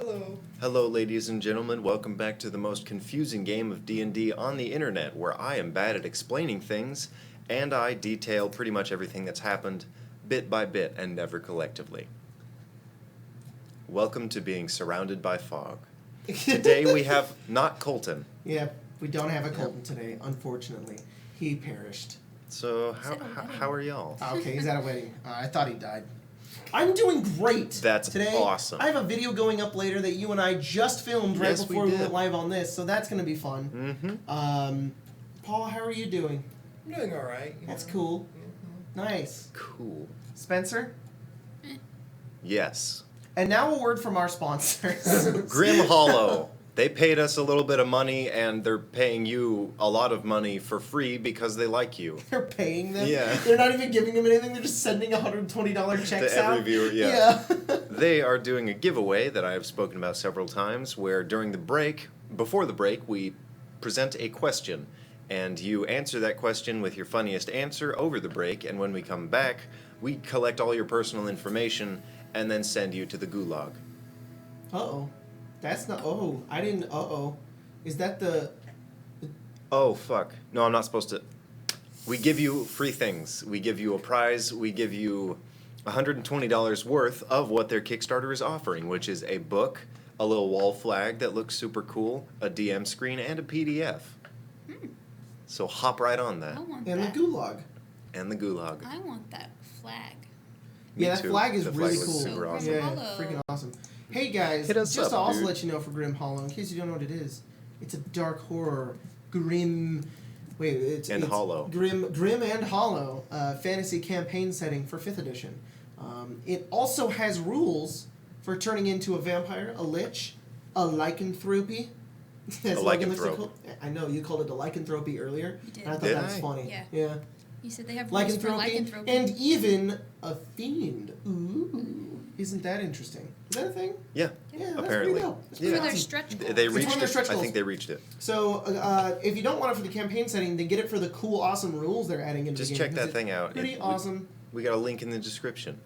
Hello. Hello, ladies and gentlemen. Welcome back to the most confusing game of D&D on the internet, where I am bad at explaining things, and I detail pretty much everything that's happened, bit by bit, and never collectively. Welcome to being surrounded by fog. Today we have not Colton. Yeah, we don't have a Colton today, unfortunately. He perished. So how are y'all? Okay, he's at a wedding. I thought he died. I'm doing great. That's today. awesome. I have a video going up later that you and I just filmed right Yes, before we we did. went live on this, so that's going to be fun. Mm-hmm. Paul, how are you doing? I'm doing all right. That's cool. Mm-hmm. Nice. Cool. Spencer? Yes. And now a word from our sponsors. Grim Hollow. They paid us a little bit of money, and they're paying you a lot of money for free because they like you. They're paying them? Yeah. They're not even giving them anything, they're just sending $120 checks To every out? viewer, yeah. Yeah. They are doing a giveaway that I have spoken about several times, where during the break, before the break, we present a question, and you answer that question with your funniest answer over the break, and when we come back, we collect all your personal information and then send you to the gulag. Uh-oh. That's not... Oh, I didn't... Uh-oh. Is that the... Oh, fuck. No, I'm not supposed to... We give you free things. We give you a prize. We give you $120 worth of what their Kickstarter is offering, which is a book, a little wall flag that looks super cool, a DM screen, and a PDF. So hop right on that. I want And that. the gulag. And the gulag. I want that flag. Me Yeah, that too. flag is The really flag looks cool. super awesome. Yeah, Hollow. freaking awesome. Hey guys, Hit us just up, to also dude. let you know for Grim Hollow, in case you don't know what it is, it's a dark horror, grim... Wait, it's... And it's hollow. Grim and hollow fantasy campaign setting for 5th edition. It also has rules for turning into a vampire, a lich, a lycanthropy. As Logan likes to lycanthrope. call- I know, you called it a lycanthropy earlier. You did. And I thought Did that was I? funny. Yeah. Yeah. You said they have rules for lycanthropy. And even a fiend. Ooh. Isn't that interesting? Is that a thing? Yeah, Yeah, that's apparently. pretty dope. That's Yeah. pretty For their awesome. stretch They goals. It's one reached of their it. stretch I think goals. they reached it. So, if you don't want it for the campaign setting, then get it for the cool, awesome rules they're adding into Just the game. check that 'cause it's thing out. Pretty We- awesome. We got a link in the description.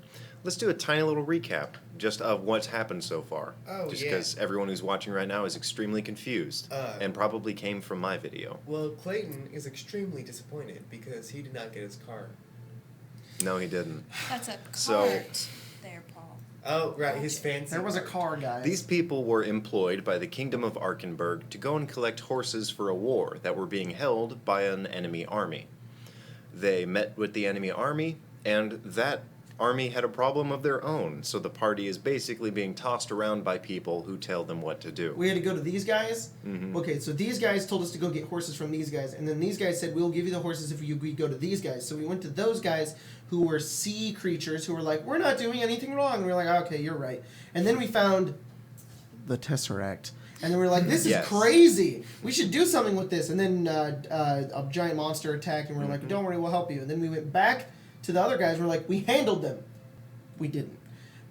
Let's do a tiny little recap just of what's happened so far. Oh, just yeah. because everyone who's watching right now is extremely confused and probably came from my video. Well, Clayton is extremely disappointed because he did not get his car. No, he didn't. That's a cart So- there, Paul. Oh, right, his fancy. There was a car. car, guys. These people were employed by the Kingdom of Arkenberg to go and collect horses for a war that were being held by an enemy army. They met with the enemy army, and that army had a problem of their own, so the party is basically being tossed around by people who tell them what to do. We had to go to these guys. Mhm. Okay, so these guys told us to go get horses from these guys, and then these guys said, we'll give you the horses if you go to these guys. So we went to those guys who were sea creatures who were like, we're not doing anything wrong. And we were like, okay, you're right. And then we found the TESSERACT. And then we were like, this is Yes. crazy. We should do something with this. And then a giant monster attacked, and we were like, don't worry, we'll help you. And then we went back to the other guys, and we're like, we handled them. We didn't.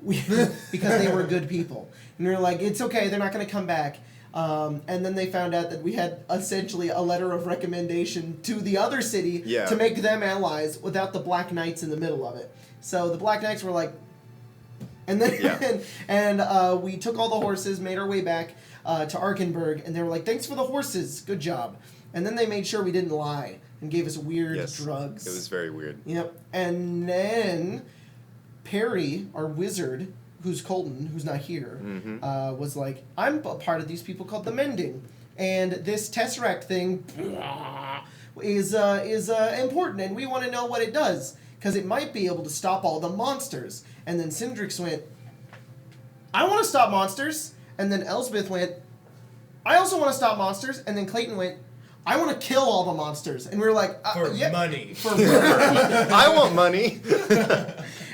Because they were good people. And we were like, it's okay, they're not going to come back. And then they found out that we had essentially a letter of recommendation to the other city Yeah. to make them allies without the Black Knights in the middle of it. So the Black Knights were like... And then Yeah. we took all the horses, made our way back to Arkenberg, and they were like, thanks for the horses, good job. And then they made sure we didn't lie and gave us weird Yes, drugs. it was very weird. Yep. And then Perry, our wizard, who's Colton, who's not here, was like, I'm a part of these people called the Mending. And this Tesseract thing is important, and we want to know what it does, because it might be able to stop all the monsters. And then Cindrix went, I want to stop monsters. And then Elsbeth went, I also want to stop monsters. And then Clayton went, I want to kill all the monsters. And we were like, For yeah. money. For money. I want money!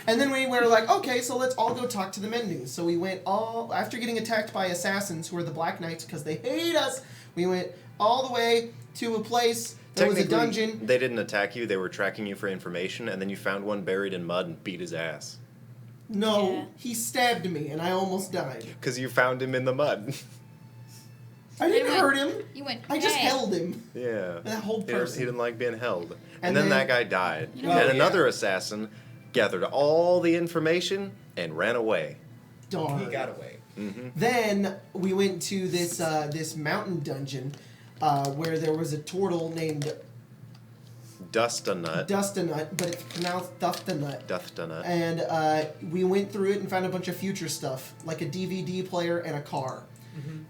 And then we were like, okay, so let's all go talk to the Mending. So we went all, after getting attacked by assassins who are the Black Knights because they hate us, we went all the way to a place, there was a dungeon. They didn't attack you, they were tracking you for information, and then you found one buried in mud and beat his ass. No, Yeah. he stabbed me and I almost died. Because you found him in the mud. I didn't went- hurt him. You went, I just "Hey." held him. Yeah. That whole He didn't- person. He didn't like being held. And And then then- that guy died. You know- and Oh, yeah. another assassin gathered all the information and ran away. Darn. He got away. Then we went to this mountain dungeon where there was a turtle named Dustinut. Dustinut, but it's pronounced Dustinut. Dustinut. And we went through it and found a bunch of future stuff, like a DVD player and a car.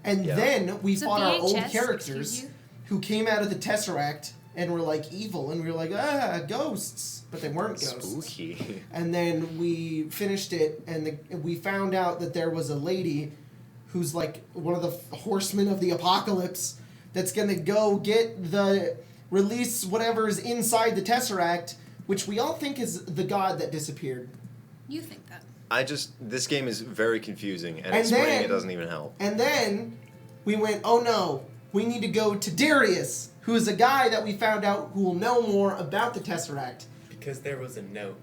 And then we fought our old characters who came out of the Tesseract and were like evil, and we were like, ghosts. But they weren't ghosts. Spooky. And then we finished it, and we found out that there was a lady who's like one of the horsemen of the apocalypse that's gonna go get the release whatever's inside the Tesseract, which we all think is the god that disappeared. You think that? This game is very confusing, and And explaining then- it doesn't even help. And then we went, oh no, we need to go to Darius, who is a guy that we found out who will know more about the Tesseract. Because there was a note.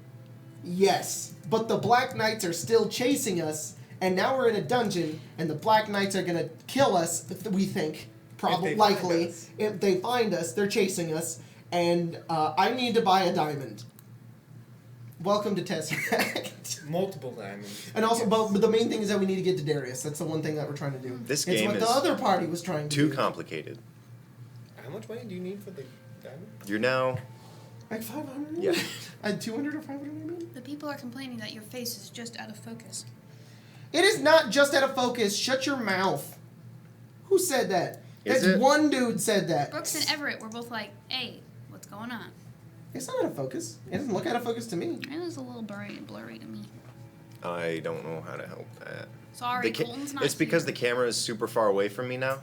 Yes, but the Black Knights are still chasing us, and now we're in a dungeon, and the Black Knights are gonna kill us, we think. Probably, If they find likely. us. If they find us, they're chasing us, and I need to buy a diamond. Welcome to Tesseract. Multiple diamonds. And also, but the main thing is that we need to get to Darius. That's the one thing that we're trying to do. This it's game what is the other party was trying to Too do. complicated. How much money do you need for the diamond? You're now... Like 500? Yeah. I had 200 or 500, I mean? The people are complaining that your face is just out of focus. It is not just out of focus. Shut your mouth. Who said that? Is That's it? one dude said that. Brooks and Everett were both like, hey, what's going on? It's not out of focus. It doesn't look out of focus to me. It was a little blurry to me. I don't know how to help that. Sorry, Colton's not It's because here. the camera is super far away from me now.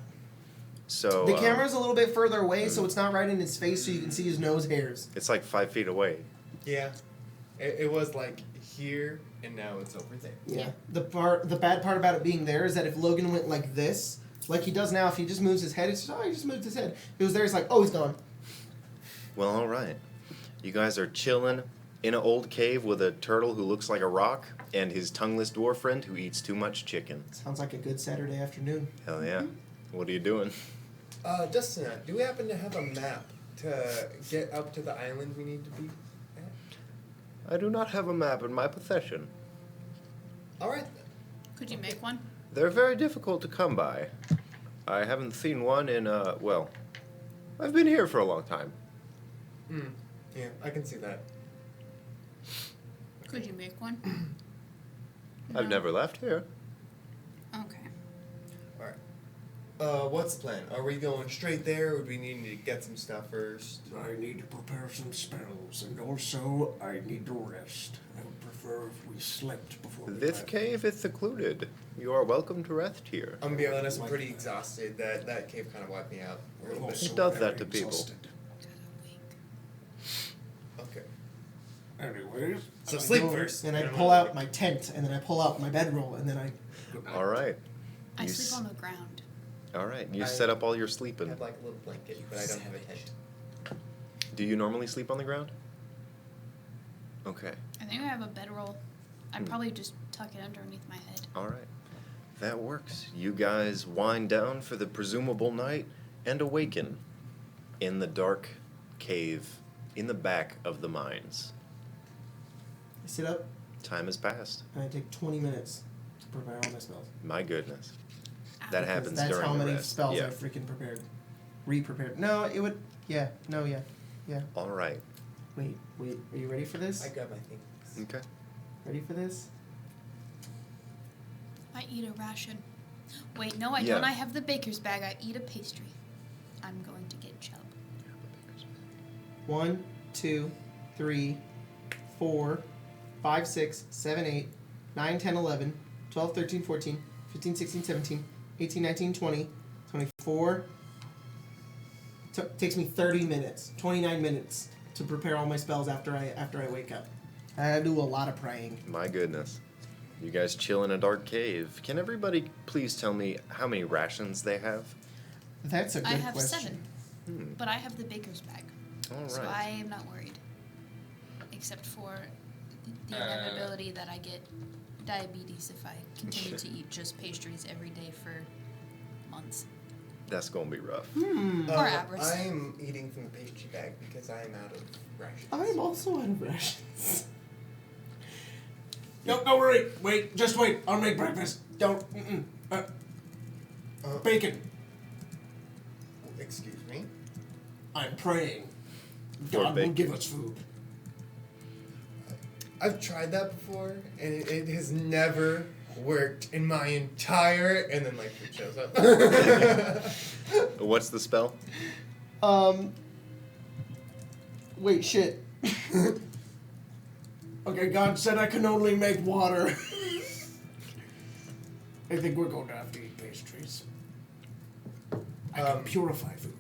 So The camera's a little bit further away, so it's not right in his face, so you can see his nose hairs. It's like 5 feet away. Yeah. It was like here, and now it's over there. Yeah. The bad part about it being there is that if Logan went like this, like he does now, if he just moves his head, it's just, oh, he just moved his head. If it was there, it's like, oh, he's gone. Well, all right. You guys are chilling in an old cave with a turtle who looks like a rock and his tongueless dwarf friend who eats too much chicken. Sounds like a good Saturday afternoon. Hell yeah. What are you doing? Dustin, do we happen to have a map to get up to the island we need to be at? I do not have a map in my possession. Alright then. Could you make one? They're very difficult to come by. I haven't seen one in, well, I've been here for a long time. Yeah, I can see that. Could you make one? I've No. never left here. Okay. Alright. What's the plan? Are we going straight there, or do we need to get some stuff first? I need to prepare some spells, and also I need to rest. I would prefer if we slept before we This left. cave is secluded. You are welcome to rest here. I'm gonna be honest, I'm pretty exhausted. That cave kind of wiped me out. a I'm little bit. also It does very that to people. exhausted. Okay. Anyways, So I sleep go first. And I You know pull what? out my tent, and then I pull out my bedroll, and then I... good night. All right. I You sleep s- on the ground. All right. You I- set up all your I sleeping. have like a little blanket, but I don't have a tent. Do you normally sleep on the ground? Okay. I think I have a bedroll. I'd probably just tuck it underneath my head. All right. That works. You guys wind down for the presumable night and awaken in the dark cave in the back of the mines. I sit up, Time has passed. and I take 20 minutes to prepare all my spells. My goodness. That Because happens that's during how the many rest. spells Yeah. I freaking prepared. Re-prepared. No, it would... Yeah. No, yeah. Yeah. All right. Wait. Are you ready for this? I grab my things. Okay. Ready for this? I eat a ration. Wait, no, I Yeah. don't. I have the baker's bag. I eat a pastry. I'm going to get chub. 1, 2, 3, 4, 5, 6, 7, 8, 9, 10, 11, 12, 13, 14, 15, 16, 17, 18, 19, 20, 24. Takes me 30 minutes, 29 minutes to prepare all my spells after I wake up. I do a lot of praying. My goodness. You guys chill in a dark cave. Can everybody please tell me how many rations they have? That's a good I have question. 7, but I have the baker's bag. All So right. I am not worried. Except for the inevitability that I get diabetes if I continue to eat just pastries every day for months. That's gonna be rough. Or avarice. I'm eating from the pastry bag because I am out of rations. I'm also out of rations. No, don't worry. Wait, just wait. I'll make breakfast. Don't. Mm-mm. Bacon. Excuse me? I'm praying. For God will bacon. give us food. I've tried that before, and it has never worked in my entire... And then, like, it shows up. What's the spell? Wait, shit. Okay, God said I can only make water. I think we're going to have to eat pastries. I can purify food.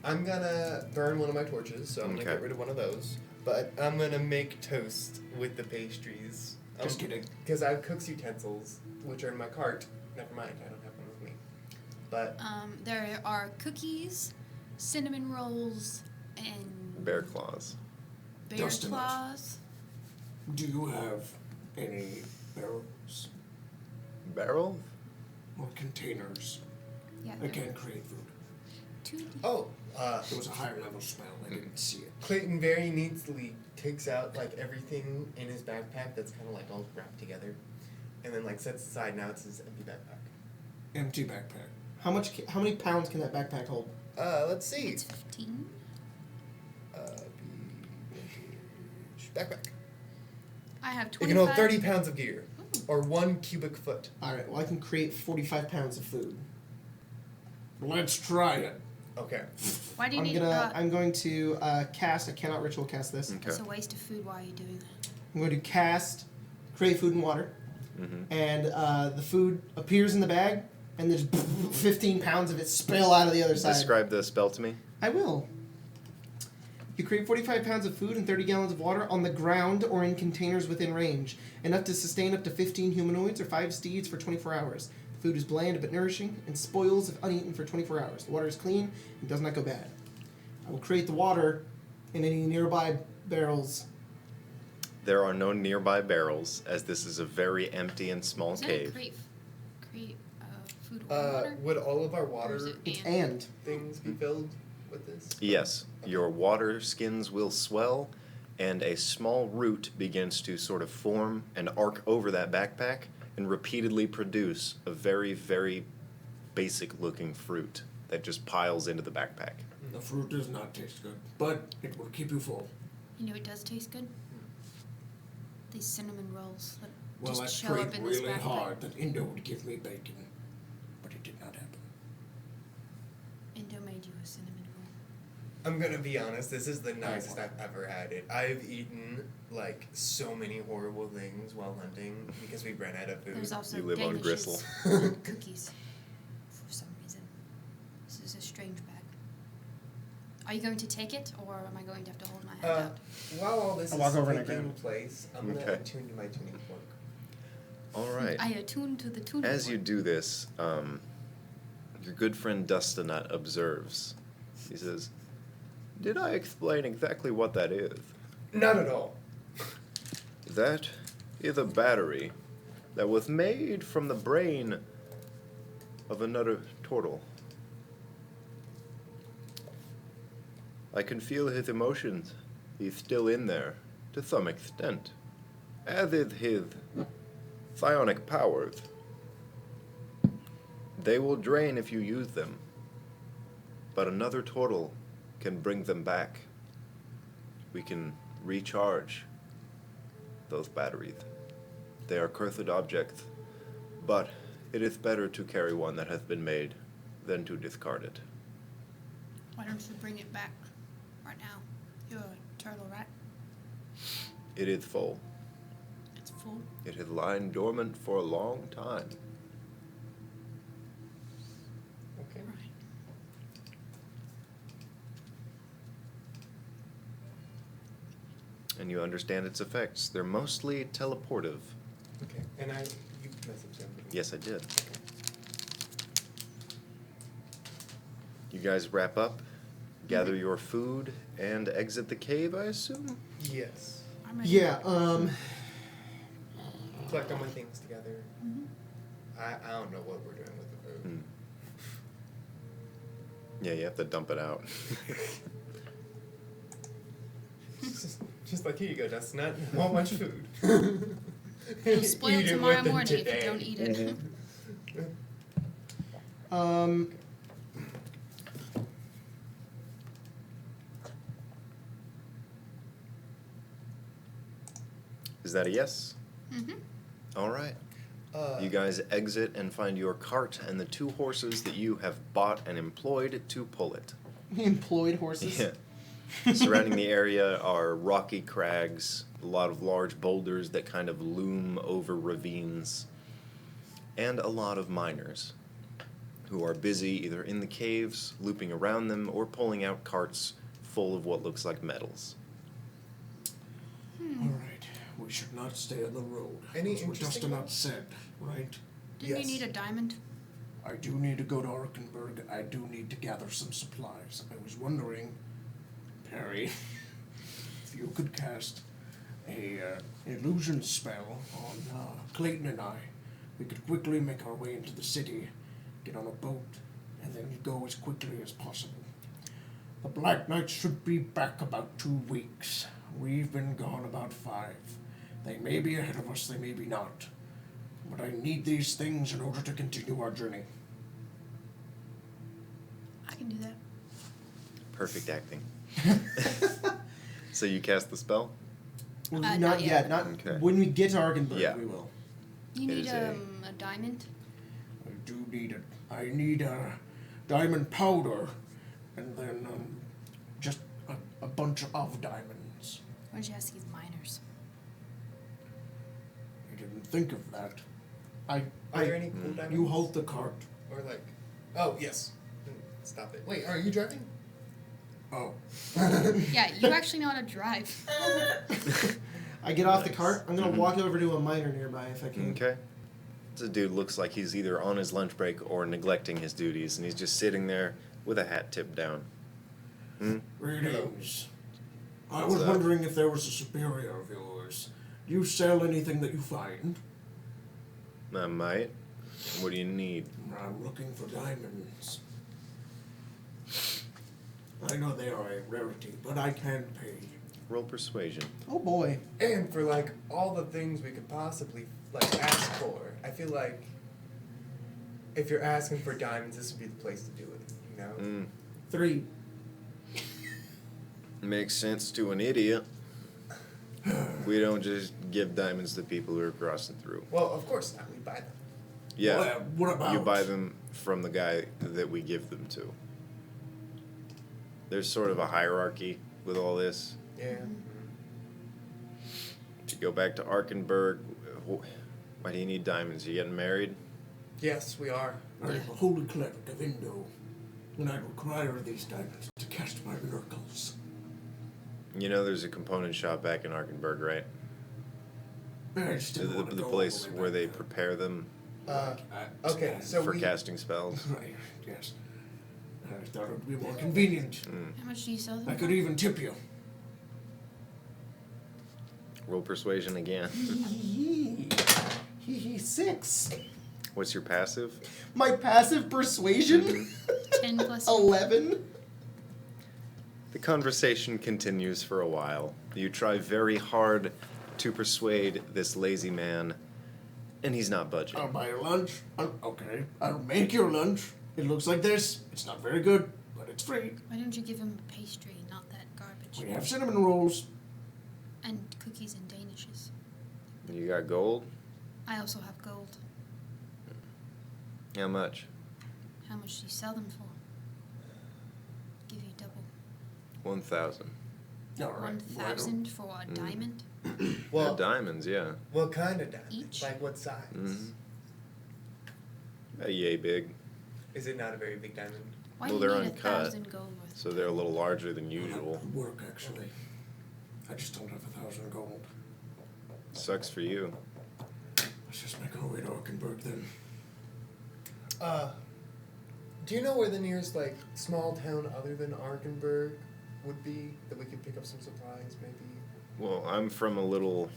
I'm gonna burn one of my torches, so I'm gonna Okay. get rid of one of those. But I'm gonna make toast with the pastries. Just kidding. Because I have cook's utensils, which are in my cart. Never mind, I don't have one with me. But There are cookies, cinnamon rolls, and Bear claws. bear Dust 'em out. claws. Do you have any barrels Barrel? or containers Yeah. that can create food? it It was a higher level spell. I didn't see it. Clayton very neatly takes out like everything in his backpack that's kind of like all wrapped together, and then like sets aside. Now it's his empty backpack. Empty backpack. How many pounds can that backpack hold? Let's see. It's 15. Backpack. I have It 25. can hold 30 pounds of gear, or 1 cubic foot. All right. Well, I can create 45 pounds of food. Let's try it. Okay. Why do you need I'm going to cast. I cannot ritual cast this. Okay. It's a waste of food. Why are you doing that? I'm going to cast create food and water, and the food appears in the bag, and there's 15 pounds of it spill out of the other side. Describe the spell to me. I will. You create 45 pounds of food and 30 gallons of water on the ground or in containers within range, enough to sustain up to 15 humanoids or 5 steeds for 24 hours. The food is bland but nourishing and spoils if uneaten for 24 hours. The water is clean and does not go bad. I will create the water in any nearby barrels. There are no nearby barrels, as this is a very empty and small Is that cave. create food or water? Would all of our Or water is it It's and? and. things be filled with this? Yes, your water skins will swell, and a small root begins to sort of form and arc over that backpack and repeatedly produce a very, very basic looking fruit that just piles into the backpack. The fruit does not taste good, but it will keep you full. You know it does taste good? These cinnamon rolls that Well, I just show up prayed in this really backpack. hard that Indo would give me bacon, but it did not happen. Indo made you a cinnamon roll. I'm gonna be honest, this is the nicest I've ever had it. I've eaten like so many horrible things while hunting because we ran out of food. There's also You live on Danishes gristle. and cookies for some reason. This is a strange bag. Are you going to take it, or am I going to have to hold my hand out? While all this I'll is walk over and taking grab it. place, I'm gonna Okay. attune to my tuning fork. All right. I attune to the tuning As you fork. do this, your good friend Dustinut observes. He says, "Did I explain exactly what that is? Not at all. That is a battery that was made from the brain of another turtle. I can feel his emotions. He's still in there, to some extent, as is his psionic powers. They will drain if you use them, but another turtle can bring them back. We can recharge those batteries. They are cursed objects, but it is better to carry one that has been made than to discard it." Why don't you bring it back right now? You're a turtle, right? It is full. It's full. It has lain dormant for a long time. Okay. Right. And you understand its effects. They're mostly teleportive. Okay. And you messaged him. Yes, I did. You guys wrap up, gather your food, and exit the cave, I assume? Yes. I'm ready. Yeah. Collect all my things together. Mhm. I don't know what we're doing with the food. Hmm. Yeah, you have to dump it out. Just like, here you go, Dustin. Not want much food. It'll spoil Eat it tomorrow with them morning if you today. don't eat it. Is that a yes? Mm-hmm. All right. You guys exit and find your cart and the 2 horses that you have bought and employed to pull it. Employed horses. Yeah. Surrounding the area are rocky crags, a lot of large boulders that kind of loom over ravines, and a lot of miners who are busy either in the caves, looping around them, or pulling out carts full of what looks like metals. All right, we should not stay on the road. Any That's what interesting Dustin ones? said, right? Didn't Yes. you need a diamond? I do need to go to Arkenberg. I do need to gather some supplies. I was wondering, Perry, if you could cast a illusion spell on Clayton and I. We could quickly make our way into the city, get on a boat, and then go as quickly as possible. The Black Knights should be back about 2 weeks. We've been gone about 5. They may be ahead of us, they may be not. But I need these things in order to continue our journey. I can do that. Perfect acting. So you cast the spell? Well, Not not yet. yet. Not Okay. when we get to Argenberg, Yeah. we will. You It need is a- a diamond? I do need it. I need diamond powder, and then just a bunch of diamonds. Why don't you ask these miners? I didn't think of that. Are there any cool diamonds? You hold the cart. Or like, oh yes. Stop it. Wait, are you driving? Oh, Yeah, you actually know how to drive. I get off the Nice. cart. I'm gonna walk over to a miner nearby if I can. Okay. This dude looks like he's either on his lunch break or neglecting his duties, and he's just sitting there with a hat tipped down. greetings. I What's was up? wondering if there was a superior of yours. Do you sell anything that you find? I might. What do you need? I'm looking for diamonds. I know they are a rarity, but I can pay. Roll persuasion. Oh boy. And for like all the things we could possibly like ask for, I feel like if you're asking for diamonds, this would be the place to do it. You know? 3. Makes sense to an idiot. We don't just give diamonds to people who are crossing through. Well, of course not. We buy them. Yeah. Well, what about? You buy them from the guy that we give them to. There's sort of a hierarchy with all this. Yeah. To go back to Arkenberg, why do you need diamonds? You getting married? Yes, we are. I am a holy cleric of Indo, and I require these diamonds to cast my miracles. You know there's a component shop back in Arkenberg, right? I still want to The go place all the way where back they there. prepare them Okay, so for we, casting spells. Right, yes. I thought it would be more convenient. How much do you sell them? I could even tip you. Roll persuasion again. 6. What's your passive? My passive persuasion. 10 plus 11. The conversation continues for a while. You try very hard to persuade this lazy man, and he's not budging. I'll buy your lunch. Okay, I'll make your lunch. It looks like this. It's not very good, but it's free. Why don't you give him a pastry, not that garbage? We have cinnamon rolls. And cookies and danishes. You got gold? I also have gold. How much? How much do you sell them for? Give you double. 1,000. All right. 1,000 for a diamond? well, Diamonds, yeah. what kind of diamond? Each? Like what size? Mhm. Yay big. Is it not a very big diamond? Why Well, do you they're need uncut, 1,000 gold worth? So they're a little larger than Well, that usual. would work, actually. I just don't have 1,000 gold. Sucks for you. Let's just make our way to Arkenberg then. Do you know where the nearest like small town other than Arkenberg would be that we could pick up some supplies, maybe? Well, I'm from a little,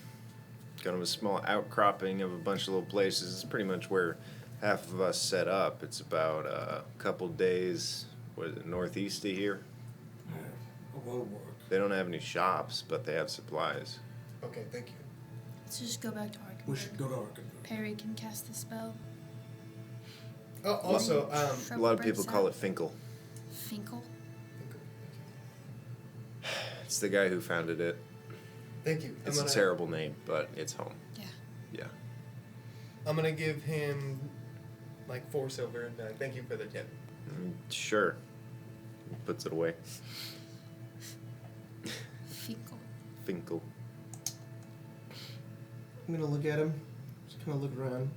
kind of a small outcropping of a bunch of little places. It's pretty much where half of us set up. It's about a couple days, what is it, northeast of here? It will work. They don't have any shops, but they have supplies. Okay, thank you. Let's just go back to Arkham. We should go to Arkenberg. Perry can cast the spell. Oh, also, A lot of people call it Finkel. Finkel? It's the guy who founded it. thank you. It's a terrible name, but it's home. Yeah. Yeah. I'm gonna give him like 4 silver and thank you for the tip. Sure. Puts it away. Finkel. Finkel. I'm gonna look at him. Just kind of look around.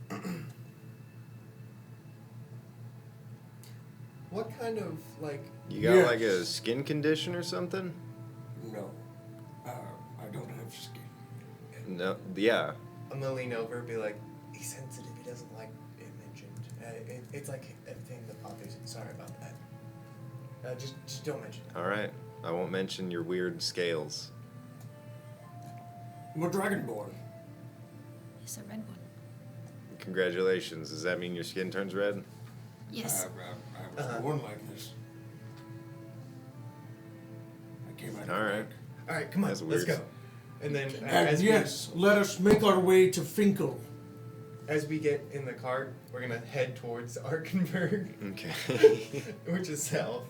What kind of like? You got Yes. like a skin condition or something? No. I don't have skin. No. Yeah. I'm gonna lean over and be like, he's sensitive. He doesn't like it mentioned. It's like a thing that bothers him. Sorry about that. Just don't mention it. All right. I won't mention your weird scales. I'm a dragonborn. It's a red one. Congratulations. Does that mean your skin turns red? Yes. I was born like this. I came out of All the right. back. All right, come on, That's let's weird. go. And then And as yes, let us make our way to Finkel. as we get in the cart, we're gonna head towards Arkenberg, Okay. which is south.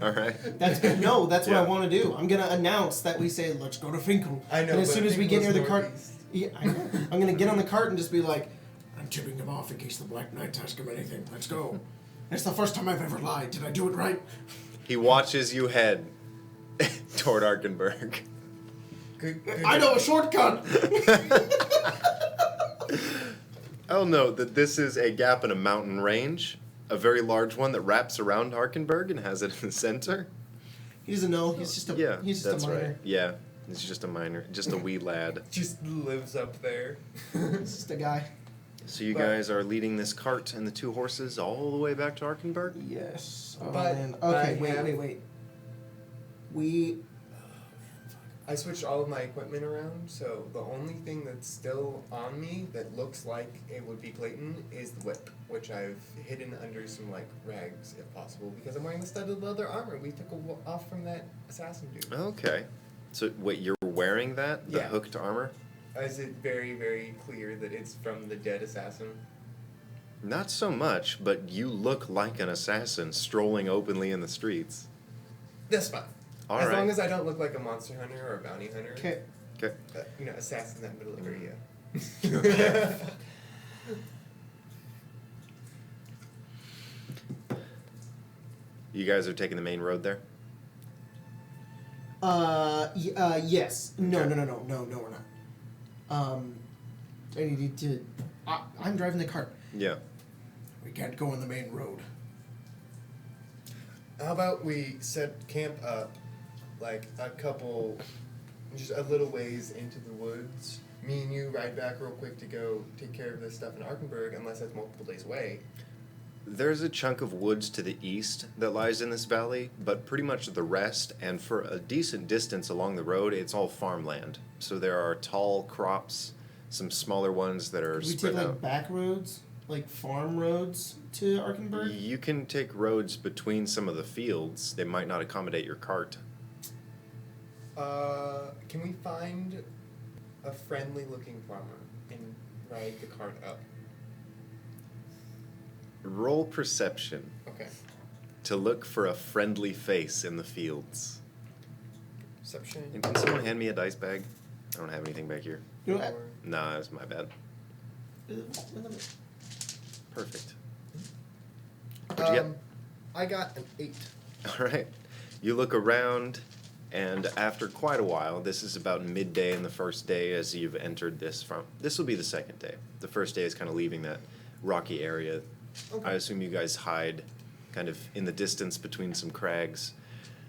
All right. That's good. No, that's what I Yeah. want to do. I'm gonna announce that we say, "Let's go to Finkel." I know. And as but soon as we get near Finkel's the cart, northeast. yeah, I know. I'm gonna get on the cart and just be like, I'm tipping them off in case the Black Knights ask him anything. Let's go. It's the first time I've ever lied. Did I do it right? He watches you head toward Arkenberg. Good, I know a shortcut. I'll note that this is a gap in a mountain range, a very large one that wraps around Arkenberg and has it in the center. he doesn't know. He's just a Yeah, he's just that's a minor. right. Yeah, he's just a minor, just a wee lad. Just lives up there. He's just a guy. So you But- guys are leading this cart and the 2 horses all the way back to Arkenberg? Yes. Oh, But man. I Okay. have- Wait. We. I switched all of my equipment around, so the only thing that's still on me that looks like it would be Clayton is the whip, which I've hidden under some like rags if possible because I'm wearing the studded leather armor we took off from that assassin dude. Okay. So wait, you're wearing that? The Yeah. hooked armor? Is it very, very clear that it's from the dead assassin? Not so much, but you look like an assassin strolling openly in the streets. That's fine. All as right. long as I don't look like a monster hunter or a bounty hunter. Okay. Okay. Assassin that middle area. You guys are taking the main road there? Yes. No, Okay. no, we're not. I need to. I'm driving the cart. Yeah. We can't go on the main road. How about we set camp up like a couple, just a little ways into the woods. Me and you ride back real quick to go take care of this stuff in Arkenberg, unless that's multiple days away. There's a chunk of woods to the east that lies in this valley, but pretty much the rest, and for a decent distance along the road, it's all farmland. So there are tall crops, some smaller ones that are Could we take spread like out. back roads, like farm roads to Arkenberg? You can take roads between some of the fields. They might not accommodate your cart. Can we find a friendly looking farmer and ride the cart up? Roll perception Okay. to look for a friendly face in the fields. Perception. And can someone hand me a dice bag? I don't have anything back here. You know what? Nah, that's my bad. Perfect. What'd you get? I got an 8. All right. You look around, and after quite a while, this is about midday in the first day as you've entered this farm. This will be the second day. The first day is kind of leaving that rocky area. Okay. I assume you guys hide kind of in the distance between some crags,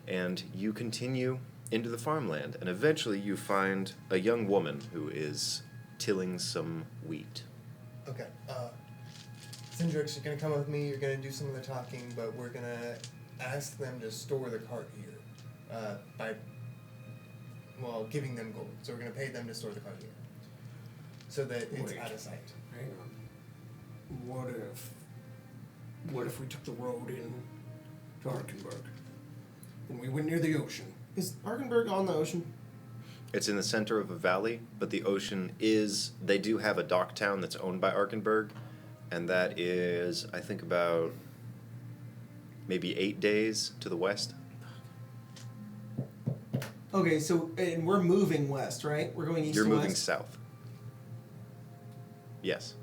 and you continue into the farmland, and eventually you find a young woman who is tilling some wheat. Okay. Cindrix, you're gonna come with me. You're gonna do some of the talking, but we're gonna ask them to store the cart here by, giving them gold. So we're gonna pay them to store the cart here, so that it's Wait. out of sight. Hang on. What if we took the road in to Arkenberg? And we went near the ocean. Is Arkenberg on the ocean? It's in the center of a valley, but the ocean is, they do have a dock town that's owned by Arkenberg, And that is, I think, about maybe 8 days to the west. Okay, so and we're moving west, right? We're going east You're to moving west. south. Yes.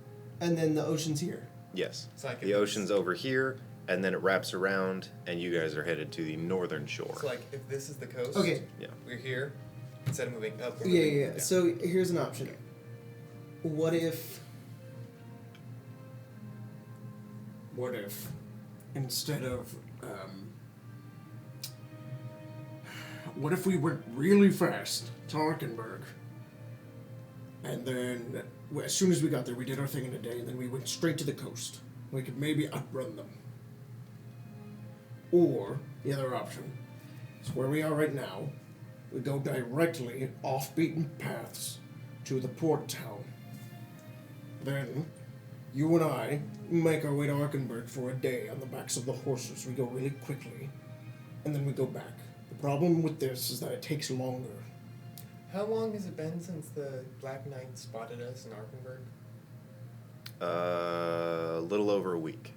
And then the ocean's here. Yes. It's like The ocean's over here, and then it wraps around, and you guys are headed to the northern shore. It's like if this is the coast. Okay. Yeah. We're here. Instead of moving up. We're Yeah, moving yeah. down. So here's an option. What if instead of what if we went really fast to Arkenberg, and then as soon as we got there, we did our thing in a day, and then we went straight to the coast. We could maybe outrun them. Or the other option is where we are right now. We go directly off beaten paths to the port town. Then you and I make our way to Arkenberg for a day on the backs of the horses. We go really quickly, and then we go back. The problem with this is that it takes longer. How long has it been since the Black Knight spotted us in Arkenberg? A little over a week.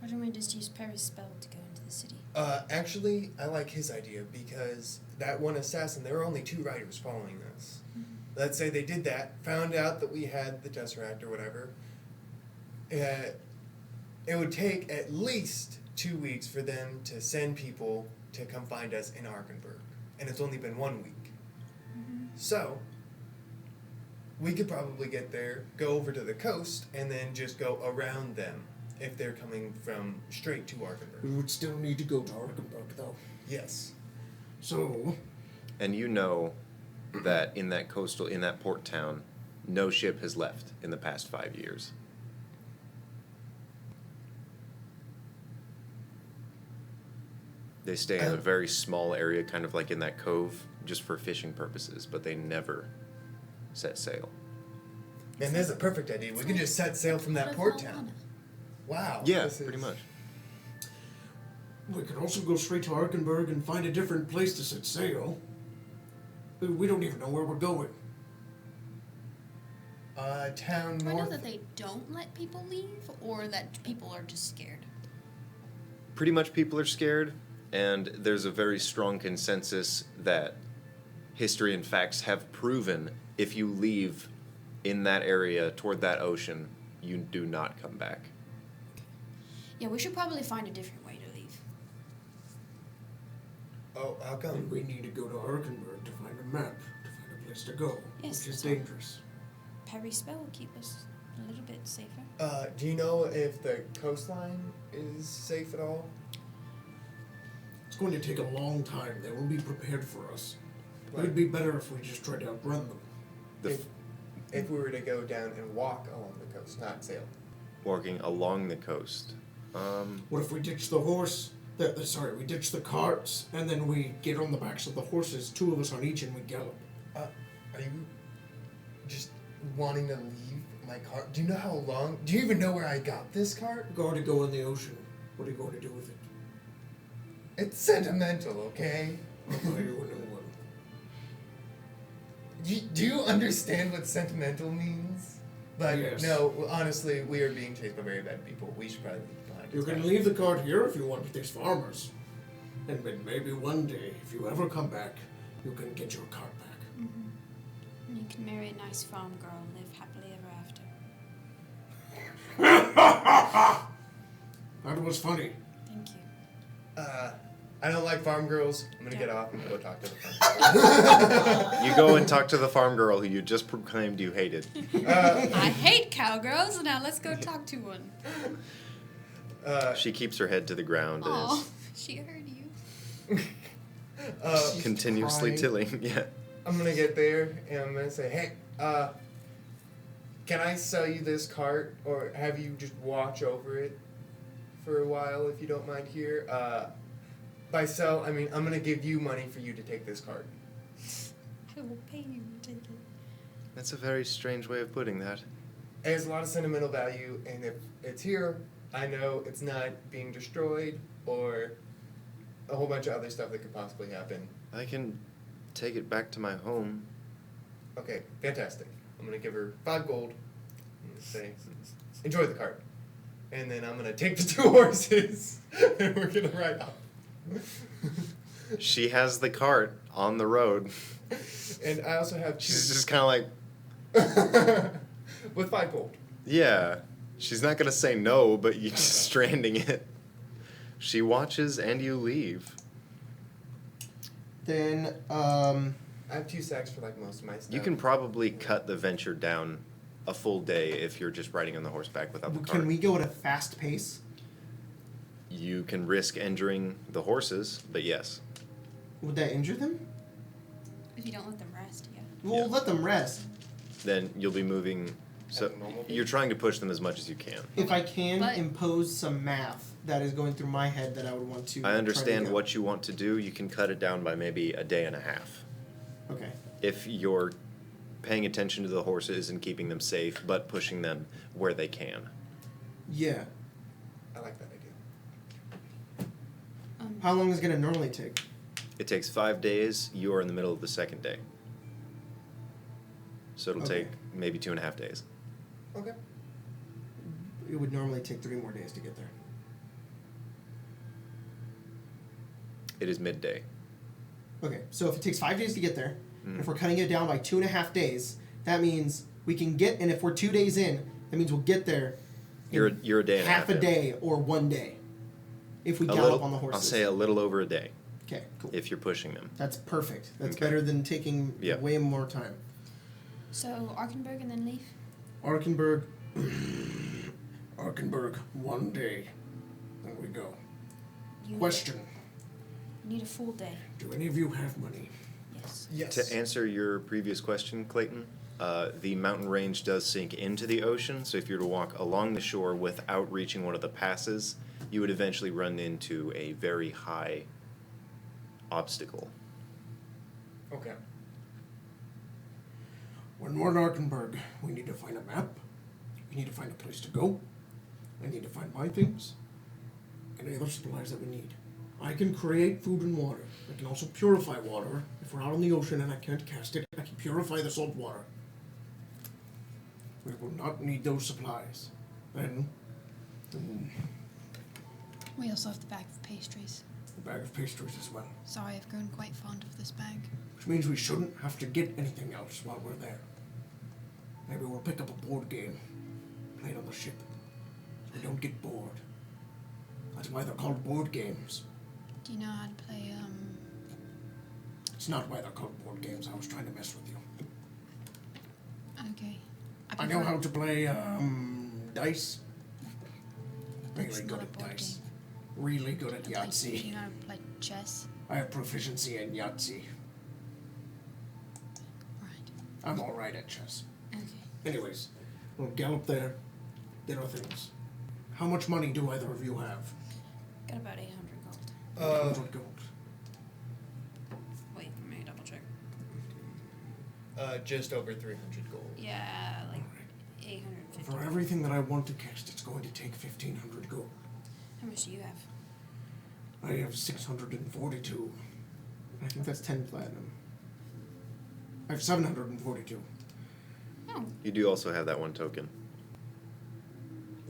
Why don't we just use Perry's spell to go into the city? Actually, I like his idea because that one assassin, there were only 2 riders following us. Let's say they did that, found out that we had the Tesseract or whatever. It would take at least 2 weeks for them to send people to come find us in Arkenberg. And it's only been 1 week. So, we could probably get there, go over to the coast, and then just go around them if they're coming from straight to We Arkenberg. would still need to go to Arkenberg, though. Yes. So, And you know that in that port town, no ship has left in the past 5 years. They stay in a very small area, kind of like in that cove, just for fishing purposes, but they never set sail. Man, that's a perfect idea. We can just set sail from that port town. Wow. Yeah, this pretty is- much. we could also go straight to Arkenberg and find a different place to set sail. We don't even know where we're going. Town Do I know north. that they don't let people leave, or that people are just scared? Pretty much people are scared, and there's a very strong consensus that history and facts have proven if you leave in that area toward that ocean, you do not come back. Yeah, we should probably find a different way to leave. Oh, how And come? we need to go to Arkenberg to find a map, to find a place to go, Yes, which is that's right. dangerous. Perry's spell will keep us a little bit safer. Do you know if the coastline is safe at all? It's going to take a long time. They will be prepared for us. It Right. would be better if we just tried to outrun them. The If we were to go down and walk along the coast, not sail. walking along the coast. What if we ditch the horse? We ditch the carts, and then we get on the backs of the horses, 2 of us on each, and we gallop. Are you just wanting to leave my cart? Do you know how long? Do you even know where I got this cart? We're going to go in the ocean. What are you going to do with it? It's sentimental, okay? I'll buy you a new one. Do you understand what sentimental means? But Yes. no, honestly, we are being chased by very bad people. We should probably leave behind. You can leave the cart here if you want with these farmers. And then maybe one day, if you ever come back, you can get your cart back. And you can marry a nice farm girl and live happily ever after. That was funny. Thank you. I don't like farm girls. I'm gonna get off and go talk to the farm girl. You go and talk to the farm girl who you just proclaimed you hated. I hate cowgirls, now let's go talk to one. She keeps her head to the ground and Oh, she heard you. is continuously crying. tilling. Yeah. I'm gonna get there and I'm gonna say, hey, can I sell you this cart or have you just watch over it for a while if you don't mind here? By sell, I mean I'm gonna give you money for you to take this cart. I will pay you to take it. That's a very strange way of putting that. It has a lot of sentimental value, and if it's here, I know it's not being destroyed or a whole bunch of other stuff that could possibly happen. I can take it back to my home. Okay, fantastic. I'm gonna give her 5 gold Say, enjoy the cart. And then I'm gonna take the 2 horses and we're gonna ride off. She has the cart on the road. And I also have She's just kind of like, with 5 gold. yeah. She's not gonna say no, but you're just stranding it. She watches and you leave. Then, I have 2 sacks for like most of my stuff. You can probably cut the venture down a full day if you're just riding on the horseback without the cart. can we go at a fast pace? You can risk injuring the horses, but yes. Would that injure them? If you don't let them rest, yeah. We'll Yeah. let them rest. Then you'll be moving. So At a normal you're trying to push them as much as you can. If I can But- impose some math that is going through my head that I would want to. I try to understand go. what you want to do. You can cut it down by maybe a day and a half. Okay. If you're paying attention to the horses and keeping them safe, but pushing them where they can. Yeah. I like that idea. How long is it gonna normally take? It takes 5 days. You are in the middle of the second day. So it'll Okay. take maybe 2.5 days. Okay. It would normally take 3 more days to get there. It is midday. Okay, so if it takes 5 days to get there, Mm. if we're cutting it down by 2.5 days, that means we can get. And if we're 2 days in, that means we'll get there. in You're a day and a half half a in. day or 1 day. If we A gallop little, on the horses. I'll say a little over a day Okay, cool. if you're pushing them. That's perfect. That's Okay. better than taking Yeah. way more time. So Arkenberg and then leave? Arkenberg. Arkenberg, 1 day. Then we go. You Question. Need a full day. Do any of you have money? Yes. Yes. To answer your previous question, Clayton, the mountain range does sink into the ocean, so if you were to walk along the shore without reaching one of the passes, you would eventually run into a very high obstacle. Okay. When we're in Arkenberg, we need to find a map. We need to find a place to go. I need to find my things. And any other supplies that we need. I can create food and water. I can also purify water. If we're out on the ocean and I can't cast it, I can purify the salt water. We will not need those supplies. Then, We also have the bag of pastries. a bag of pastries as well. Sorry, I've grown quite fond of this bag. Which means we shouldn't have to get anything else while we're there. Maybe we'll pick up a board game, play it on the ship, so we don't get bored. That's why they're called board games. Do you know how to play, It's not why they're called board games. I was trying to mess with you. okay. I know how to play dice. That's Really not good a at board dice. game. Really good at Do you know Yahtzee. how to play chess? I have proficiency in Yahtzee. Right. I'm alright at chess. Okay. Anyways, we'll gallop there, get our things. How much money do either of you have? Got about 800 gold. 100 gold. Wait, let me double check. Just over 300 gold. Yeah, like Alright. 850. For everything that I want to cast, it's going to take 1,500 gold. How much do you have? I have 642. I think that's 10 platinum. I have 742. Oh, You do also have that one token.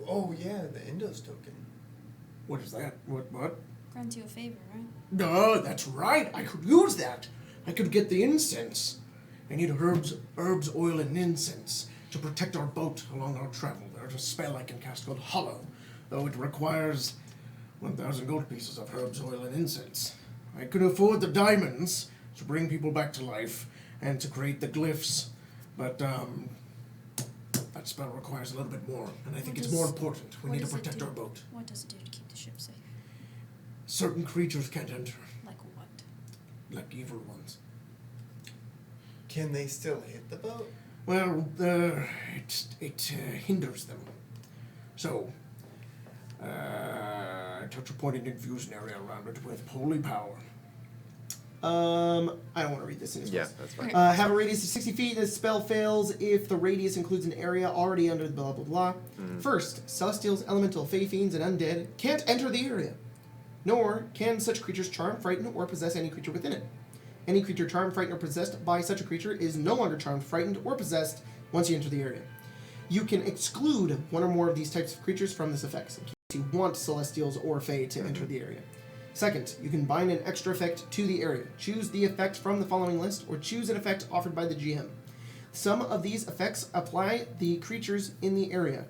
Oh yeah, the Endos token. What is that? What? grants you a favor, right? No, that's right. I could use that. I could get the incense. I need herbs, oil, and incense to protect our boat along our travel. There's a spell I can cast called Hollow, though it requires 1,000 gold pieces of herbs, oil, and incense. I could afford the diamonds to bring people back to life and to create the glyphs, but that spell requires a little bit more, and I think What it's more does- important. We what need to does it protect do? our boat. What does it do to keep the ship safe? Certain creatures can't enter, Like what? like evil ones. Can they still hit the boat? Well, it hinders them. So, touch a point and infuse an area around it with holy power. I don't want to read this in this Yeah, place. that's fine. Have a radius of 60 feet. This spell fails if the radius includes an area already under the blah blah blah. First, Celestials, Elemental, Fey Fiends, and Undead can't enter the area. Nor can such creatures charm, frighten, or possess any creature within it. Any creature charmed, frightened, or possessed by such a creature is no longer charmed, frightened, or possessed once you enter the area. You can exclude one or more of these types of creatures from this effect in case you want Celestials or Fae to enter the area. Second, you can bind an extra effect to the area. Choose the effect from the following list, or choose an effect offered by the GM. Some of these effects apply the creatures in the area.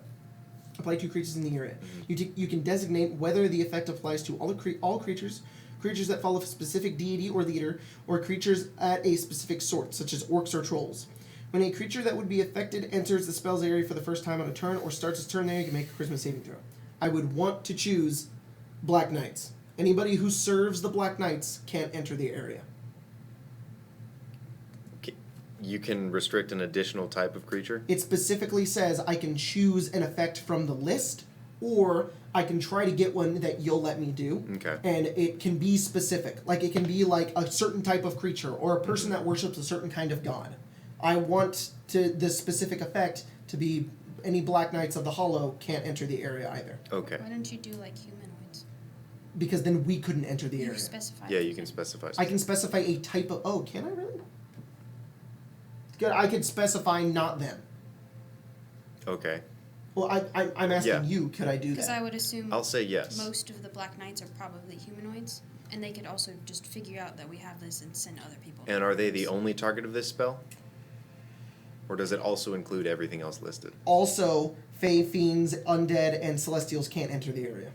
Apply to creatures in the area. You can designate whether the effect applies to all creatures, creatures that follow a specific deity or leader, or creatures at a specific sort, such as orcs or trolls. When a creature that would be affected enters the spell's area for the first time on a turn or starts its turn there, you can make a charisma saving throw. I would want to choose Black Knights. Anybody who serves the Black Knights can't enter the area. You can restrict an additional type of creature? It specifically says I can choose an effect from the list, or I can try to get one that you'll let me do. Okay. And it can be specific. Like, it can be like a certain type of creature or a person that worships a certain kind of god. I want this specific effect to be any Black Knights of the Hollow can't enter the area either. Okay. Why don't you do like humanoids? Because then we couldn't enter the You area. specify. Yeah, you can specify. I can specify a type of... Oh, can I really? Good. I could specify not them. Okay. Well, I'm asking Yeah. you, could I do Because that? I would assume I'll say yes. most of the Black Knights are probably humanoids, and they could also just figure out that we have this and send other people. And are they the only target of this spell? Or does it also include everything else listed? Also, Fae, Fiends, Undead, and Celestials can't enter the area.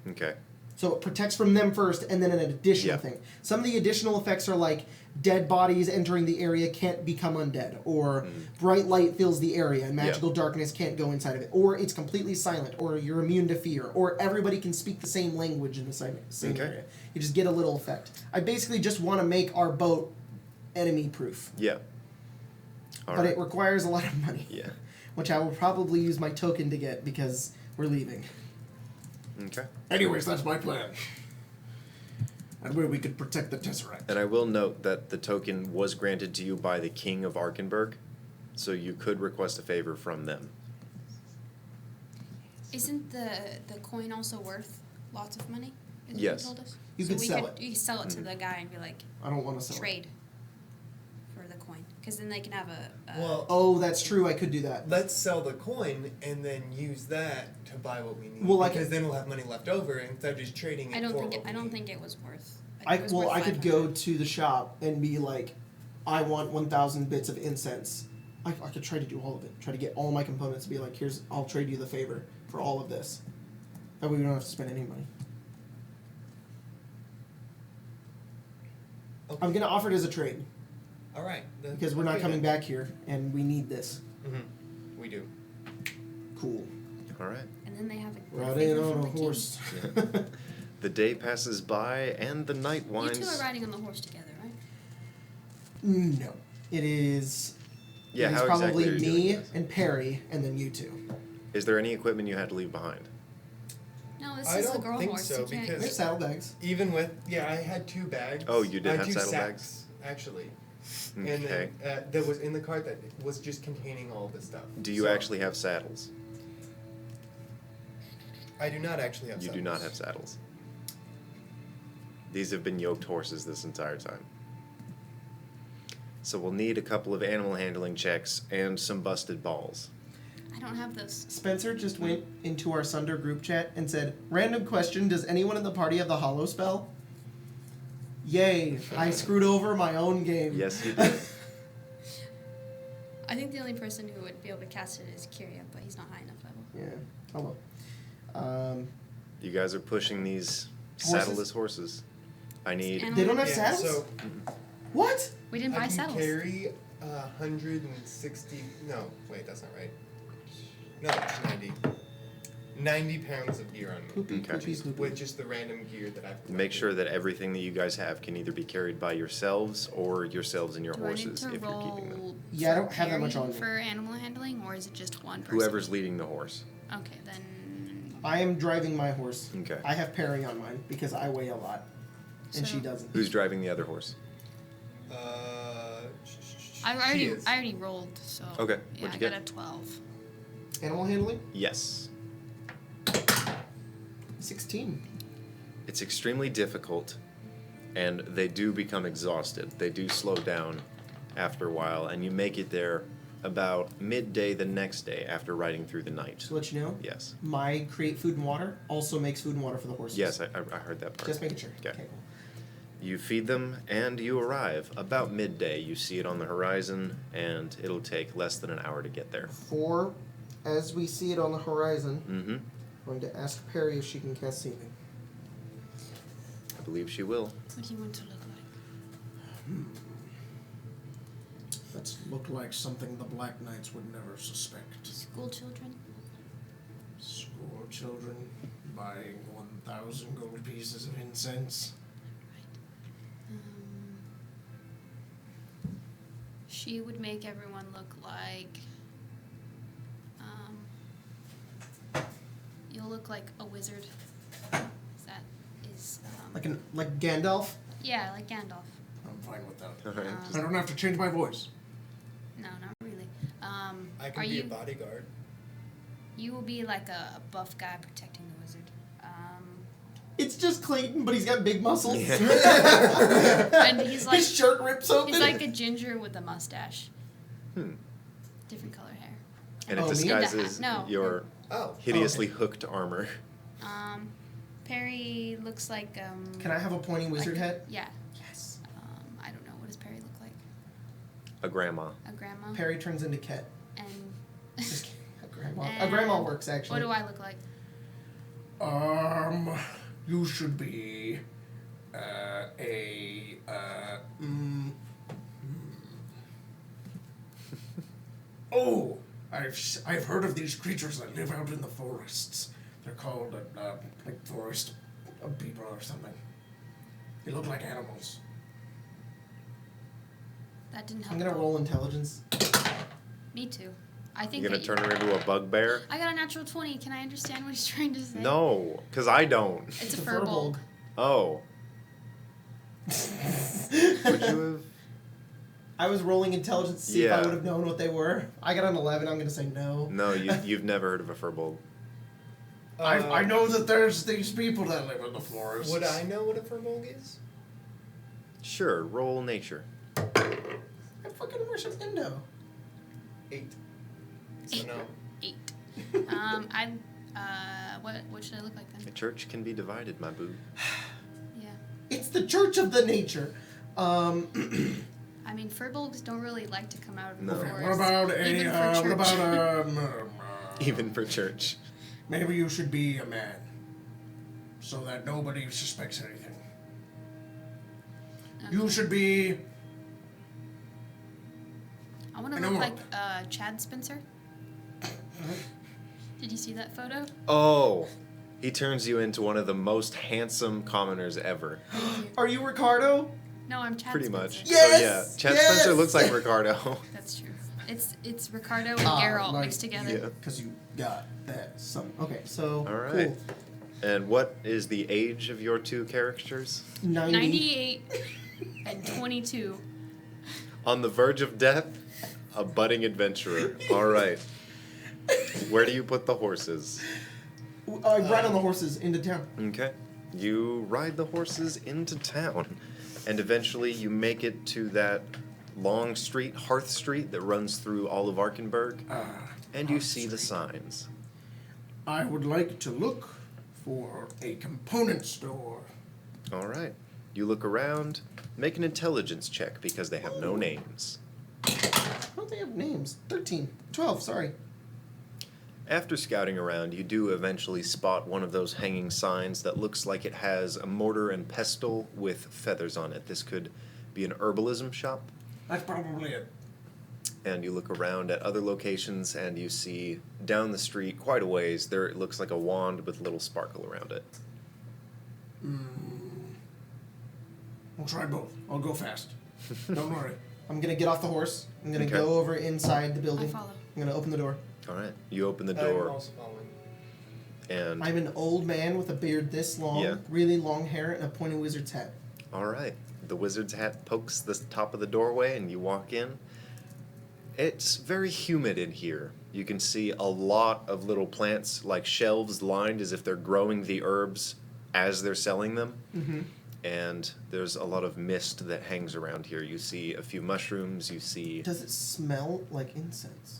Okay. So it protects from them first, and then an additional Yeah. thing. Some of the additional effects are like dead bodies entering the area can't become undead, or bright light fills the area and magical darkness can't go inside of it, or it's completely silent, or you're immune to fear, or everybody can speak the same language in the same Okay. area. You just get a little effect. I basically just want to make our boat enemy proof, Yeah. All but right. it requires a lot of money, Yeah. which I will probably use my token to get because we're leaving. Okay. Anyways, that's my plan. And where we could protect the Tesseract. And I will note that the token was granted to you by the King of Arkenberg, so you could request a favor from them. Isn't the coin also worth lots of money? Is what Yes. You told us? You So could we sell it. You could sell it to the guy and be like, I don't want to sell it. trade for the coin. Because then they can have a Well, Oh, that's true. I could do that. let's sell the coin and then use that to buy what we need. Well, like- because then we'll have money left over instead of just trading it I don't for think what it, we I don't need. think it was worth. I think it was worth I could 500. go to the shop and be like, I want 1,000 bits of incense. I could try to do all of it. Try to get all my components and be like, here's, I'll trade you the favor for all of this. That way we don't have to spend any money. Okay. I'm gonna offer it as a trade All right. because we're not coming back here and we need this. Mm-hmm. We do. Cool. All right. And then they have a Riding favor on from a the king. horse. The day passes by and the night You winds. two are riding on the horse together, right? No, it is. Yeah, it is how probably exactly are you me doing this? and Perry and then you two. Is there any equipment you had to leave behind? No, this I is a don't girl think horse. so, you can't. because- There's saddlebags. Even with I had 2 bags. Oh, you did I had have 2 saddlebags? sacks, actually. Okay. And then that was in the cart that was just containing all the stuff. Do you So, actually have saddles? I do not actually have You do not have saddles. These have been yoked horses this entire time. So we'll need a couple of animal handling checks and some busted balls. I don't have those. Spencer just went into our Sunder group chat and said, random question, does anyone in the party have the hollow spell? Yay, I screwed over my own game. Yes, you did. I think the only person who would be able to cast it is Kyria, but he's not high enough level. Yeah, oh well. You guys are pushing these Horses? saddleless horses. I need... And- They don't have Yeah, saddles? so What? We didn't I buy can saddles. carry 160. No, wait, that's not right. No, it's 90. 90 pounds of gear on me. Poopy, Okay. poopy, poopy. With just the random gear that I've collected. Make sure that everything that you guys have can either be carried by yourselves or yourselves and your Do I need horses to if you're keeping them. roll Yeah, I for don't have that much carry on me. for animal handling, or is it just one person? Whoever's leading the horse. Okay, then. I am driving my horse. Okay. I have Perry on mine because I weigh a lot. And So- she doesn't. Who's driving the other horse? I already rolled, so. Okay, Yeah, what'd I you got get? a 12. Animal handling? Yes. 16. It's extremely difficult, and they do become exhausted. They do slow down after a while, and you make it there about midday the next day after riding through the night. To let you know, Yes. my create food and water also makes food and water for the horses. Yes, I heard that part. Just making sure. Okay. Cool. You feed them, and you arrive. About midday, you see it on the horizon, and it'll take less than an hour to get there. As we see it on the horizon, Mm-hmm. I'm going to ask Perry if she can cast seeing. I believe she will. What do you want to look like? Let's look like something the Black Knights would never suspect. School children? School children buying 1,000 gold pieces of incense. She would make everyone look like. You'll look like a wizard. Like Gandalf? Yeah, like Gandalf. I'm fine with that. All right. I don't have to change my voice. No, not really. I can are be you? a bodyguard. You will be like a buff guy protecting the wizard. It's just Clayton, but he's got big muscles. And he's like His shirt rips open. he's like a ginger with a mustache. Hmm. Different color hair. And it me? disguises No. your Oh. hideously hooked armor. Perry looks like Can I have a pointy wizard like- head? Yeah. Yes. I don't know. What does Perry look like? A grandma. A grandma. Perry turns into Ket. And Just kidding. A grandma. A And grandma works, actually. what do I look like? You should be Oh, I've heard of these creatures that live out in the forests. They're called like forest people or something. They look like animals. That didn't help. I'm gonna at all. roll intelligence. Me too. I think You're gonna that turn her into a bugbear? I got a natural 20. Can I understand what he's trying to say? No, because I don't. It's a furbolg. Oh. Would you have? I was rolling intelligence to see if I Yeah. would have known what they were. I got an 11. I'm gonna say no. No, you've never heard of a furbolg. I know that there's these people that live in the forest. Would I know what a furbolg is? Sure, roll nature. I fucking worship Indo. 8. So no. 8. What should I look like A then? church can be divided, my boo. Yeah. It's the Church of the Nature. I mean, furbolgs don't really like to come out of No. the Okay, forest. What about even for church. Even for church. Maybe you should be a man, so that nobody suspects anything. You Okay. should be. I want to an look orc. like Chad Spencer. Did you see that photo? Oh, he turns you into one of the most handsome commoners ever. Are you Ricardo? No, I'm Chad Pretty Spencer. much. Yes! So yeah, Chad Yes! Spencer looks like Ricardo. That's true. It's Ricardo and Geralt like, mixed together. Yeah. Because you got that. Okay, so. All right. Cool. And what is the age of your two characters? 98 and 22. On the verge of death, a budding adventurer. All right. Where do you put the horses? I ride on the horses into town. Okay. You ride the horses into town, and eventually you make it to that long street, Hearth Street, that runs through all of Arkenberg, and you see the signs. I would like to look for a component store. All right. You look around, make an intelligence check because they have no names. Why don't they have names? 13. 12, sorry. After scouting around, you do eventually spot one of those hanging signs that looks like it has a mortar and pestle with feathers on it. This could be an herbalism shop. That's probably it. And you look around at other locations and you see down the street quite a ways there it looks like a wand with a little sparkle around it. I'll try both. I'll go fast. Don't worry. I'm going to get off the horse. I'm going to Okay. go over inside the building. I follow. I'm going to open the door. All right. You open the I'm door also following. and I'm an old man with a beard this long, Yeah. really long hair, and a pointy wizard's hat. all right. The wizard's hat pokes the top of the doorway and you walk in. It's very humid in here. You can see a lot of little plants like shelves lined as if they're growing the herbs as they're selling them. Mm-hmm. and there's a lot of mist that hangs around here. You see a few mushrooms, you see... Does it smell like incense?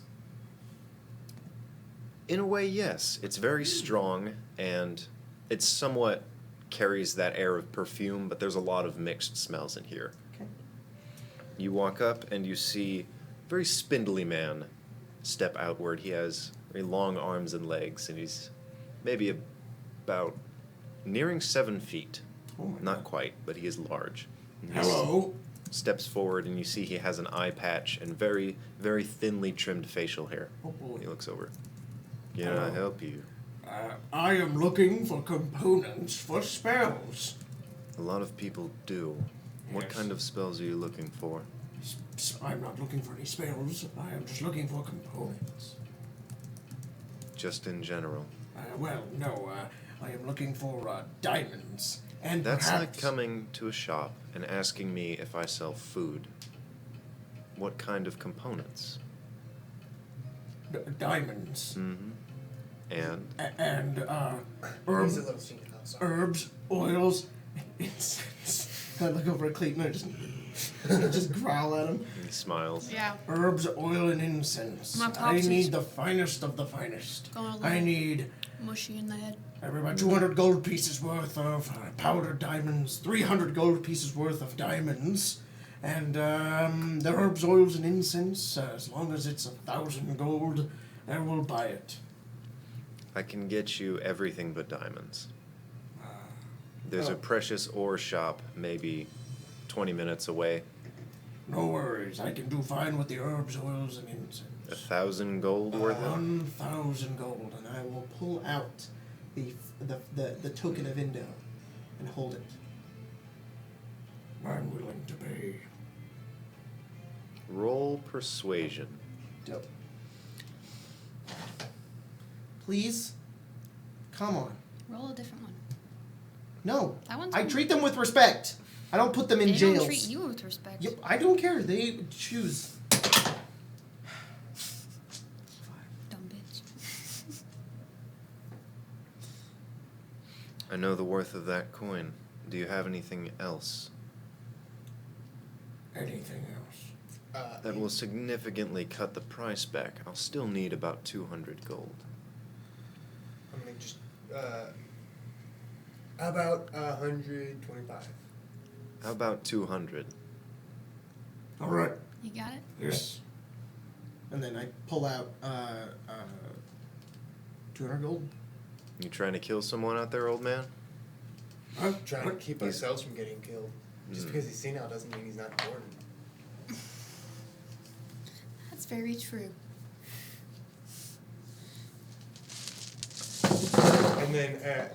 In a way, yes. It's very strong, and it somewhat carries that air of perfume, but there's a lot of mixed smells in here. Okay. You walk up, and you see a very spindly man step outward. He has very long arms and legs, and he's maybe about nearing 7 feet. Oh my Not God. quite, but he is large. And he Hello. steps forward, and you see he has an eye patch and very, very thinly trimmed facial hair. Oh boy. He looks over. Can I help you? I am looking for components for spells. A lot of people do. What Yes. kind of spells are you looking for? I'm not looking for any spells. I am just looking for components. Just in general. Well, no. I am looking for diamonds and That's perhaps like coming to a shop and asking me if I sell food. What kind of components? Diamonds Mm-hmm. And and He's a herbs, little seen outside. herbs, oils, incense. I look over at Clayton and I just growl at him. he smiles. Yeah. Herbs, oil, and incense. My I pops is- need the finest of the finest. Going a I little- need Mushy in the head. about 200 gold pieces worth of powdered diamonds, 300 gold pieces worth of diamonds, and the herbs, oils, and incense. As long as it's 1,000 gold, I will buy it. I can get you everything but diamonds. There's a oh. precious ore shop maybe 20 minutes away. No worries, I can do fine with the herbs, oils, and incense. 1,000 gold worth of? 1,000 gold. And I will pull out the token of Indo and hold it. I'm willing to pay. Roll persuasion. Dope. Please? Come on. Roll a different one. No. That one's I fine. treat them with respect. I don't put them in They jails. don't treat you with respect. Yep, I don't care. They choose. Dumb bitch. I know the worth of that coin. Do you have anything else Anything else? that will significantly cut the price back? I'll still need about 200 gold. I'm gonna just how about 125? How about 200? All right. You got it? Yes. And then I pull out 200 gold. You trying to kill someone out there, old man? I'm Trying to keep He's- ourselves from getting killed. Just Mm. because he's senile doesn't mean he's not important. That's very true. And then,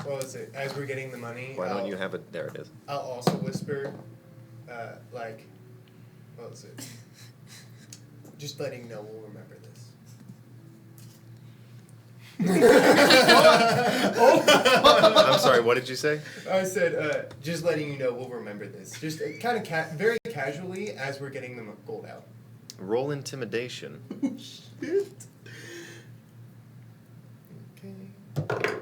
what was it? As we're getting the money, Why don't you have it? There it is. I'll also whisper, like, what was it? Just letting you know we'll remember this. I'm sorry, what did you say? I said, just letting you know we'll remember this. Just kind of very casually as we're getting the gold out. Roll intimidation. Shit. Okay.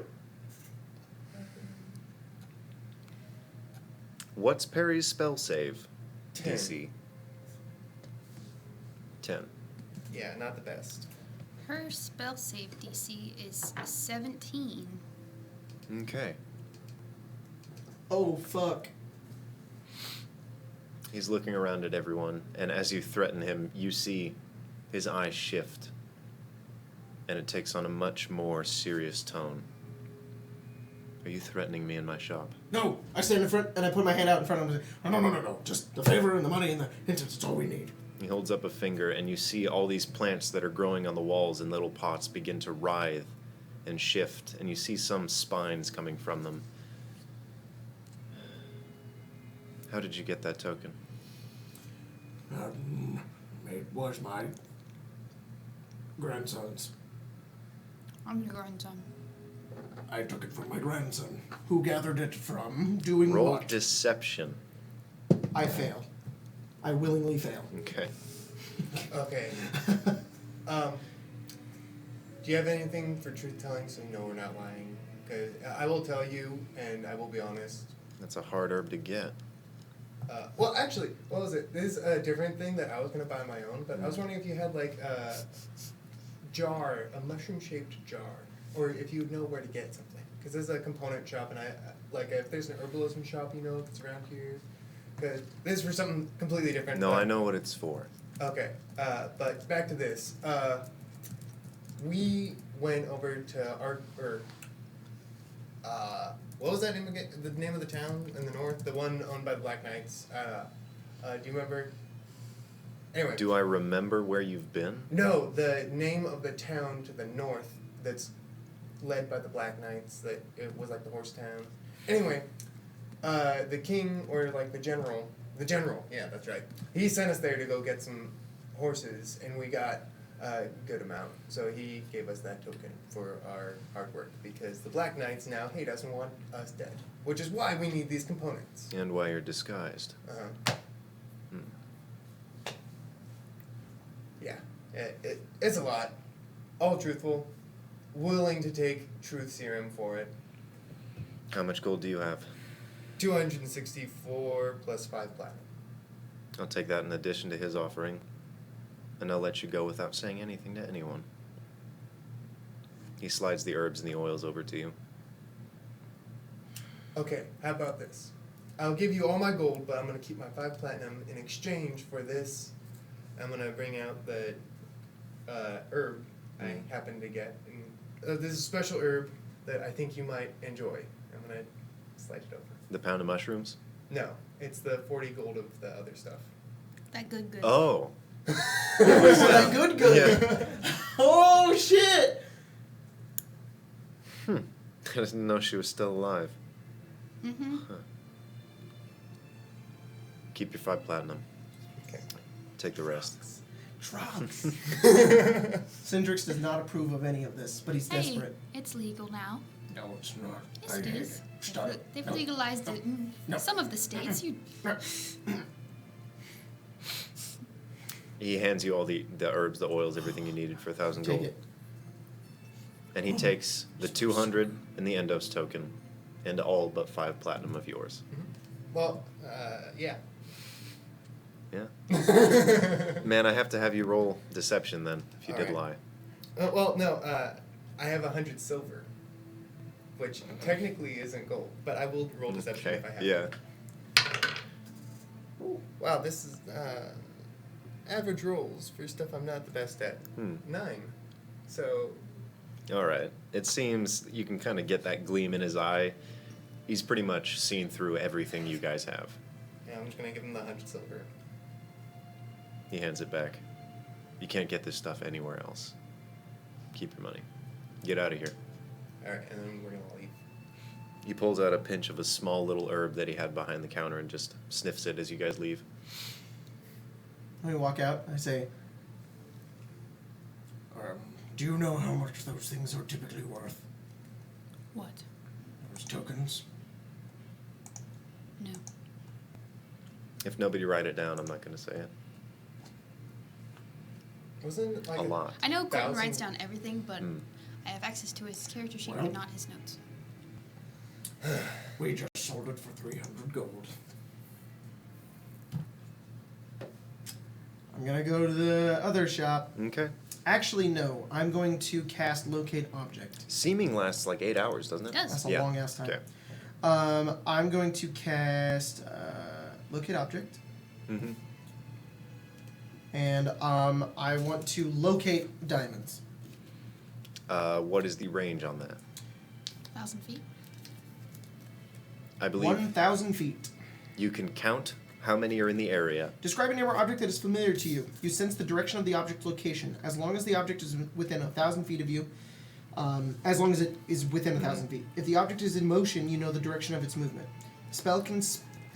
What's Perry's spell save? 10. DC. 10. Yeah, not the best. Her spell save DC is 17. Okay. Oh, fuck. He's looking around at everyone, and as you threaten him, you see his eyes shift, and it takes on a much more serious tone. Are you threatening me in my shop? No, I stand in front and I put my hand out in front of him. And say, no. Just the favor and the money and the incense. It's all we need. He holds up a finger, and you see all these plants that are growing on the walls in little pots begin to writhe and shift, and you see some spines coming from them. How did you get that token? It was my grandson's. I'm your grandson. I took it from my grandson, who gathered it from doing Roll what? deception. I fail. I willingly fail. Okay. Okay. Do you have anything for truth telling so you know we're not lying? Because I will tell you, and I will be honest, That's a hard herb to get. Well, actually, what was it? This is a different thing that I was gonna buy my own, but I was wondering if you had like a jar, a mushroom-shaped jar, or if you would know where to get something. Because there's a component shop, and I like if there's an herbalism shop, you know, if it's around here. Because this is for something completely different. No, I know what it's for. Okay, but back to this. We went over to what was that name again? The name of the town in the north, the one owned by the Black Knights. Do you remember? Anyway. Do I remember where you've been? No, the name of the town to the north that's led by the Black Knights. That it was like the horse town. Anyway, the king or like the general, yeah, that's right. He sent us there to go get some horses, and we got a good amount. So he gave us that token for our hard work because the Black Knights now hate us and want us dead, which is why we need these components. And why you're disguised. Yeah, it's a lot. All truthful, willing to take truth serum for it. How much gold do you have? 264 plus 5 platinum. I'll take that in addition to his offering. And I'll let you go without saying anything to anyone. He slides the herbs and the oils over to you. Okay, how about this? I'll give you all my gold, but I'm going to keep my 5 platinum in exchange for this. I'm going to bring out the herb I happen to get. And, this is a special herb that I think you might enjoy. I'm going to slide it over. The pound of mushrooms? No, it's the 40 gold of the other stuff. That good. Oh. That good. Yeah. Oh shit! I didn't know she was still alive. Mm-hmm. Huh. Keep your 5 platinum. Okay. Take the rest. Drugs. Cindrix does not approve of any of this, but he's Hey, desperate. it's legal now. No, it's not. Yes, it is. Stop it. They've No. legalized it in No. some of the states. You He hands you all the herbs, the oils, everything you needed for 1,000 Take gold. it. And he takes the 200 and the Endos token and all but 5 platinum of yours. Well, yeah. Yeah? Man, I have to have you roll deception then, if you did Alright. lie. Well, no, I have 100 silver, which technically isn't gold, but I will roll deception if I have yeah. to. Ooh, wow, this is average rolls for stuff I'm not the best at. 9. So. Alright. It seems you can kind of get that gleam in his eye. He's pretty much seen through everything you guys have. Yeah, I'm just gonna give him the 100 silver. He hands it back. You can't get this stuff anywhere else. Keep your money. Get out of here. Alright, and then we're gonna leave. He pulls out a pinch of a small little herb that he had behind the counter and just sniffs it as you guys leave. When we walk out, I say, Do you know how much those things are typically worth? what? Those tokens? No. If nobody write it down, I'm not going to say it. Wasn't it like A lot. I know Colton 1,000? writes down everything, but Mm. I have access to his character sheet, Well. but not his notes. We just sold it for 300 gold. I'm gonna go to the other shop. Okay. Actually, no. I'm going to cast Locate Object. Seeming lasts like 8 hours, doesn't it? It does. That's a Yeah. long ass time. Okay. I'm going to cast Locate Object, Mm-hmm. and I want to locate diamonds. What is the range on that? 1,000 feet. I believe 1,000 feet. you can count how many are in the area. Describe a nearby object that is familiar to you. You sense the direction of the object's location. As long as the object is within 1,000 feet of you, as long as it is within 1,000 feet. If the object is in motion, you know the direction of its movement. The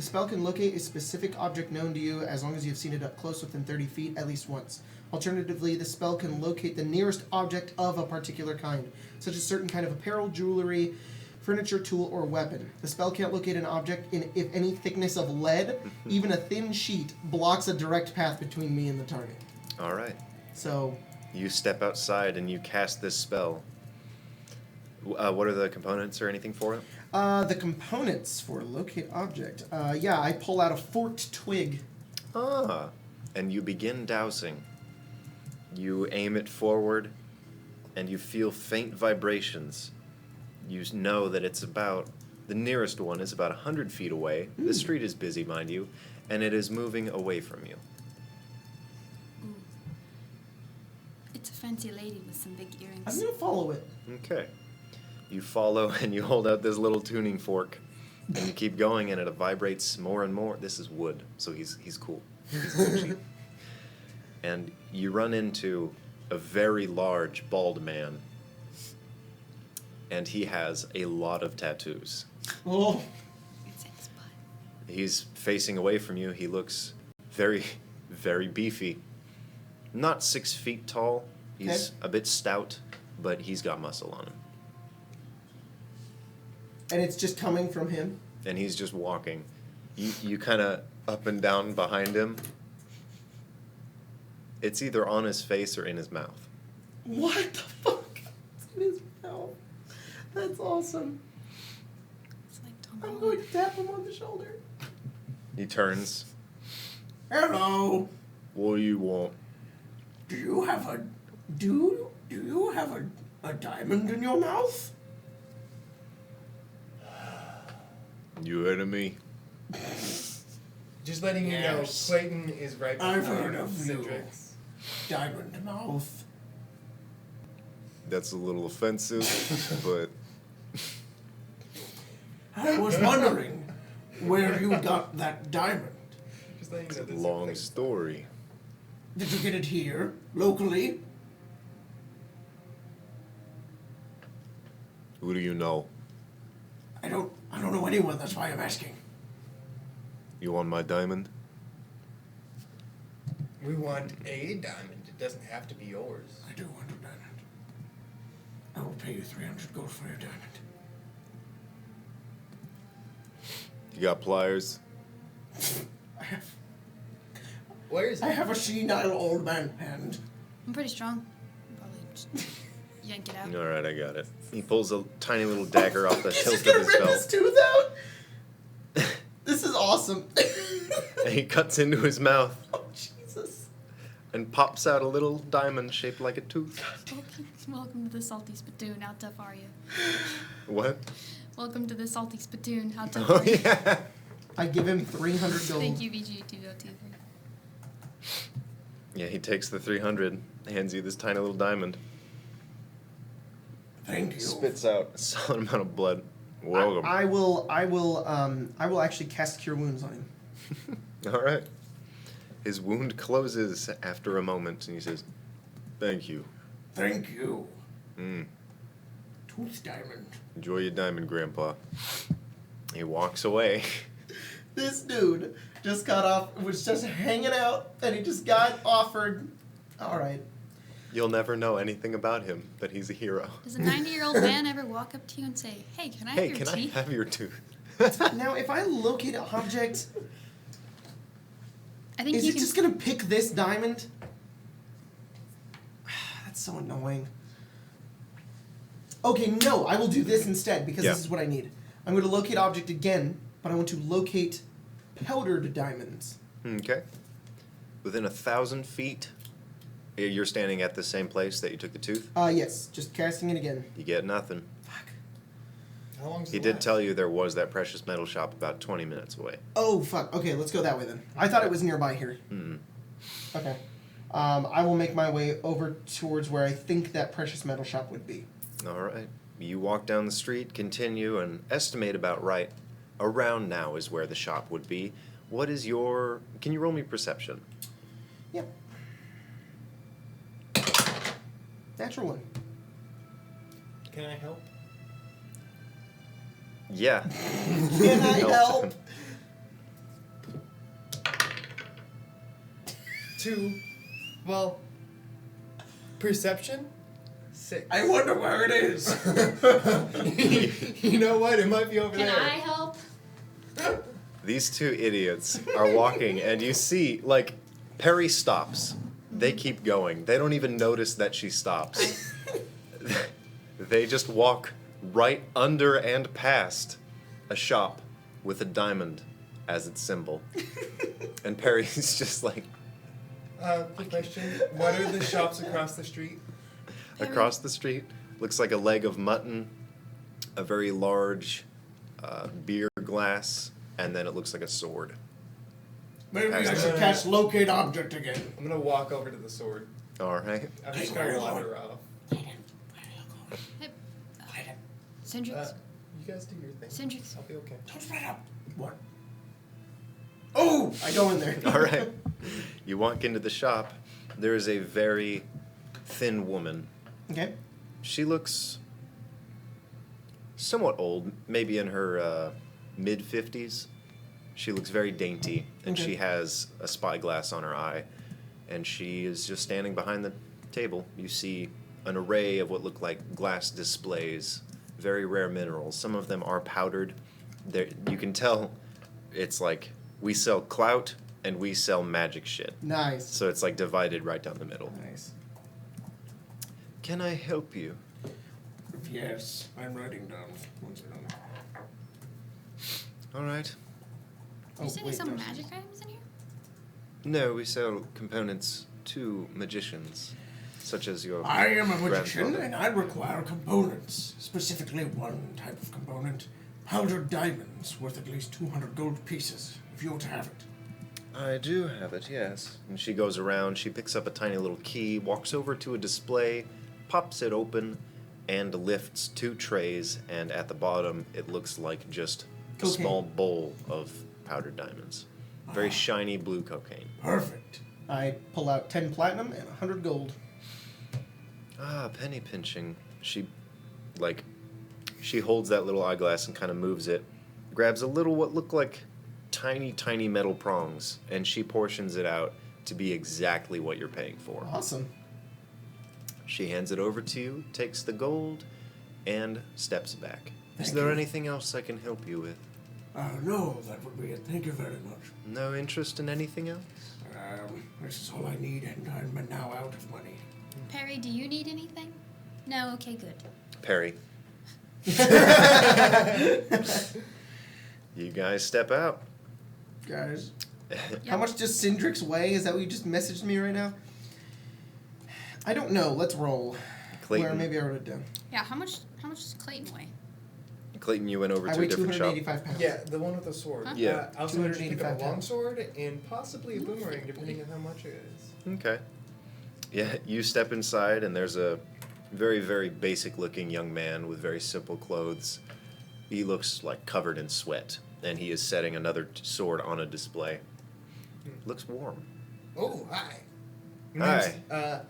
spell can locate a specific object known to you as long as you have seen it up close within 30 feet at least once. Alternatively, the spell can locate the nearest object of a particular kind, such as certain kind of apparel, jewelry, furniture, tool, or weapon. The spell can't locate an object if any thickness of lead, even a thin sheet, blocks a direct path between me and the target. All right. So, You step outside and you cast this spell. What are the components or anything for it? The components for locate object. Yeah, I pull out a forked twig. Ah, and you begin dousing. You aim it forward, and you feel faint vibrations. You know that it's about, the nearest one is about 100 feet away. The street is busy, mind you, and it is moving away from you. Ooh. It's a fancy lady with some big earrings. I'm gonna follow it. Okay. You follow and you hold out this little tuning fork, and you keep going, and it vibrates more and more. This is wood, so he's cool. He's Gucci. And you run into a very large bald man, and he has a lot of tattoos. Oh. It's in his butt. He's facing away from you. He looks very, very beefy. Not 6 feet tall. He's Okay. a bit stout, but he's got muscle on him. And it's just coming from him. And he's just walking. You kind of up and down behind him. It's either on his face or in his mouth. What the fuck? It's in his mouth. That's awesome. It's like Tom I'm Holland. going to tap him on the shoulder. He turns. Hello. What do you want? Do you have a diamond in your mouth? You enemy? Just letting you know, Yes. Clayton is right behind I've heard of you. Citrix. Diamond mouth. That's a little offensive, but I was wondering where you got that diamond. Just letting it's you a know, this long is story. Did you get it here, locally? Who do you know? I don't know anyone, that's why I'm asking. You want my diamond? we want a diamond. It doesn't have to be yours. I do want a diamond. I will pay you 300 gold for your diamond. You got pliers? Where is it? I have a senile old man hand. I'm pretty strong. Probably just yank it out. All right, I got it. He pulls a tiny little dagger off the He's hilt just of gonna his rip his belt, tooth out? This is awesome. and he cuts into his mouth Oh, Jesus. and pops out a little diamond shaped like a tooth. Welcome to the Salty Spittoon. How tough are you? What? Welcome to the Salty Spittoon. How tough Oh are you? yeah. I give him 300 gold. Thank you, VG202. Yeah, he takes the 300, hands you this tiny little diamond, Thank you. spits out a solid amount of blood. Welcome. I will actually cast Cure Wounds on him. All right. His wound closes after a moment, and he says, "Thank you. Thank you. Mm. Tooth diamond. Enjoy your diamond, Grandpa." He walks away. This dude just was just hanging out, and he just got offered. All right. You'll never know anything about him, but he's a hero. Does a 90-year-old man ever walk up to you and say, "Hey, can I have Hey, your can teeth?" I have your tooth? Now, if I locate an object, I think is you it can. just gonna pick this diamond? That's so annoying. Okay, no, I will do this instead because Yeah. this is what I need. I'm going to locate object again, but I want to locate powdered diamonds. Okay. Within 1,000 feet, you're standing at the same place that you took the tooth. Yes, just casting it again. You get nothing. Fuck. How long's He it did last? tell you there was that precious metal shop about 20 minutes away. Oh, fuck. Okay, let's go that way then. I thought it was nearby here. Mm. Okay. I will make my way over towards where I think that precious metal shop would be. All right. You walk down the street, continue, and estimate about right. Around now is where the shop would be. What is your... Can you roll me perception? Yep. Natural one. Can I help? Yeah. Can I help? 2. Well, perception? 6. I wonder where it is. You know what? It might be over Can there. I help? These two idiots are walking, and you see, like, Perry stops. They keep going. They don't even notice that she stops. They just walk right under and past a shop with a diamond as its symbol. And Perry's just like, Quick question. What are the shops across the street? across the street, looks like a leg of mutton, a very large beer glass, and then it looks like a sword. Maybe I Has should cast locate object again. I'm gonna walk over to the sword. All right. I'm just Hey, gonna where let you her off. Hey, Cindrix. You guys do your thing. Cindrix. I'll be okay. Don't spread up. What? Oh, I go in there. All right. You walk into the shop. There is a very thin woman. Okay. She looks somewhat old, maybe in her mid-50s. She looks very dainty, and Okay. she has a spyglass on her eye, and she is just standing behind the table. You see an array of what look like glass displays, very rare minerals. Some of them are powdered. You can tell it's like we sell clout and we sell magic shit. Nice. So it's like divided right down the middle. Nice. Can I help you? Yes, I'm writing down. One second. All right. You said you wait, sell no. magic items in here? No, we sell components to magicians, such as your I am a magician, grandfather. and I require components. Specifically, one type of component: powdered diamonds worth at least 200 gold pieces. If you were to have it. I do have it, yes. And she goes around, she picks up a tiny little key, walks over to a display, pops it open, and lifts 2 trays, and at the bottom it looks like just a Cocaine. small bowl of powdered diamonds. Very shiny blue cocaine. Perfect. I pull out 10 platinum and 100 gold. Ah, penny pinching. She holds that little eyeglass and kind of moves it, grabs a little what look like tiny metal prongs, and she portions it out to be exactly what you're paying for. Awesome. She hands it over to you, takes the gold, and steps back. Is Thank there you. anything else I can help you with? No, that would be it. Thank you very much. No interest in anything else? This is all I need, and I'm now out of money. Perry, do you need anything? No? Okay, good. Perry. You guys step out. Guys. Yep. How much does Cindrix weigh? Is that what you just messaged me right now? I don't know. Let's roll. Clayton. Where maybe I wrote it down. Yeah, how much does Clayton weigh? Clayton, you went over I to weigh a different shop. 285 pounds. Yeah, the one with the sword. Huh? Yeah. I was going to pick 285 up a long pounds. sword and possibly a boomerang, depending on how much it is. Okay. Yeah, you step inside, and there's a very basic looking young man with very simple clothes. He looks like covered in sweat, and he is setting another sword on a display. Looks warm. Oh, hi. Hi. Name's,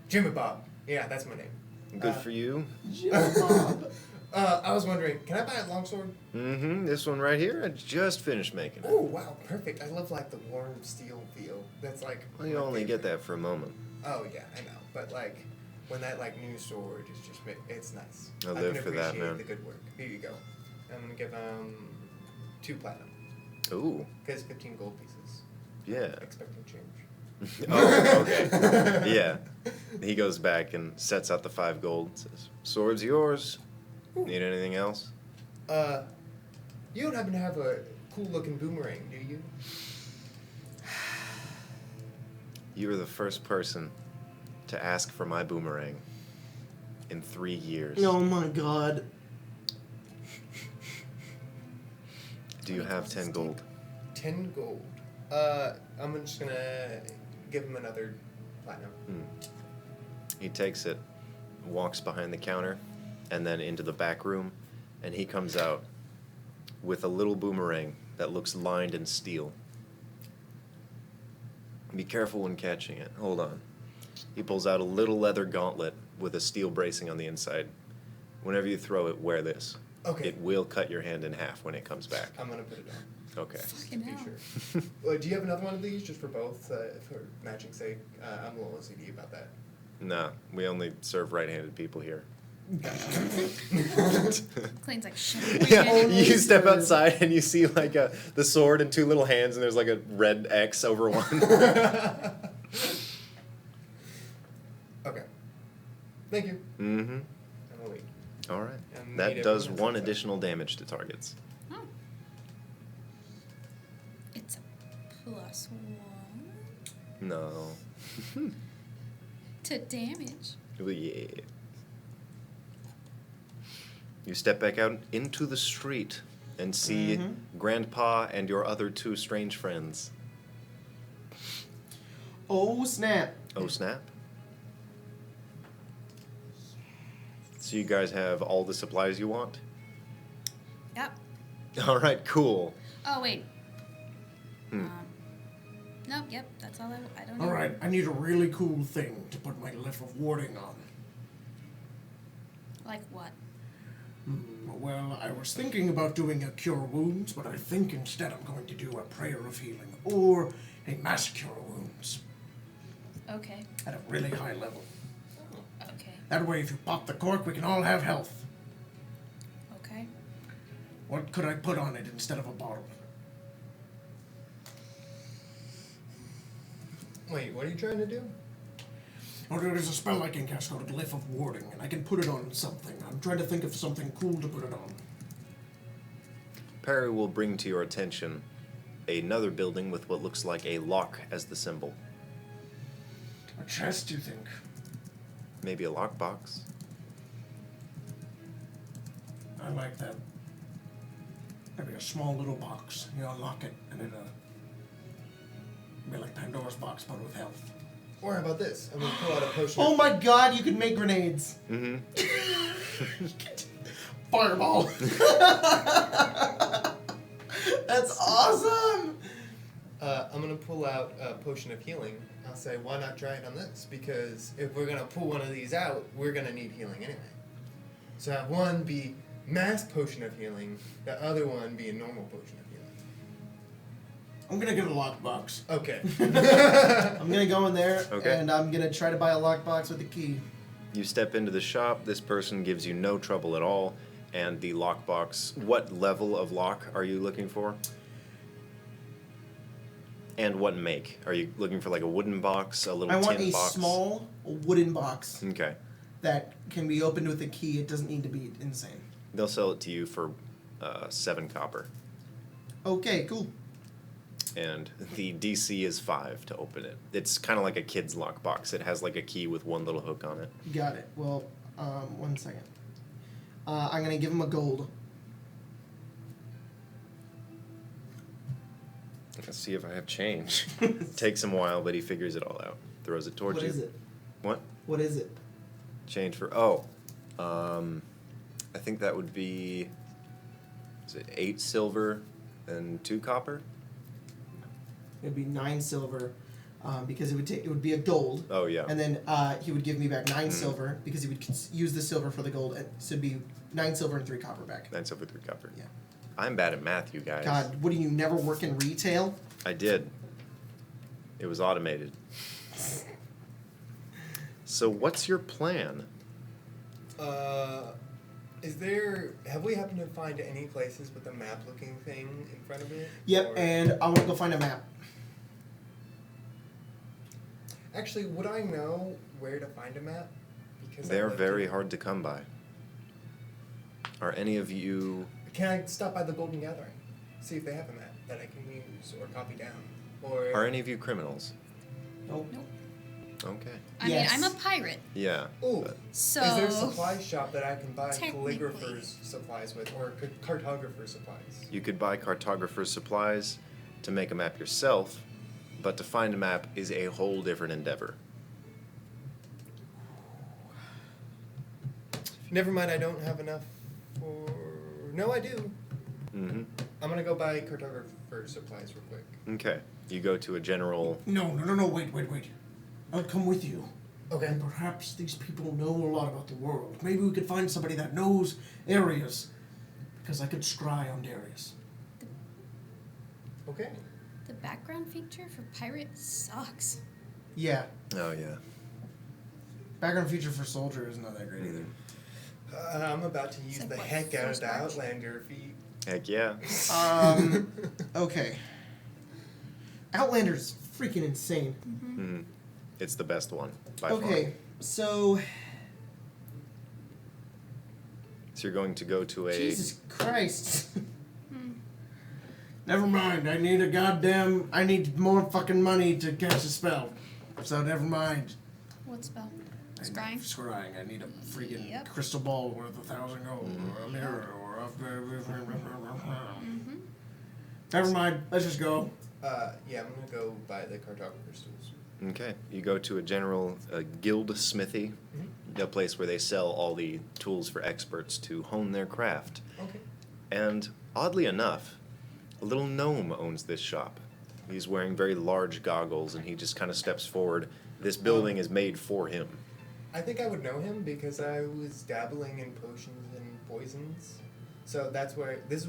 Jimmy Bob. Yeah, that's my name. Good for you. Bob. I was wondering, can I buy a longsword? Mm-hmm. This one right here, I just finished making it. Oh, wow, perfect. I love, like, the warm steel feel. That's, like... Well, you my only get favorite. that for a moment. Oh, yeah, I know. But, like, when that, like, new sword is just... It's nice. I I live can for that, appreciate man. the good work. Here you go. I'm gonna give, 2 platinum. Ooh, Because 15 gold pieces. yeah. Expecting change. Oh, okay. Yeah. He goes back and sets out the 5 gold. Says, "Sword's yours. Need anything else?" You don't happen to have a cool-looking boomerang, do you? You were the first person to ask for my boomerang in 3 years. Oh my god. Do you have 10 gold? 10 gold. I'm just gonna give him another platinum. He takes it, walks behind the counter, and then into the back room, and he comes out with a little boomerang that looks lined in steel. Be careful when catching it. Hold on. He pulls out a little leather gauntlet with a steel bracing on the inside. Whenever you throw it, wear this. Okay. It will cut your hand in half when it comes back. I'm gonna put it on. Okay. Fucking Be hell. sure. Do you have another one of these, just for both, for matching sake? I'm a little OCD about that. Nah, we only serve right-handed people here. Clayton's like, shit. Yeah, you step outside and you see like the sword and 2 little hands, and there's like a red X over one. Okay. Thank you. Mm-hmm. I'm gonna wait. All right. And meet That does everyone 1 outside. additional damage to targets. +1 No. to damage. Oh, yeah. You step back out into the street and see Grandpa and your other two strange friends. Oh, snap. Oh, snap. So you guys have all the supplies you want? Yep. All right, cool. Oh, wait. Nope, yep, that's all I don't know. Alright, I need a really cool thing to put my lift of warding on. Like what? Well, I was thinking about doing a cure wounds, but I think instead I'm going to do a prayer of healing, or a mass cure wounds, Okay. at a really high level. Okay. That way, if you pop the cork, we can all have health. Okay. What could I put on it instead of a bottle? Wait, what are you trying to do? Or there's a spell I can cast called Glyph of Warding, and I can put it on something. I'm trying to think of something cool to put it on. Perry will bring to your attention another building with what looks like a lock as the symbol. A chest, you think? Maybe a lockbox. I like that. Maybe a small little box. You unlock it, and it'll be like Pandora's box, but with health. Or how about this? I'm gonna pull out a potion. Oh my god, you can make grenades. Mm-hmm. Fireball. That's awesome. I'm gonna pull out a potion of healing. I'll say, why not try it on this? Because if we're gonna pull one of these out, we're gonna need healing anyway. So have one be mass potion of healing, the other one be a normal potion of healing. I'm gonna get a lockbox. Okay. I'm gonna go in there Okay. and I'm gonna try to buy a lockbox with a key. You step into the shop. This person gives you no trouble at all. And the lockbox, what level of lock are you looking for? And what make? Are you looking for like a wooden box, a little I tin want a box? small wooden box Okay. that can be opened with a key. It doesn't need to be insane. They'll sell it to you for 7 copper. Okay, cool. And the DC is 5 to open it. It's kind of like a kid's lockbox. It has like a key with one little hook on it. Got it. Well, 1 second. I'm gonna give him a gold. Let's see if I have change. Takes him a while, but he figures it all out. Throws it towards What you. is it? What? What is it? Change for I think that would be, is it 8 silver and 2 copper? It'd be 9 silver, because it would be a gold. Oh yeah. And then he would give me back 9 silver because he would use the silver for the gold. And so it'd be 9 silver and 3 copper back. 9 silver, 3 copper. Yeah. I'm bad at math, you guys. God, what do you never work in retail? I did. It was automated. So what's your plan? Have we happened to find any places with a map looking thing in front of it? Yep, Or- and I want to go find a map. Actually, would I know where to find a map? Because They're I'd like very to- hard to come by. Are any of you... Can I stop by the Golden Gathering? See if they have a map that I can use or copy down? Or Are any of you criminals? Nope. Nope. Okay. I Yes. mean, I'm a pirate, Yeah. Ooh, but- so. is there a supply shop that I can buy Technically. calligrapher's supplies with, or cartographer supplies? You could buy cartographer's supplies to make a map yourself, but to find a map is a whole different endeavor. Never mind, I don't have enough for. No, I do. Mm-hmm. I'm gonna go buy cartographer supplies real quick. Okay. You go to a general... No, wait. I'll come with you. Okay. And perhaps these people know a lot about the world. Maybe we could find somebody that knows areas, because I could scry on Darius. Okay. The background feature for pirate sucks. Yeah. Oh, yeah. Background feature for soldier is not that great either. I'm about to use like the what, heck out of first the March? Outlander feat. Heck yeah. Okay. Outlander's freaking insane. Mm-hmm. It's the best one, by far. Okay, so So you're going to go to a... Jesus Christ. Never mind. I need more fucking money to cast a spell. So never mind. What spell? Scrying? Scrying. I need a freaking Yep. crystal ball worth 1,000 gold, or a mirror, or a... Never mind. Let's just go. Yeah, I'm gonna go buy the cartographer's tools. Okay, you go to a general guild smithy, a place where they sell all the tools for experts to hone their craft. Okay. And oddly enough, a little gnome owns this shop. He's wearing very large goggles, and he just kind of steps forward. This building is made for him. I think I would know him because I was dabbling in potions and poisons. So that's where this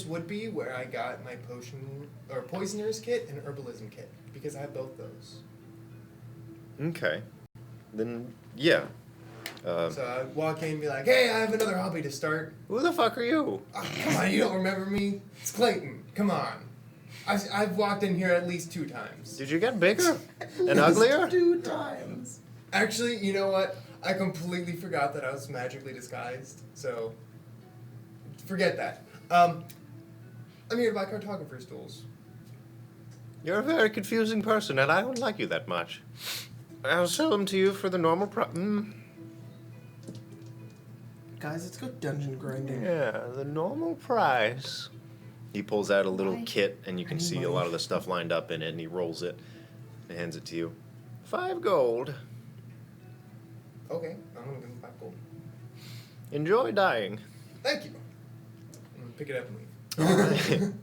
would be where I got my potion or poisoner's kit and herbalism kit because I have both those. Okay. Then, yeah. So I'd walk in and be like, "Hey, I have another hobby to start." Who the fuck are you? Oh, come on, you don't remember me? It's Clayton. Come on. I've walked in here at least 2 times. Did you get bigger and uglier? 2 times. Actually, you know what? I completely forgot that I was magically disguised. So forget that. I'm here to buy cartographer's tools. You're a very confusing person, and I don't like you that much. I'll sell them to you for the normal Guys, let's go dungeon grinding. Yeah, the normal price. He pulls out a little Why? kit, and you can see a lot of the stuff lined up in it, and he rolls it and hands it to you. 5 gold. Okay, I'm gonna give him 5 gold. Enjoy dying. Thank you. I'm gonna pick it up and leave. All right.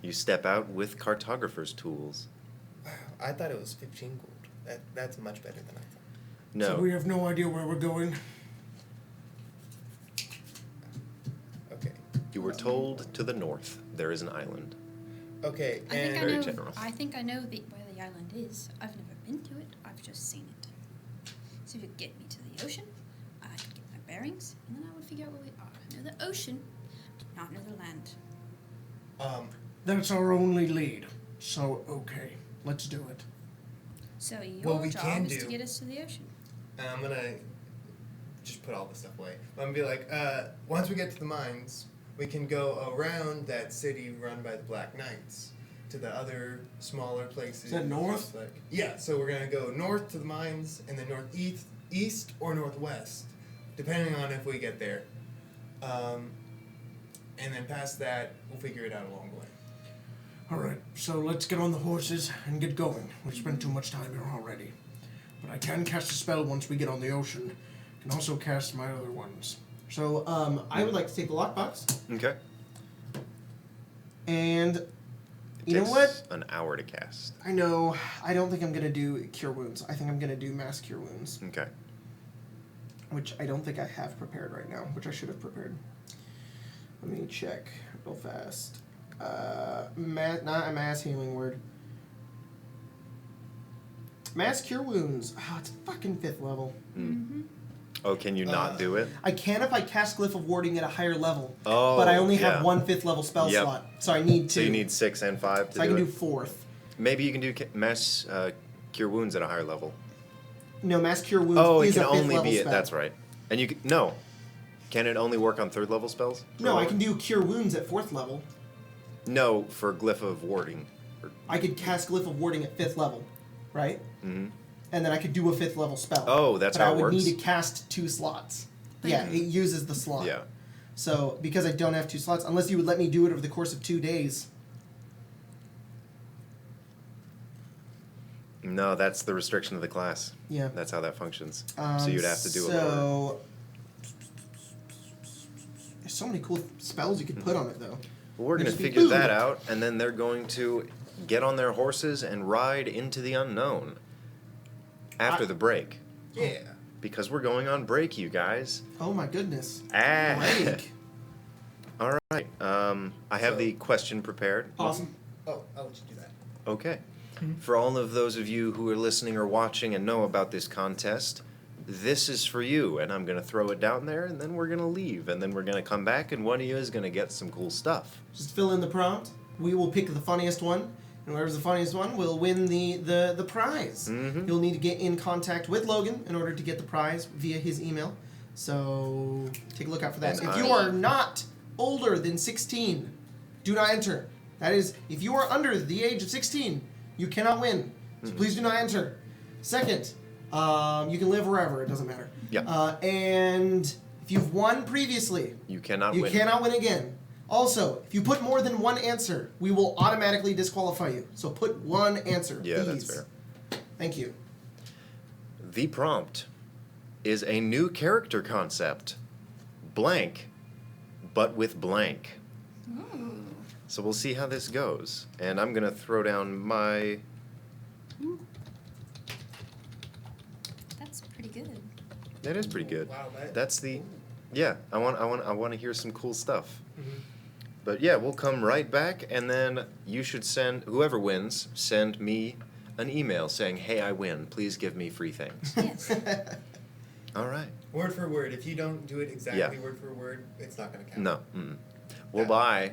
You step out with cartographer's tools. Wow, I thought it was 15 gold. That's much better than I thought. No. So we have no idea where we're going. Okay. You were told to the north there is an island. Okay, I think and I Very know. general. I think I know where the island is. I've never been to it. I've just seen it. So if you get me to the ocean, I could get my bearings, and then I would figure out where we are. I know the ocean, but not know the land. That's our only lead. So, okay, let's do it. So your What we job can is to do- get us to the ocean. and I'm gonna just put all this stuff away. I'm gonna be like, once we get to the mines, we can go around that city run by the Black Knights to the other smaller places. Is that north? Like, yeah, so we're gonna go north to the mines and then northeast, east or northwest, depending on if we get there. And then past that, we'll figure it out along the way. Alright, so let's get on the horses and get going. We've spent too much time here already. But I can cast a spell once we get on the ocean. I can also cast my other ones. So, I would like to take the lockbox, Okay. and It you know takes what? An hour to cast. I know. I don't think I'm gonna do cure wounds. I think I'm gonna do mass cure wounds, Okay. which I don't think I have prepared right now, which I should have prepared. Let me check real fast. Not a mass healing word. Mass cure wounds. Oh, it's fucking 5th level. Oh, can you not do it? I can if I cast Glyph of Warding at a higher level. Oh, But I only have yeah. 1 5th level spell Yep. slot, so I need 2. So you need 6 and 5 to So I do can it? do 4th. Maybe you can do mass cure wounds at a higher level. No, mass cure wounds Oh, it is can a 5th only level be spell. That's right. And you can, no. Can it only work on 3rd level spells? No, I can do cure wounds at 4th level. No, for glyph of warding. I could cast Glyph of Warding at 5th level, right? Mm-hmm. And then I could do a 5th level spell. Oh, that's but how I it would works? need to cast 2 slots. Yeah, it uses the slot. Yeah. So, because I don't have 2 slots, unless you would let me do it over the course of 2 days. No, that's the restriction of the class. Yeah. That's how that functions. So you'd have to do it. So, there's so many cool spells you could put on it, though. Well, we're going to Just be figure food. that out, and then they're going to get on their horses and ride into the unknown after the break. Yeah. Because we're going on break, you guys. Oh my goodness. Ah. Break. All right. I have So- the question prepared. Awesome. Oh, I'll let you do that. Okay. For all of those of you who are listening or watching and know about this contest, this is for you, and I'm going to throw it down there, and then we're going to leave, and then we're going to come back, and one of you is going to get some cool stuff. Just fill in the prompt. We will pick the funniest one, and whoever's the funniest one will win the prize. Mhm. You'll need to get in contact with Logan in order to get the prize via his email. So take a look out for that. And If you I- are not older than 16, do not enter. That is, if you are under the age of 16, you cannot win. So please do not enter. Second, you can live wherever. It doesn't matter. Yeah. And if you've won previously, You cannot you win. cannot win again. Also, if you put more than one answer, we will automatically disqualify you. So put one answer, Yeah, please. that's fair. Thank you. The prompt is a new character concept. Blank, but with blank. Ooh. So we'll see how this goes. And I'm going to throw down my... That's pretty good. That is pretty good. Wow, That's the... Yeah, I want to hear some cool stuff. Mhm. But yeah, we'll come right back, and then you should send, whoever wins, send me an email saying, hey, I win. Please give me free things. Yes. All right. Word for word. If you don't do it exactly Yeah. word for word, it's not going to count. No. Well, Yeah. bye.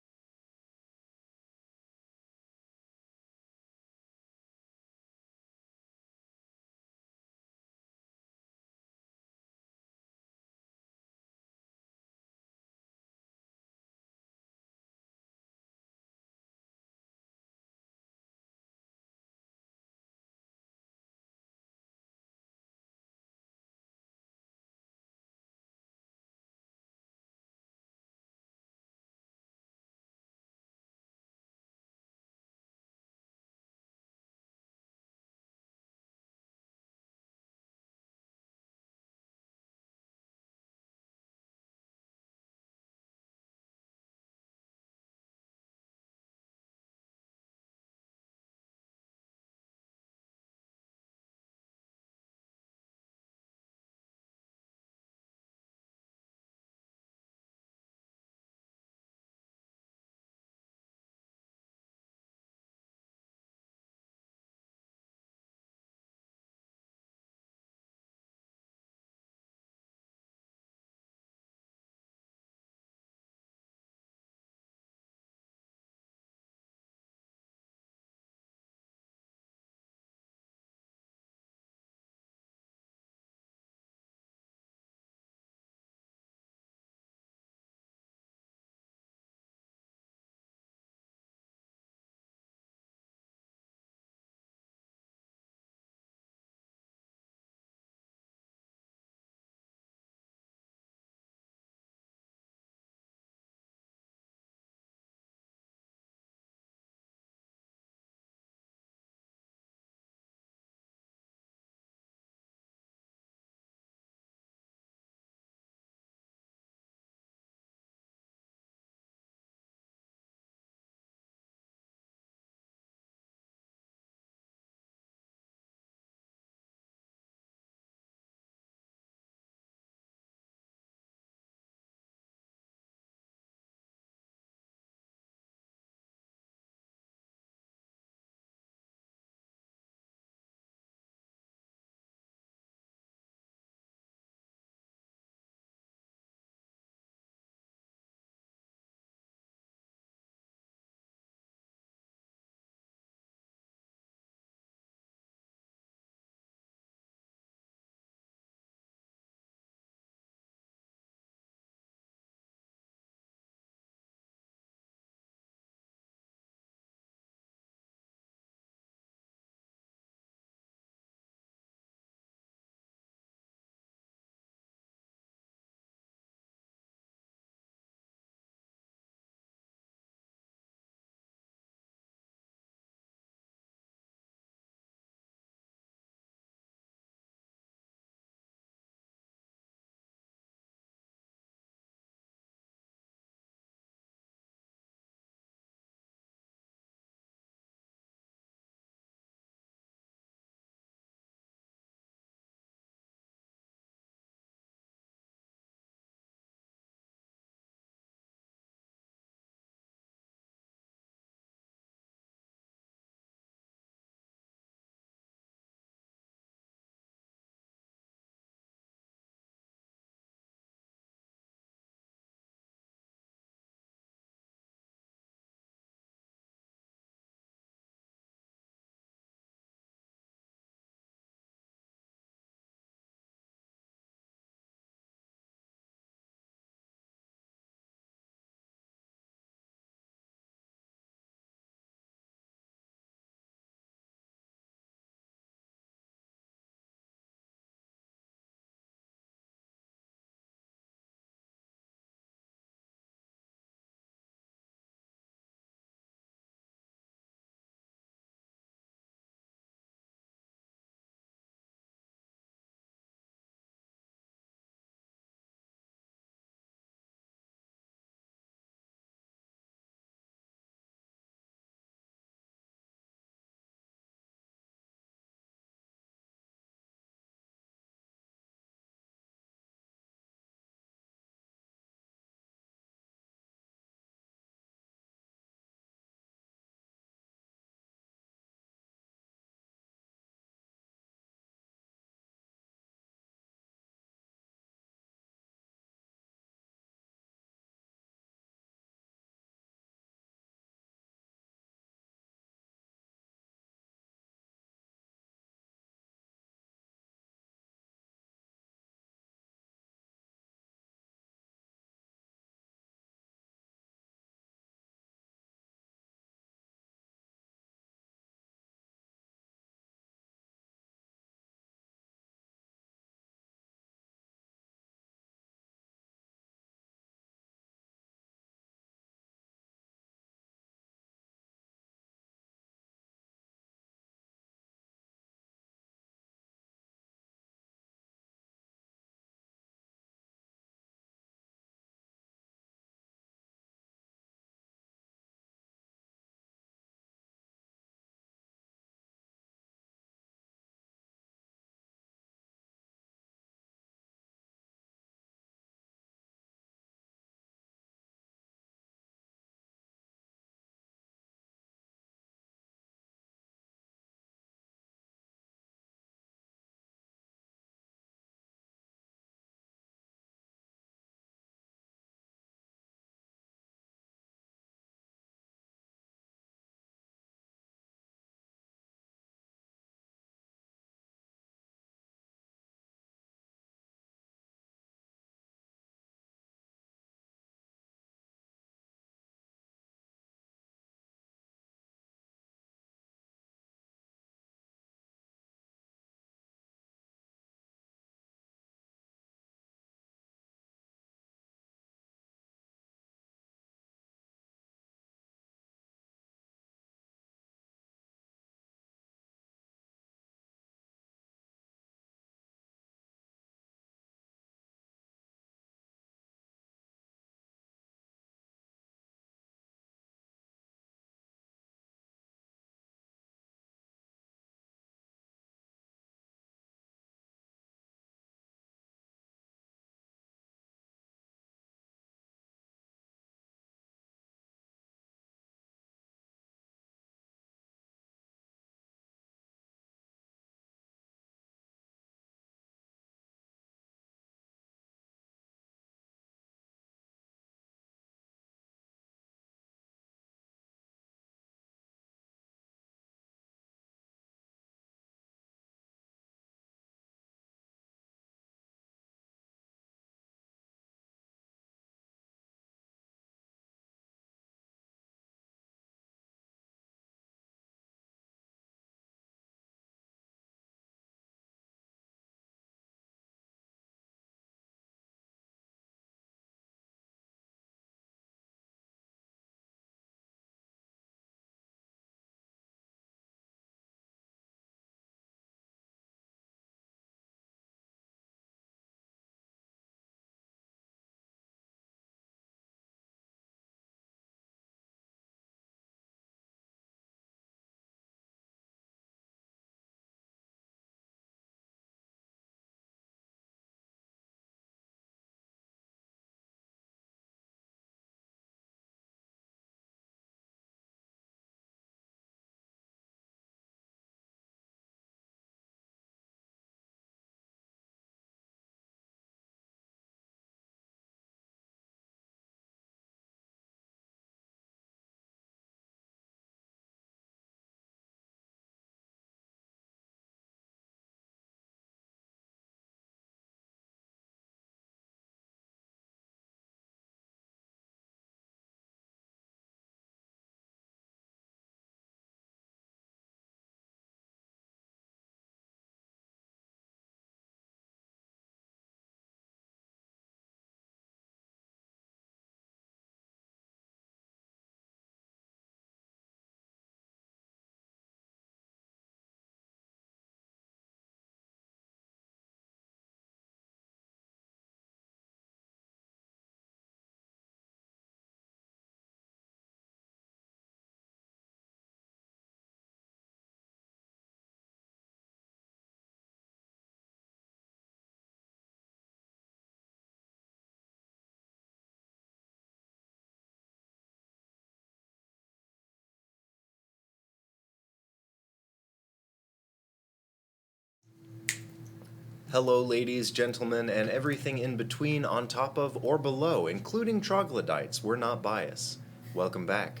Hello, ladies, gentlemen, and everything in between, on top of or below, including troglodytes. We're not biased. Welcome back.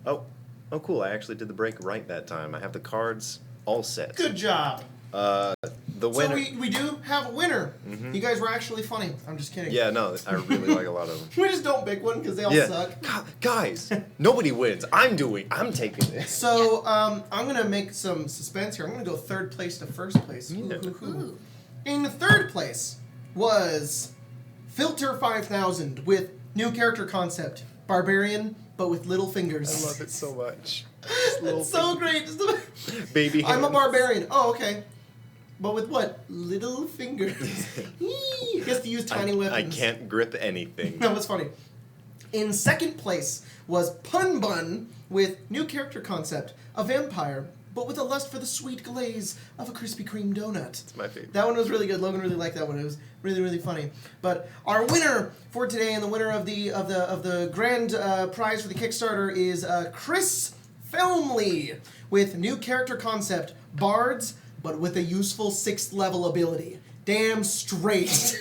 Oh, cool. I actually did the break right that time. I have the cards all set. Good job. The winner. So we do have a winner. Mhm. You guys were actually funny. I'm just kidding. Yeah, no, I really like a lot of them. We just don't pick one because they all suck. Guys, nobody wins. I'm taking this. So I'm gonna make some suspense here. I'm gonna go third place to first place. Yeah. Ooh. In third place was Filter 5000 with new character concept, barbarian, but with little fingers. I love it so much. It's so great. Just the- Baby I'm a hands. barbarian. Oh, okay. But with what? Little fingers. He gets to use tiny I weapons. can't grip anything. That was funny. In second place was Pun Bun with new character concept, a vampire, but with a lust for the sweet glaze of a Krispy Kreme donut. It's my favorite. That one was really good. Logan really liked that one. It was really, really funny. But our winner for today and the winner of the grand prize for the Kickstarter is Chris Felmley with new character concept, bards, but with a useful 6th level ability. Damn straight.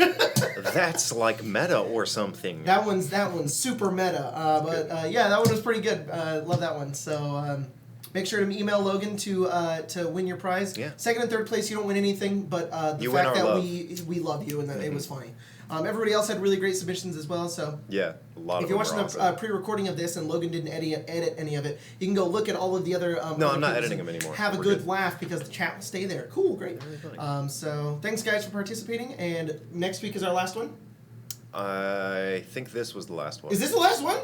That's like meta or something. That one's super meta. Yeah, that one was pretty good. Love that one. So make sure to email Logan to win your prize. Yeah. Second and third place, you don't win anything, but the You win fact our that love. we love you and that it was funny. Everybody else had really great submissions as well. So Yeah, a lot if of you're them watching are the awesome. pre-recording of this and Logan didn't edit any of it, you can go look at all of the other. No, other I'm not people's editing and them anymore. Have a We're good good. laugh because the chat will stay there. Cool, great. Very funny. So thanks guys for participating, and next week is our last one. I think this was the last one. Is this the last one?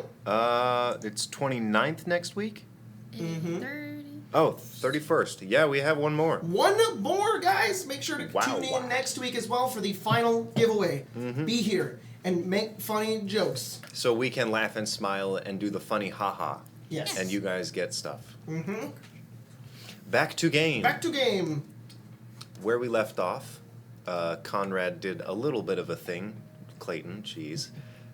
It's 29th next week? Mhm. 30. Oh, 31st. Yeah, we have one more. One more, guys. Make sure to Wow, tune in wow. next week as well for the final giveaway. Mhm. Be here and make funny jokes. So we can laugh and smile and do the funny haha. Yes. And you guys get stuff. Mm-hmm. Back to game. Back to game. Where we left off, Conrad did a little bit of a thing, Clayton, jeez,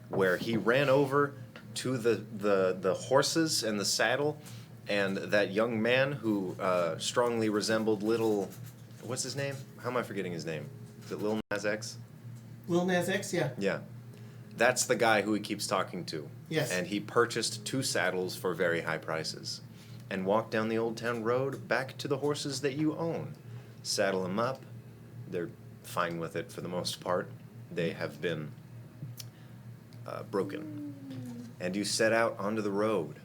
where he ran over to the horses and the saddle, and that young man who strongly resembled little, what's his name? How am I forgetting his name? Is it Lil Nas X? Lil Nas X, yeah. Yeah. That's the guy who he keeps talking to. Yes. And he purchased 2 saddles for very high prices and walked down the Old Town Road back to the horses that you own. Saddle them up. They're fine with it for the most part. They have been broken. And you set out onto the road.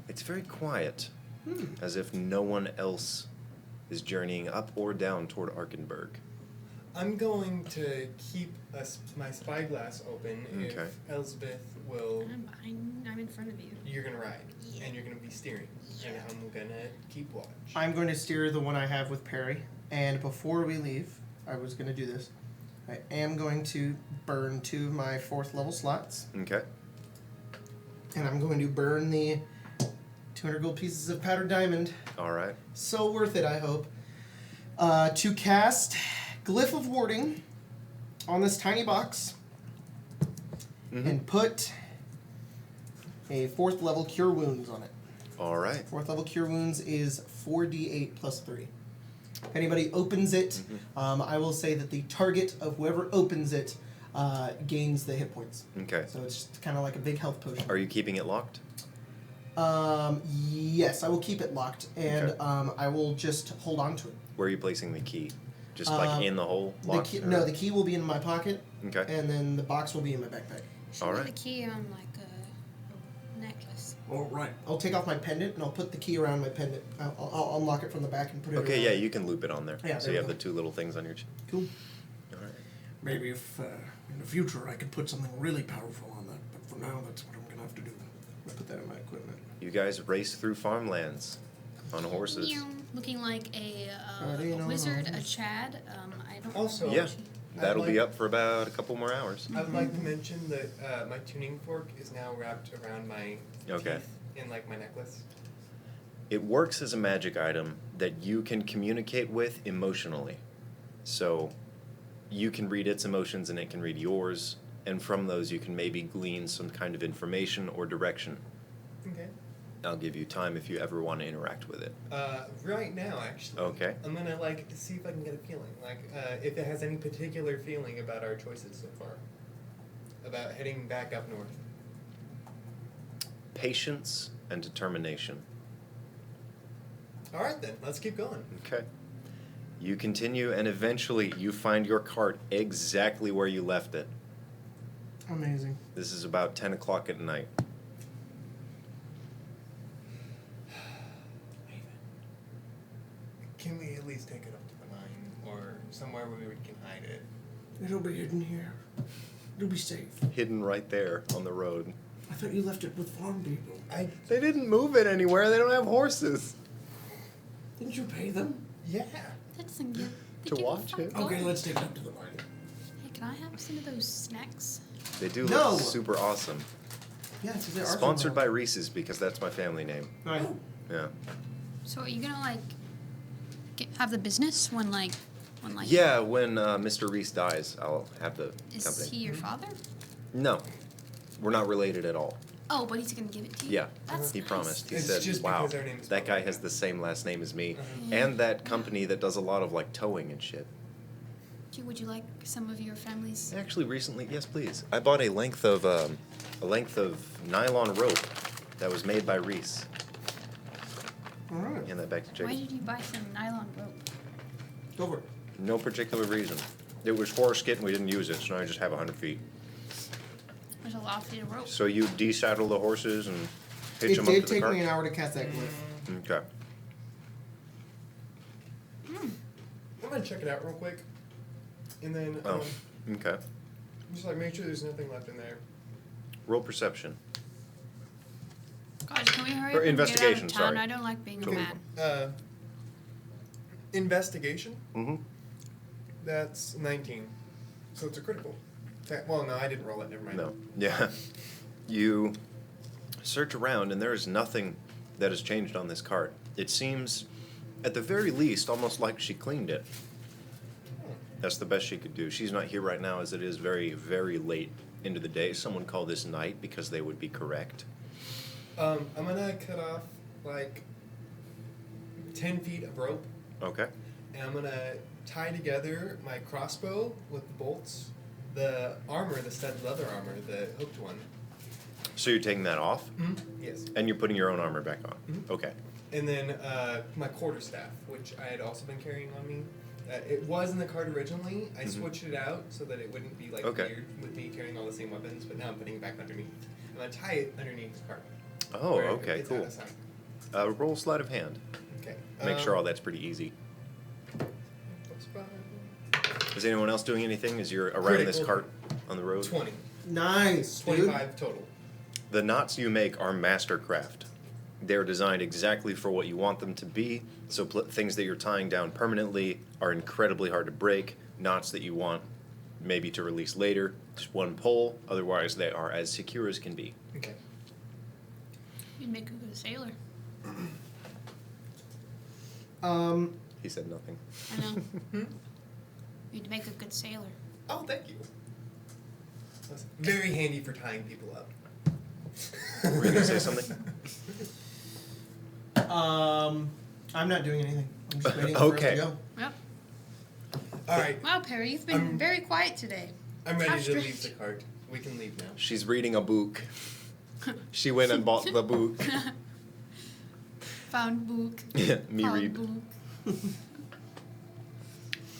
It's very quiet, as if no one else is journeying up or down toward Arkenberg. I'm going to keep my spyglass open Okay. if Elspeth will. I'm behind. I'm in front of you. You're gonna ride, Yeah. and you're gonna be steering, and I'm gonna keep watch. I'm going to steer the one I have with Perry. And before we leave, I was going to do this. I am going to burn 2 of my 4th level slots. Okay. And I'm going to burn the 200 gold pieces of powdered diamond. All right. So worth it, I hope. To cast Glyph of Warding on this tiny box Mhm. and put a 4th level Cure Wounds on it. All right. 4th level Cure Wounds is 4d8 plus 3. If anybody opens it, I will say that the target of whoever opens it gains the hit points. Okay. So it's just kind of like a big health potion. Are you keeping it locked? Yes, I will keep it locked, and Okay. I will just hold on to it. Where are you placing the key? Just like in the hole? The Locked? key, or- no, the key will be in my pocket, Okay. and then the box will be in my backpack. Should Alright. put the key on like a necklace. All right. I'll take off my pendant, and I'll put the key around my pendant. I'll unlock it from the back and put it Okay, around. yeah, you can loop it on there. Yeah, So there you we have go. the 2 little things on your chin. Cool. All right. Maybe if in the future I could put something really powerful on that, but for now that's what I'm gonna have to do. I'll put that in my equipment. You guys race through farmlands on horses. Meow. Looking like a Riding on wizard, a horses. Chad. I don't. Also, Yeah. That'll I'd be like- up for about a couple more hours. I'd like to mention that my tuning fork is now wrapped around my Okay. teeth in like my necklace. It works as a magic item that you can communicate with emotionally. So you can read its emotions and it can read yours, and from those you can maybe glean some kind of information or direction. Okay. I'll give you time if you ever want to interact with it. Right now, actually. Okay. I'm gonna like see if I can get a feeling, like if it has any particular feeling about our choices so far, about heading back up north. Patience and determination. All right then, let's keep going. Okay. You continue, and eventually you find your cart exactly where you left it. Amazing. This is about 10 o'clock at night. Can we at least take it up to the mine or somewhere where we can hide it? It'll be hidden here. It'll be safe. Hidden right there on the road. I thought you left it with farm people. They didn't move it anywhere. They don't have horses. Didn't you pay them? Yeah. That doesn't give. To watch it? Okay, let's take it up to the mine. Hey, can I have some of those snacks? They do No. look super awesome. Yeah, it's they are Sponsored by Reese's because that's my family name. Right. Yeah. So are you gonna like have the business when like Yeah, when Mr. Reese dies, I'll have the is company. he your father? No, we're not related at all. Oh, but he's gonna give it to you. Yeah, That's he nice. promised. He It's said, just "Wow, because our names that guy probably- has the same last name as me, Yeah. and that company that does a lot of like towing and shit." Would you like some of your family's? Actually, recently, yes, please. I bought a length of nylon rope that was made by Reese. All right. Hand that back to Why Jake. did you buy some nylon rope? Go for it. No particular reason. It was foreskin and we didn't use it, so now I just have 100 feet. There's a lot of feet of rope. So you desaddle the horses and hitch It them up did to the take cart? me an hour to cast that glyph. Okay. I'm gonna check it out real quick, and then Oh, okay. just like make sure there's nothing left in there. Roll perception. Guys, can we hurry Or up and investigation, get out of town? sorry. I don't like being a Totally. man. Investigation. Mm-hmm. That's 19, so it's a critical. Well, no, I didn't roll it. Never mind. No. Yeah. You search around and there is nothing that has changed on this cart. It seems, at the very least, almost like she cleaned it. That's the best she could do. She's not here right now as it is very, very late into the day. Someone call this night because they would be correct. I'm gonna cut off like 10 feet of rope, Okay. and I'm gonna tie together my crossbow with the bolts, the armor, the studded leather armor, the hooked one. So you're taking that off Yes. and you're putting your own armor back on. Mhm. Okay. And then my quarterstaff, which I had also been carrying on me. It was in the cart originally. I switched it out so that it wouldn't be like Okay. weird with me carrying all the same weapons, but now I'm putting it back underneath. I'm gonna tie it underneath the cart. Oh, where okay, it's out cool. of sight. Roll sleight of hand. Okay. Make sure all that's pretty easy. Is anyone else doing anything as you're around this Critical. cart on the road? 20. Nice, dude. 25 total. The knots you make are mastercraft. They're designed exactly for what you want them to be, so things that you're tying down permanently are incredibly hard to break. Knots that you want maybe to release later, just one pull, otherwise they are as secure as can be. Okay. You'd make a good sailor. He said nothing. I know. You'd make a good sailor. Oh, thank you. That's very handy for tying people up. Were you gonna say something? I'm not doing anything. I'm just waiting for us Okay. to go. Yep. All right. Wow, Perry, you've been very quiet today. I'm ready How to leave strange. the cart. We can leave now. She's reading a book. She went and bought the book. Found book. Me Found read. book.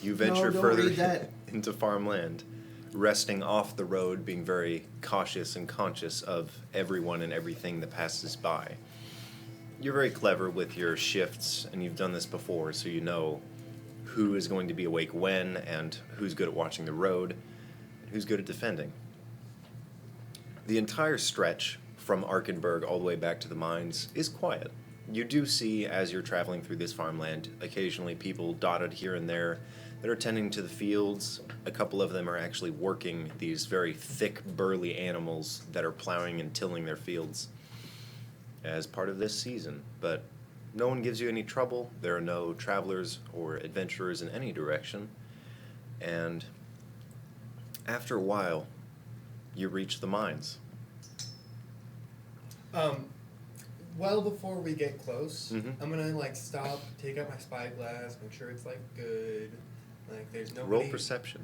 You venture don't further read that. into farmland, resting off the road, being very cautious and conscious of everyone and everything that passes by. You're very clever with your shifts, and you've done this before, so you know who is going to be awake when, and who's good at watching the road, and who's good at defending. The entire stretch from Arkenberg all the way back to the mines is quiet. You do see, as you're traveling through this farmland, occasionally people dotted here and there that are tending to the fields. A couple of them are actually working these very thick, burly animals that are plowing and tilling their fields as part of this season. But no one gives you any trouble. There are no travelers or adventurers in any direction. And after a while, you reach the mines. well before we get close, Mhm. I'm gonna like stop, take out my spyglass, make sure it's like good, like there's nobody. Roll perception.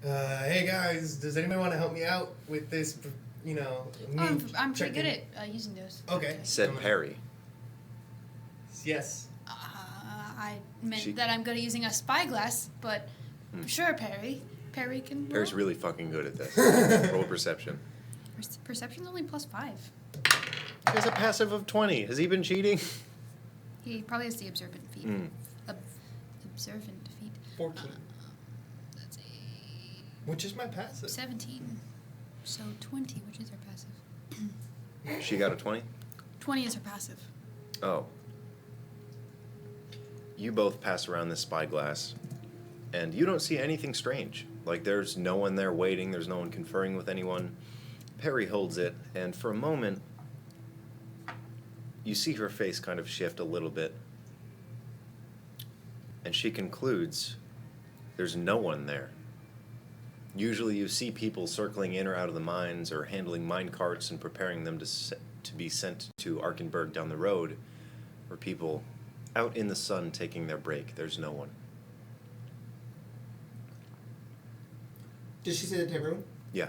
Hey guys, does anybody want to help me out with this? You know, I'm pretty good at using those. Okay. Said Perry. Yes. I meant She- that I'm good at using a spyglass, but sure, Perry. Perry can. Perry's really fucking good at this. Roll perception. Perception's only +5. He has a passive of 20. Has he been cheating? He probably has the observant feat. Mm. Observant feat. 14. That's Which is my passive. 17. So 20, which is her passive. She got a 20? 20 is her passive. Oh. You both pass around this spyglass, and you don't see anything strange. Like, there's no one there waiting, there's no one conferring with anyone. Perry holds it, and for a moment, you see her face kind of shift a little bit. And she concludes, there's no one there. Usually you see people circling in or out of the mines or handling mine carts and preparing them to be sent to Arkenberg down the road, or people out in the sun taking their break. There's no one. Did she say that to everyone? Yeah.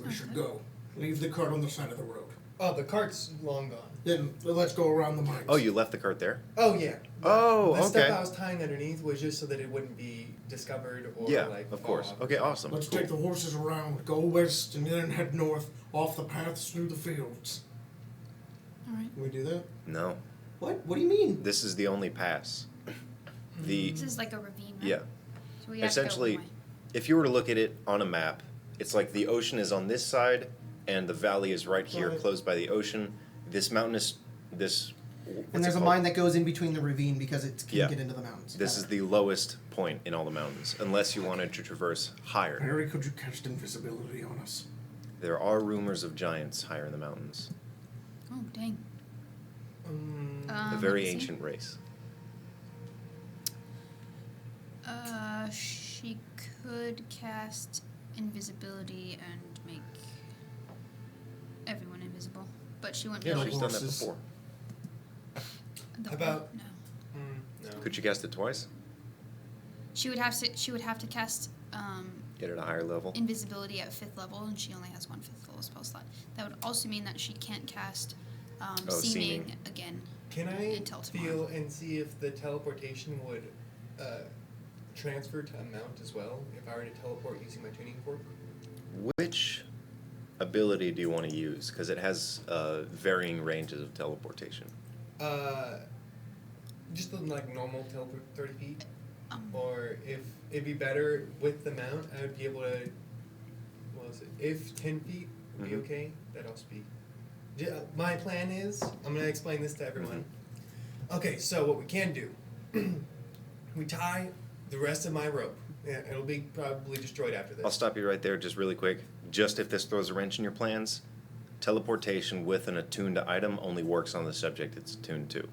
We should go. Leave the cart on the side of the road. Oh, the cart's long gone. Then let's go around the mines. Oh, you left the cart there? Oh yeah. Oh, the okay. stuff I was tying underneath was just so that it wouldn't be discovered or Yeah, like. of course. fall off. Okay, awesome. Let's Cool. take the horses around, go west, and then head north, off the paths through the fields. Alright. Can we do that? No. What? What do you mean? This is the only pass. The This is like a ravine, right? yeah. So we have Essentially, to go one way. if you were to look at it on a map, it's like the ocean is on this side, and the valley is right here, Right. closed by the ocean. This mountain is this. And there's a mine that goes in between the ravine because it can Yeah. get into the mountains. This Got is it. the lowest point in all the mountains, unless you wanted to traverse higher. Harry, could you cast invisibility on us? There are rumors of giants higher in the mountains. Oh, dang. A very let's see. ancient race. She could cast invisibility and make everyone invisible, but she wouldn't Yeah, be she's able done that horses. before. the How about- no. No. Could you cast it twice? She would have to cast Get it a higher level? invisibility at 5th level, and she only has one 5th level spell slot. That would also mean that she can't cast seeming seeming. again. Can I Until tomorrow. feel and see if the teleportation would transfer to a mount as well if I were to teleport using my tuning fork? Which ability do you want to use? Because it has varying ranges of teleportation. Just the like normal teleport 30 feet. Um, Or if it'd be better with the mount, I would be able to. What was it? If 10 feet would be Mhm. okay, that'd also be. My plan is, I'm gonna explain this to everyone. Okay, so what we can do, we tie the rest of my rope. Yeah, it'll be probably destroyed after this. I'll stop you right there just really quick. Just if this throws a wrench in your plans, teleportation with an attuned item only works on the subject it's attuned to.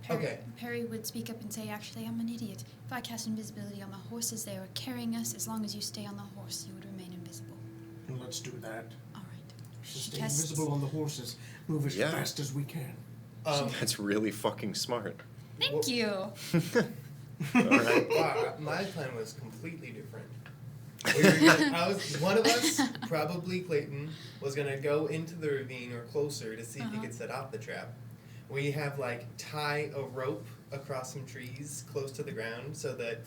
Perry, Okay. Perry would speak up and say, "Actually, I'm an idiot. If I cast invisibility on the horses, they are carrying us. As long as you stay on the horse, you would remain invisible." And let's do that. All right. Just She stay casts- invisible on the horses. Move as Yeah. fast as we can. That's really fucking smart. Thank Well- you. Alright. Wow, my plan was completely different. One of us, probably Clayton, was gonna go into the ravine or closer to see if he could set off the trap. We have like tie a rope across some trees close to the ground so that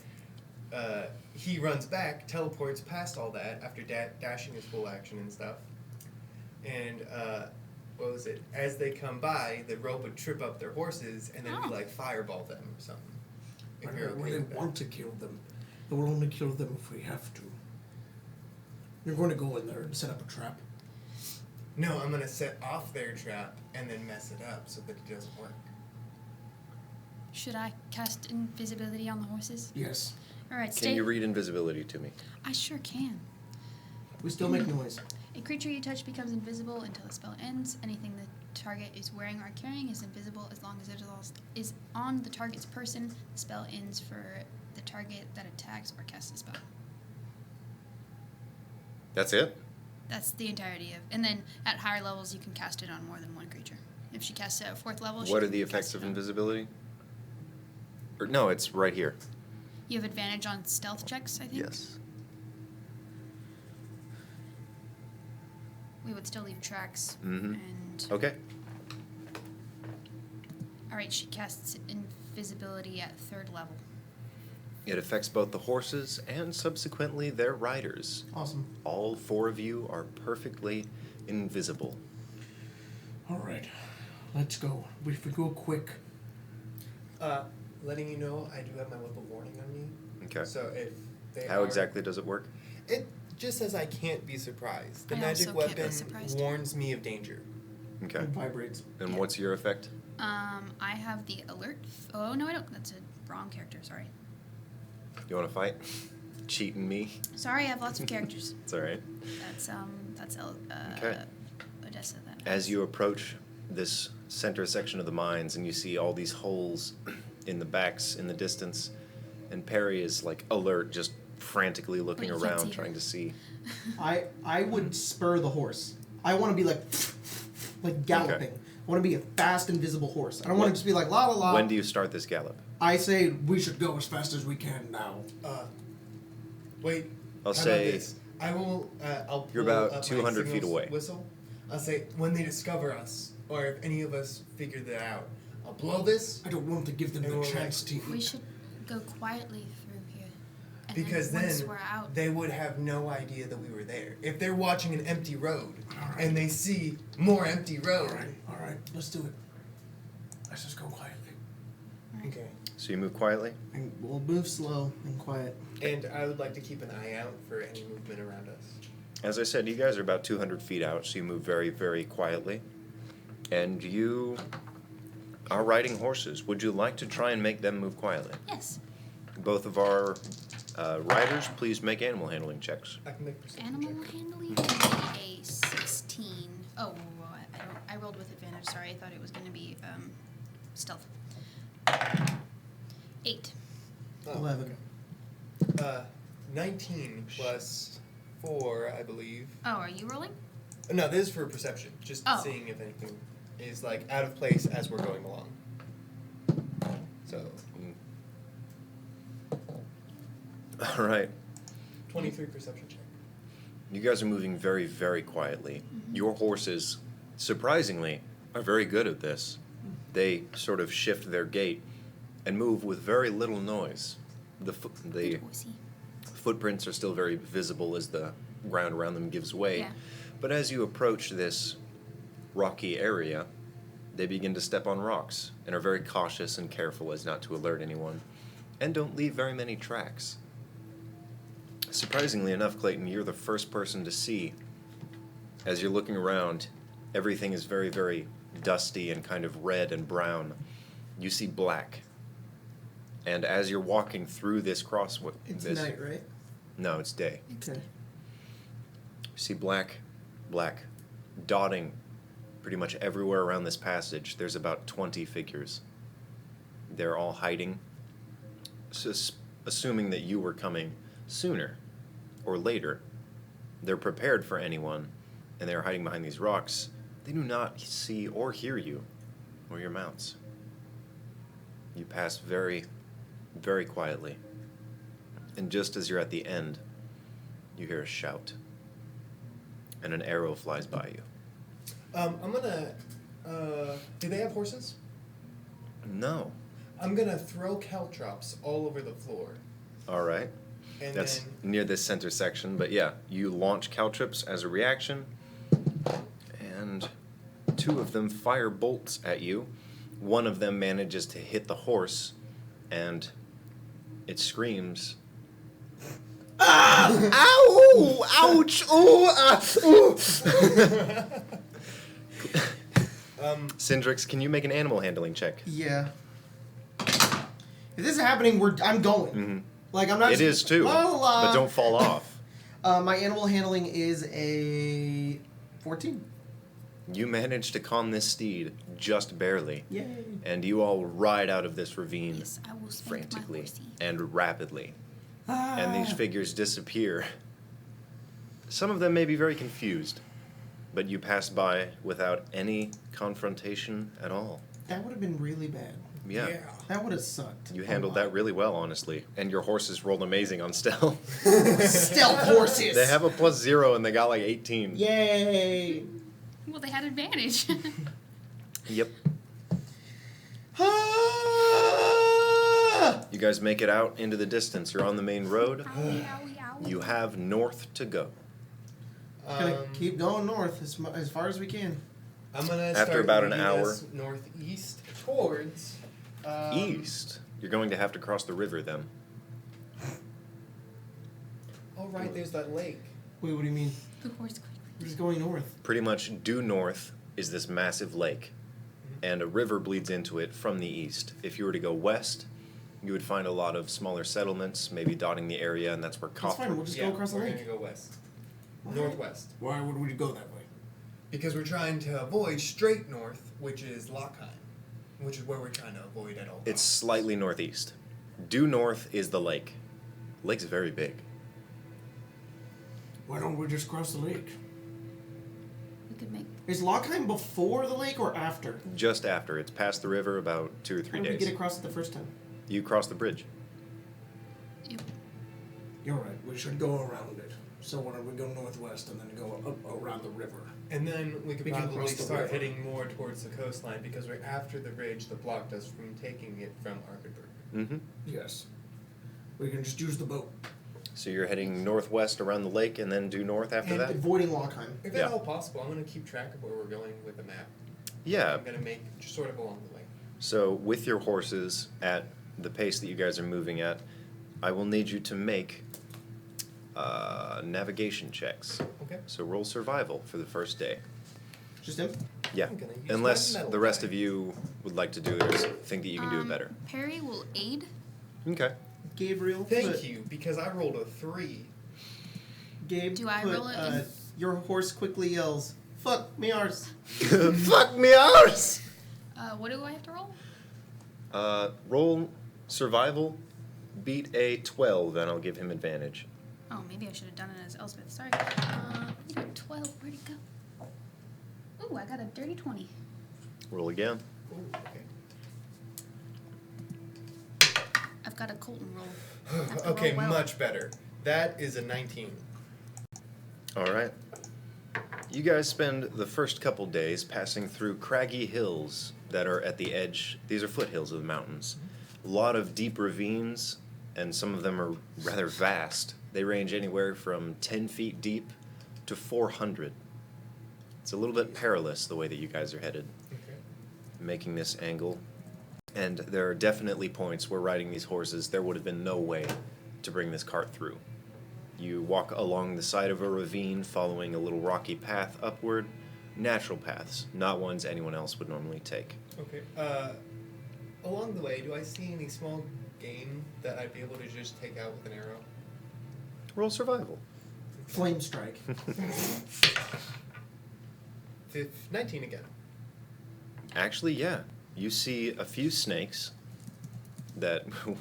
he runs back, teleports past all that after dashing his full action and stuff. And what was it? As they come by, the rope would trip up their horses, and then we Oh. like fireball them or something. If I you're don't okay really with that. want to kill them. But we'll only kill them if we have to. You're going to go in there and set up a trap. No, I'm gonna set off their trap and then mess it up so that it doesn't work. Should I cast invisibility on the horses? Yes. All right, Can stay. you read invisibility to me? I sure can. We still make noise. A creature you touch becomes invisible until the spell ends. Anything the target is wearing or carrying is invisible as long as it is on the target's person. The spell ends for the target that attacks or casts the spell. That's it? That's the entirety of. And then at higher levels, you can cast it on more than one creature. If she casts it at 4th level, she What are can the cast effects it of on- invisibility? Or, no, it's right here. You have advantage on stealth checks, I think. Yes. We would still leave tracks. Mm-hmm. And Okay. all right, she casts invisibility at 3rd level. It affects both the horses and subsequently their riders. Awesome. All 4 of you are perfectly invisible. All right, let's go. If we go quick, Letting you know, I do have my whip of warning on me. Okay. So if they How are- exactly does it work? It just says I can't be surprised. The I magic also can't be weapon surprised. warns me of danger. Okay. It vibrates. And Yeah. what's your effect? I have the alert. Oh no, I don't. That's a wrong character. Sorry. You want to fight? Cheating me? Sorry, I have lots of characters. It's all right. That's Okay. Odessa. That As you approach this center section of the mines and you see all these holes in the backs in the distance, and Perry is like alert, just frantically looking But you can't around see trying her. to see. I would spur the horse. I want to be like galloping. Okay. I want to be a fast, invisible horse. I don't want What- to just be like la la la. When do you start this gallop? I say we should go as fast as we can now. Wait. I'll how say- about this? I will. I'll. You're pull about up my 200 feet signals away. Whistle. I'll say when they discover us, or if any of us figure that out, I'll blow this I don't want to give them And the we'll chance to. we should go quietly through here. And because then once then we're out, they would have no idea that we were there. If they're watching an empty road and they see more empty road. All right, let's do it. Let's just go quietly. Okay. So you move quietly? and we'll move slow and quiet. And I would like to keep an eye out for any movement around us. As I said, you guys are about 200 feet out, so you move very, very quietly. And you are riding horses. Would you like to try and make them move quietly? yes, Both of our riders, please make animal handling checks. I can make perception animal check. handling would be a 16. Oh, well, I rolled with advantage. Sorry, I thought it was going to be stealth. 8. Oh, 11. 19 plus 4, I believe. Oh, are you rolling? No, this is for perception. Just Oh. seeing if anything is like out of place as we're going along. So, All right. 23 perception check. You guys are moving very, very quietly. Your horses, surprisingly, are very good at this. They sort of shift their gait and move with very little noise. The Good horsey. footprints are still very visible as the ground around them gives way. Yeah. But as you approach this rocky area, they begin to step on rocks and are very cautious and careful as not to alert anyone, and don't leave very many tracks. Surprisingly enough, Clayton, you're the first person to see. As you're looking around, everything is very, very dusty and kind of red and brown. You see black. And as you're walking through this crossway, It's night, right? No, it's day. Okay. You see black, dotting pretty much everywhere around this passage. There's about 20 figures. They're all hiding, assuming that you were coming sooner or later. They're prepared for anyone, and they're hiding behind these rocks. They do not see or hear you or your mounts. You pass very, very quietly. And just as you're at the end, you hear a shout. And an arrow flies by you. I'm gonna. Do they have horses? No. I'm gonna throw caltrops all over the floor. All right. And That's then. near this center section, but yeah, you launch caltrops as a reaction, and 2 of them fire bolts at you. One of them manages to hit the horse, and it screams. Ah! Ow! Ouch! Ooh! Ah! Ooh! Syndrix, can you make an animal handling check? Yeah. If this is happening, I'm going. Mhm. Like I'm not. It is too, La, la, la. but don't fall off. My animal handling is a 14. You manage to calm this steed just barely, Yay. and you all ride out of this ravine Yes, I will spank my frantically horsey. and rapidly. And these figures disappear. Some of them may be very confused, but you pass by without any confrontation at all. That would have been really bad. Yeah. That would have sucked. You handled that really well, honestly. And your horses rolled amazing on stealth. Stealth horses. They have a +0 and they got like 18. Yay. Well, they had advantage. Yep. Ah! You guys make it out into the distance. You're on the main road. Owie, owie, owie. You have north to go. Gonna keep going north as far as we can. I'm gonna After start about an moving hour. us northeast towards East. You're going to have to cross the river then. Oh right, there's that lake. Wait, what do you mean? The horse quickly. We're just going north. Pretty much due north is this massive lake, and a river bleeds into it from the east. If you were to go west, you would find a lot of smaller settlements, maybe dotting the area, and that's where That's fine. We'll Cothra. just go across the we're lake. gonna go west, northwest, Why would we go that way? because we're trying to avoid straight north, which is Lockheim, which is where we're trying to avoid at all It's costs. slightly northeast. Due north is the lake. The lake's very big. Why don't we just cross the lake? We could make. Is Lockheim before the lake or after? Just after. It's past the river about 2 or How 3 did we days. get across it the first time? You cross the bridge. Yep. You're right. We should go around it. So why don't we go northwest and then go up around the river? And then we could We can probably cross the start river. heading more towards the coastline because we're after the ridge that blocked us from taking it from Arkenberg. Mm-hmm. Yes. We can just use the boat. So you're heading northwest around the lake and then due north after And that? avoiding Lockheim. If Yeah. at all possible, I'm going to keep track of where we're going with the map. Yeah. I'm going to make just sort of along the way. So with your horses at the pace that you guys are moving at, I will need you to make navigation checks. Okay. So roll survival for the first day. Just him? Yeah. I'm gonna use Unless my metal the rest die. of you would like to do it or think that you can do it better. Perry will aid. Okay. Gabriel. Thank put- you, because I rolled a 3. Gabe, Do I put, roll it in- your horse quickly yells, "Fuck me arse." Fuck me arse! What do I have to roll? Roll survival, beat a 12, and I'll give him advantage. Oh, maybe I should have done it as Elspeth. Sorry. You got 12. Where'd it go? Ooh, I got a dirty 20. Roll again. Ooh, okay. I've got a Colton roll. I have to Okay, roll well. much better. That is a 19. All right. You guys spend the first couple days passing through craggy hills that are at the edge. These are foothills of the mountains. A lot of deep ravines, and some of them are rather vast. They range anywhere from 10 feet deep to 400. It's a little bit perilous the way that you guys are headed, Okay. making this angle. And there are definitely points where riding these horses, there would have been no way to bring this cart through. You walk along the side of a ravine, following a little rocky path upward. Natural paths, not ones anyone else would normally take. Okay. Along the way, do I see any small game that I'd be able to just take out with an arrow? Roll survival. Flame strike. 19 again. Actually, yeah. You see a few snakes that would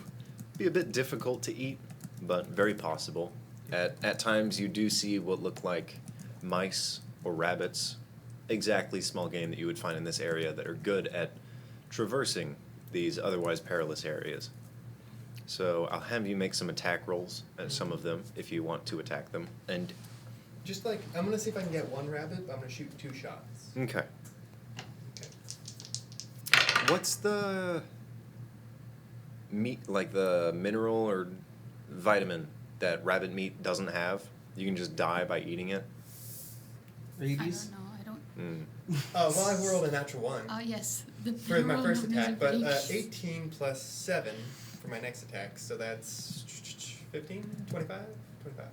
be a bit difficult to eat, but very possible. At times, you do see what look like mice or rabbits, exactly small game that you would find in this area that are good at traversing these otherwise perilous areas. So I'll have you make some attack rolls at some of them if you want to attack them. And Just like, I'm going to see if I can get one rabbit, but I'm going to shoot 2 shots. okay, Okay. what's the meat, like the mineral or vitamin that rabbit meat doesn't have? You can just die by eating it. I Rabies. don't know. I don't. Well, I rolled a natural 1 Yes. The for my roll first known as attack, but rabies. 18 plus 7 for my next attack, so that's 15, 25, 25.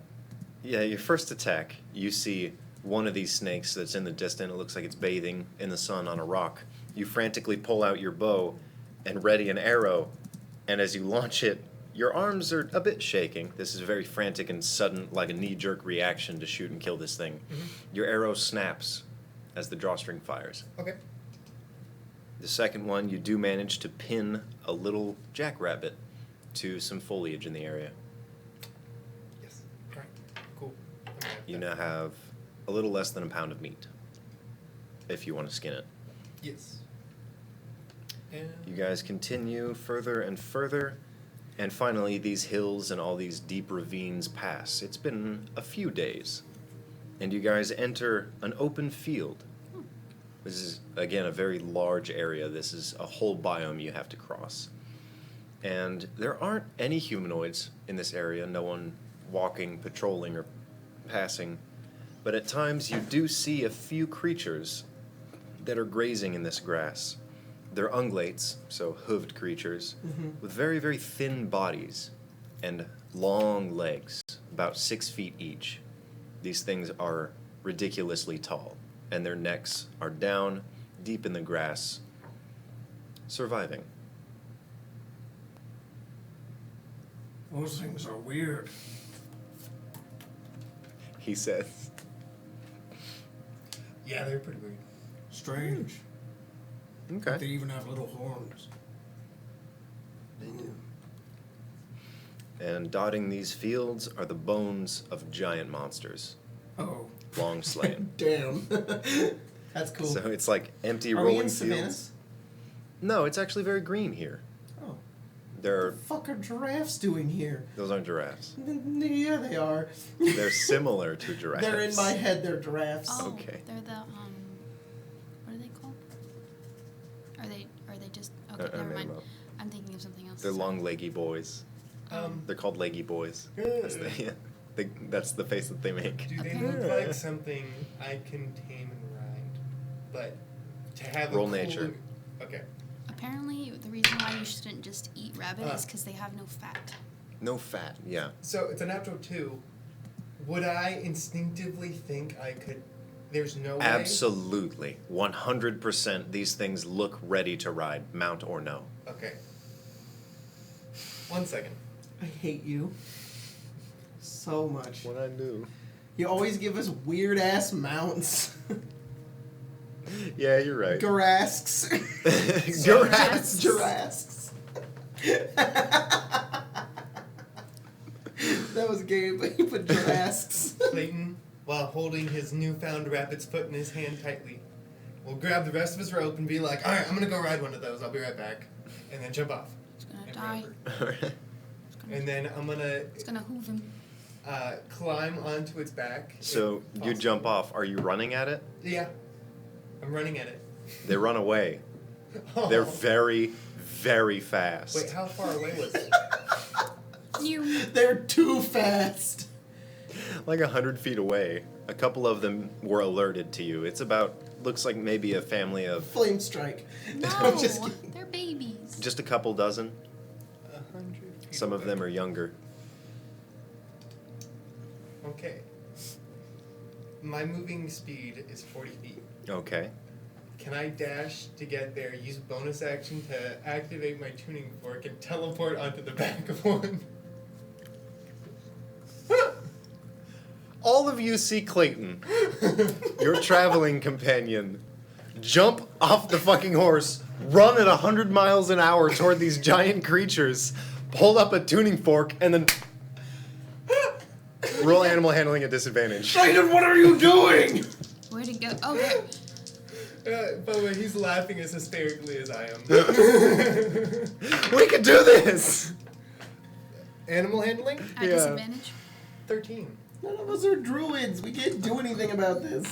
Yeah, your first attack, you see one of these snakes that's in the distance. It looks like it's bathing in the sun on a rock. You frantically pull out your bow and ready an arrow, and as you launch it, your arms are a bit shaking. This is a very frantic and sudden, like a knee-jerk reaction to shoot and kill this thing. Your arrow snaps as the drawstring fires. Okay. The second one, you do manage to pin a little jackrabbit to some foliage in the area. Yes. Alright. Cool. Okay. You now have a little less than a pound of meat, if you want to skin it. Yes. And You guys continue further and further, and finally these hills and all these deep ravines pass. It's been a few days, and you guys enter an open field. This is, again, a very large area. This is a whole biome you have to cross. And there aren't any humanoids in this area, no one walking, patrolling, or passing. But at times you do see a few creatures that are grazing in this grass. They're ungulates, so hooved creatures, with very, very thin bodies and long legs, about 6 feet each. These things are ridiculously tall, and their necks are down, deep in the grass, surviving. Those things are weird. He says. yeah, they're pretty weird. Strange. Okay. They even have little horns. They do. And dotting these fields are the bones of giant monsters, Oh. long slain. Damn. That's cool. So it's like empty Are we rolling in fields. Savannah's? No, it's actually very green here. Oh. There What are, the fuck are giraffes doing here? those aren't giraffes. Yeah, they are. They're similar to giraffes. They're in my head. They're giraffes. Oh, Okay. they're the what are they called? Are they just okay? I Never made mind. them up. I'm thinking of something else. They're Sorry. long leggy boys. They're called leggy boys. That's the face that they make. Do they Apparently- look like something I can tame and ride? But to have Roll a cool nature. Okay. Apparently, the reason why you shouldn't just eat rabbit is Ah. because they have no fat. No fat, yeah. So it's a natural 2. Would I instinctively think I could? There's no way. Absolutely. 100% these things look ready to ride, mount or no. Okay. 1 second. I hate you so much. What I do. You always give us weird ass mounts. Yeah, you're right. Girasks. Giraffes. Girasks. That was gay, but you put girasks. Clayton, while holding his newfound rabbit's foot in his hand tightly, will grab the rest of his rope and be like, "All right, I'm gonna go ride one of those. I'll be right back," and then jump off. It's gonna And die. run over. And then I'm gonna It's gonna hoof him. climb onto its back. So if you possible. jump off. Are you running at it? Yeah, I'm running at it. They run away. Oh. They're very, very fast. Wait, how far away was it? You. They're too fast. Like 100 feet away. A couple of them were alerted to you. It's about, looks like maybe a family of Flame strike. No, I'm just kidding. they're babies. just a couple dozen. 100 feet Some of away. them are younger. Okay. My moving speed is 40 feet. Okay. Can I dash to get there, use bonus action to activate my tuning fork, and teleport onto the back of one? All of you see Clayton, your traveling companion, jump off the fucking horse, run at 100 miles an hour toward these giant creatures, hold up a tuning fork, and then roll animal handling at disadvantage. Aiden, what are you doing? Where'd it go? Oh, there. By the way, he's laughing as hysterically as I am. We can do this! Animal handling? At Yeah. disadvantage. 13. None of us are druids. We can't do anything about this.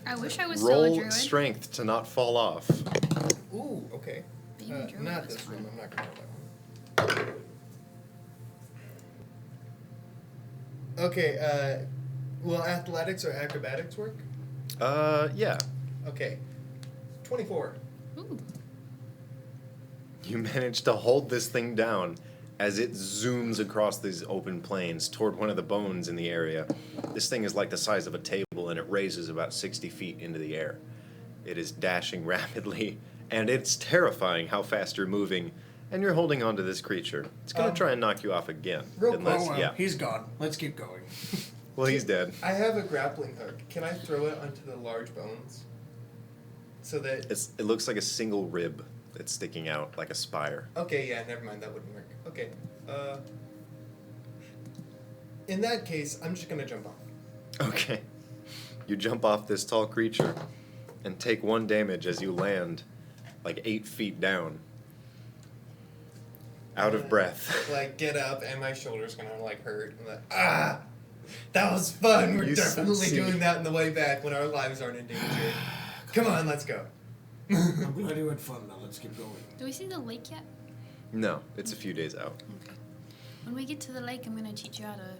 I wish I was still a Roll druid. strength to not fall off. Ooh, okay. Being a druid Not was this fun. one. I'm not gonna roll that one. Okay, will athletics or acrobatics work? Yeah. Okay. 24. Ooh. You manage to hold this thing down as it zooms across these open plains toward one of the bones in the area. This thing is like the size of a table, and it raises about 60 feet into the air. It is dashing rapidly, and it's terrifying how fast you're moving, and you're holding on to this creature. It's going to try and knock you off again. real unless, Oh, well, yeah. he's gone. Let's keep going. Well, he's dead. I have a grappling hook. Can I throw it onto the large bones? So that. It looks like a single rib that's sticking out like a spire. Okay, yeah, never mind. That wouldn't work. Okay. In that case, I'm just gonna jump off. Okay. You jump off this tall creature and take 1 damage as you land like 8 feet down. Out of breath. Like, get up, and my shoulder's gonna, like, hurt. I'm like, ah! That was fun! We're You definitely succeed. doing that on the way back when our lives aren't in danger. Come on, let's go. I'm glad you had fun. Now let's keep going. Do we see the lake yet? No, it's a few days out. Okay. When we get to the lake, I'm gonna teach you how to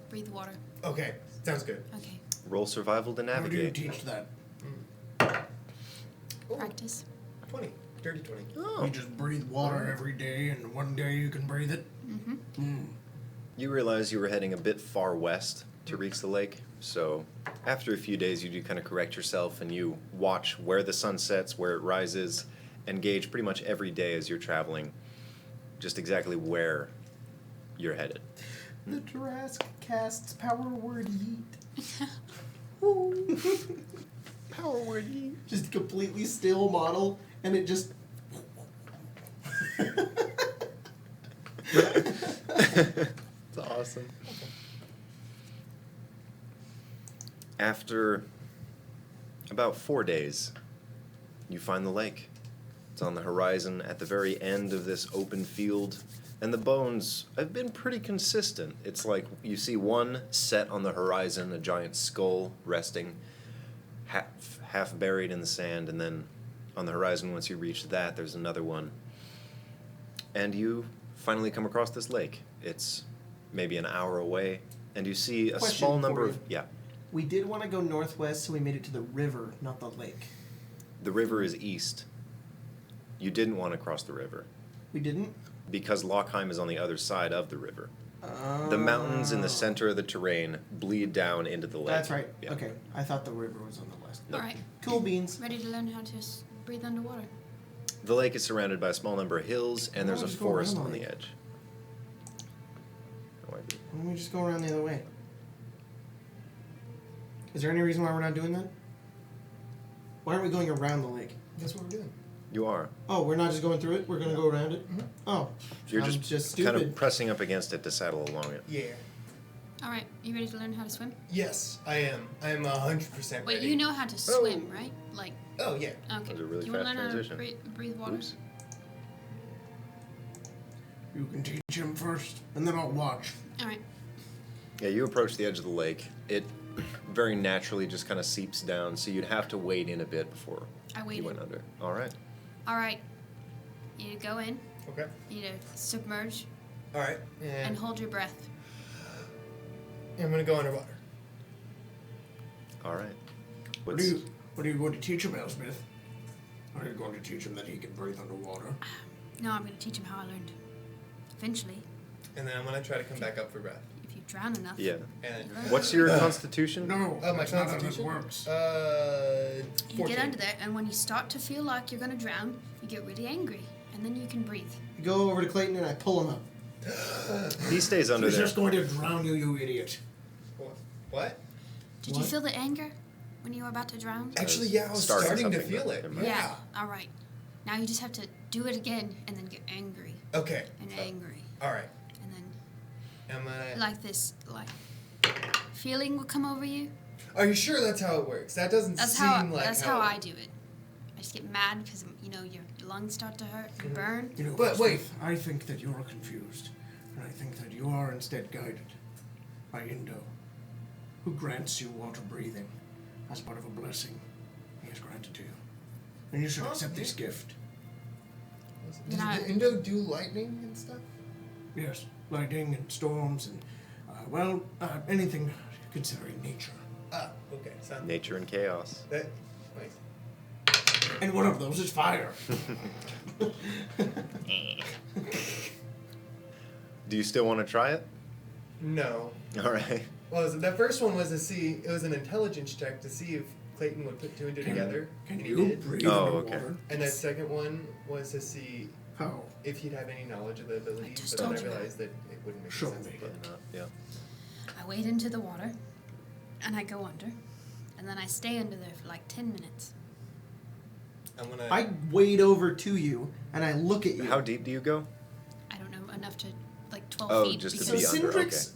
breathe water. Okay, sounds good. Okay. Roll survival to How do you navigate. teach that? Ooh, Practice. 20. Dirty 20. Oh. You just breathe water every day, and one day you can breathe it? Mm-hmm. You realize you were heading a bit far west to reach the lake, so after a few days you do kind of correct yourself and you watch where the sun sets, where it rises, and gauge pretty much every day as you're traveling just exactly where you're headed. The Jurassic casts power word yeet. Woo. Power word yeet. Just a completely still model, and it just. It's awesome. After about 4 days, you find the lake. It's on the horizon at the very end of this open field, and the bones have been pretty consistent. It's like you see one set on the horizon, a giant skull resting, half buried in the sand, and then on the horizon, once you reach that, there's another one. And you finally come across this lake. It's maybe an hour away, and you see a Question small number for of... you. Yeah. We did want to go northwest, so we made it to the river, not the lake. The river is east. You didn't want to cross the river We didn't? because Lochheim is on the other side of the river. The mountains in the center of the terrain bleed down into the lake. That's right. Yeah. Okay. I thought the river was on the west. Nope. All right. Cool beans. Ready to learn how to breathe underwater. The lake is surrounded by a small number of hills, and there's Oh, a just go forest around the on the lake. edge. No idea. Why don't we just go around the other way? Is there any reason why we're not doing that? Why aren't we going around the lake? That's what we're doing. You are. Oh, we're not just going through it? We're going to go around it? Mhm. Oh. You're I'm just stupid. kind of pressing up against it to saddle along it. Yeah. All right. You ready to learn how to swim? Yes, I am. I am 100% Wait, ready. you know how to swim, right? Like, Oh, yeah. okay. That was a really you want to fast learn how transition. to breathe water? Oops. You can teach him first, and then I'll watch. All right. Yeah, you approach the edge of the lake. It very naturally just kind of seeps down, so you'd have to wade in a bit before I you waited. went under. All right. All right. You need to go in. Okay. You need to submerge All right. and And hold your breath. I'm going to go underwater. All right. What are you going to teach him, Elspeth? Are you going to teach him that he can breathe underwater? No, I'm going to teach him how I learned. Eventually, And then I'm going to try to come back up for breath. if you drown enough. Yeah. And you learn. What's your constitution? No, Oh, my that's not how this constitution? works. 14. You get under there, and when you start to feel like you're going to drown, you get really angry, and then you can breathe. I go over to Clayton and I pull him up. He stays under He's there. just going to drown you, you idiot. What? Did you What? feel the anger when you were about to drown? Actually, yeah, I was Starting starting to something, feel but it. never mind. Yeah. All right. Now you just have to do it again, and then get angry Okay. and angry, All right. and then Am I? like this, feeling will come over you. Are you sure that's how it works? That doesn't That's seem how like that's how I do it. I just get mad because your lungs start to hurt and burn. You know, But wait. Elspeth, I think that you're confused, and I think that you are instead guided by Indo, who grants you water breathing as part of a blessing he has granted to you. And you should accept this gift. Does No. the Indo do lightning and stuff? Yes, lightning and storms and, anything considering nature. Ah, okay. Sounds Nature and chaos. that. Wait. And one of those is fire. Do you still want to try it? No. All right. Well, that first one was to see. It was an intelligence check to see if Clayton would put two and two together. Can and you he did. breathe Oh, underwater? okay. And that second one was to see How? if he'd have any knowledge of the abilities, just but then I told you. realized that it wouldn't make Show sense. me. Probably not. Yeah. I wade into the water, and I go under, and then I stay under there for like 10 minutes. I'm gonna. I wade over to you and I look at you. How deep do you go? I don't know enough to like 12 Oh, feet. just to So be under, Cindrix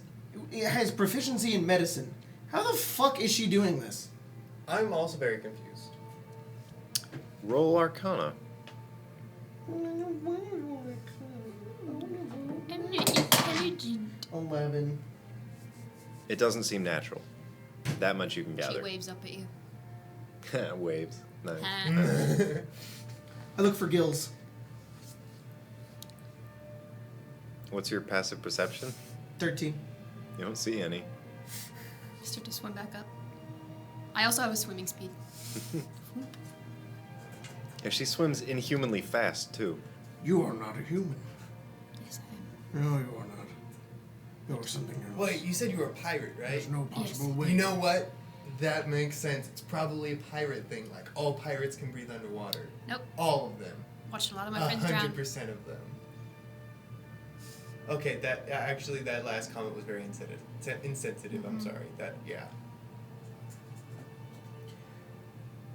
has proficiency in medicine. How the fuck is she doing this? I'm also very confused. Roll Arcana. Intelligent. 11. It doesn't seem natural. That much you can She gather. waves up at you. Waves. Nice. I look for gills. What's your passive perception? 13. You don't see any. Start to swim back up. I also have a swimming speed. Yeah, she swims inhumanly fast, too. You are not a human. Yes, I am. No, you are not. You're something else. Wait, you said you were a pirate, right? There's no possible Yes. way. You know what? That makes sense. It's probably a pirate thing. Like, all pirates can breathe underwater. Nope. All of them. Watched a lot of my friends drown. 100% of them. Okay, that actually, that last comment was very insensitive. I'm sorry. That, yeah.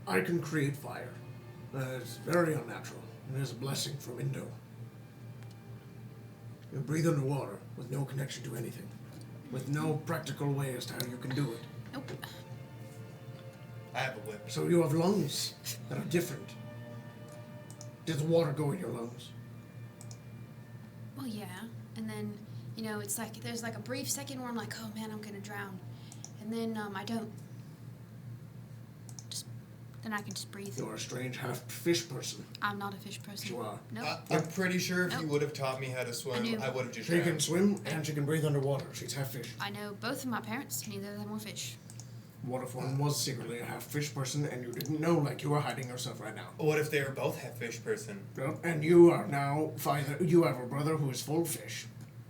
I can create fire. It's very unnatural. It is a blessing from Indo. You breathe underwater with no connection to anything, with no practical way as to how you can do it. Nope. I have a whip. So you have lungs that are different. Does the water go in your lungs? Well, yeah. And then, you know, it's like there's like a brief second where I'm like, oh man, I'm gonna drown, and then I don't. Then I can just breathe. You're a strange half-fish person. I'm not a fish person. You are. Nope. I'm pretty sure if you Nope. would have taught me how to swim, knew. I would have just She can drowned. swim and she can breathe underwater. She's half-fish. I know both of my parents. Neither of them were fish. What if one was secretly a half-fish person and you didn't know, like you are hiding yourself right now? What if they were both half fish person? Well, and you are now you have a brother who is full fish.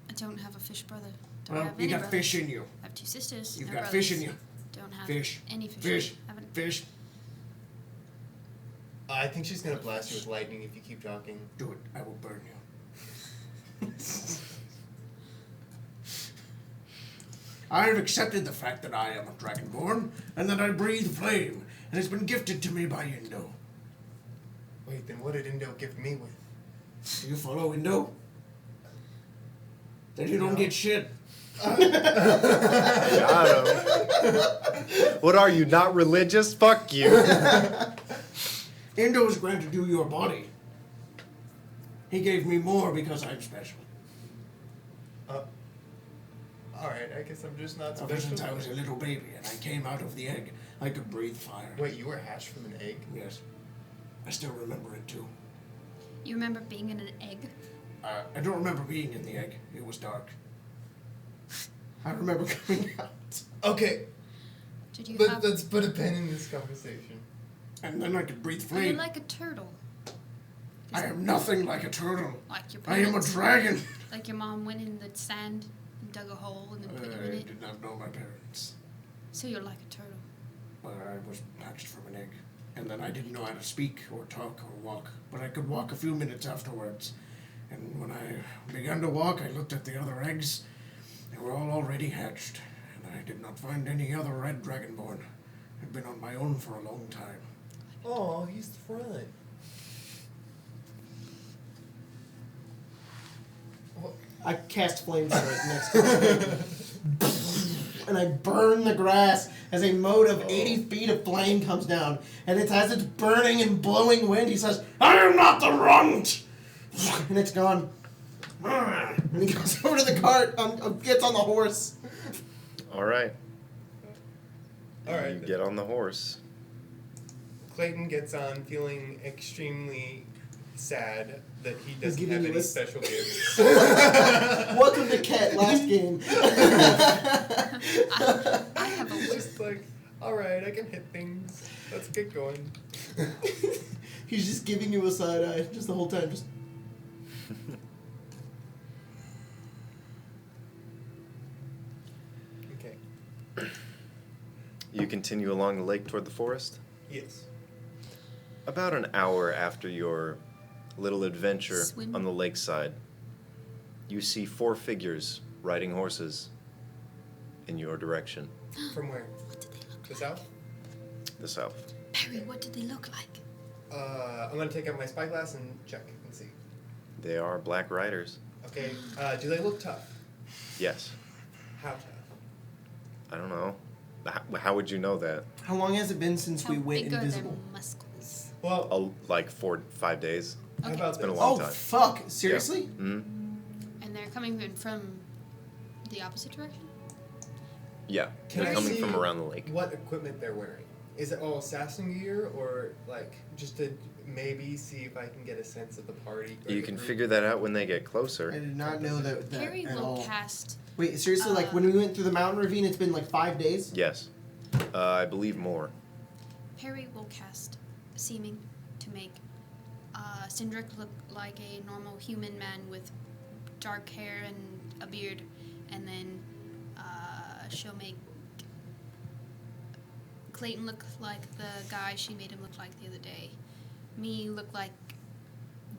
I don't have a fish brother. Don't Well, have you any got brothers. fish in you. I have two sisters. You've no got brothers. fish in you. Don't have Fish. any fish. Fish. Haven't. Fish. I think she's gonna blast you with lightning if you keep talking. Do it. I will burn you. I have accepted the fact that I am a dragonborn and that I breathe flame, and it's been gifted to me by Indo. Wait, then what did Indo gift me with? Do you follow Indo? Then you don't No. get shit. Got him. What are you, not religious? Fuck you. Indo is granted you your body. He gave me more because I'm special. Alright, I guess I'm just not Ever special. since I was a little baby and I came out of the egg, I could breathe fire. Wait, you were hatched from an egg? Yes. I still remember it too. You remember being in an egg? I don't remember being in the egg. It was dark. I remember coming out. Okay, Did you but have? let's put a pen in this conversation. And then I could breathe Were you flame. like a turtle? I am nothing like a turtle. Like your I am a parents? dragon. Like your mom went in the sand and dug a hole and then put you I in it. did not know my parents. So you're like a turtle. But I was hatched from an egg. And then I didn't know how to speak or talk or walk. But I could walk a few minutes afterwards. And when I began to walk, I looked at the other eggs. They were all already hatched. And I did not find any other red dragonborn. I've been on my own for a long time. Oh, he's the front. I cast flamethrower next to him. And I burn the grass as a mote of 80 feet of flame comes down. And it's as it's burning and blowing wind, he says, I am not the runt! And it's gone. And he goes over to the cart, gets on the horse. All right. Alright. You get on the horse. Clayton gets on feeling extremely sad that he doesn't giving have you any a special gifts. Welcome to Ket, last game. I have a whip. Just like, alright, I can hit things. Let's get going. He's just giving you a side eye, just the whole time. Just Okay. You continue along the lake toward the forest. Yes. About an hour after your little adventure Swim. on the lakeside, you see 4 figures riding horses in your direction, From where? What did they look The like? south? the south. Perry, what did they look like? I'm gonna take out my spyglass and check and see. They are black riders. Okay, do they look tough? Yes. How tough? I don't know. How would you know that? How long has it been since How we went big are invisible? their muscles? Well, Like 4 5 days. how Okay. about It's been a this? long Oh time. fuck! Seriously? Mm-hmm. And they're coming in from the opposite direction? Yeah. Can They're I coming see from around the lake. what equipment they're wearing? Is it all assassin gear, or like just to maybe see if I can get a sense of the party? Or You the can group? figure that out when they get I closer. did not know that Perry at will all. cast. Wait, seriously? Like when we went through the mountain ravine, it's been like 5 days. Yes. I believe more. Perry will cast seeming to make Cindric look like a normal human man with dark hair and a beard, and then she'll make Clayton look like the guy she made him look like the other day. Me look like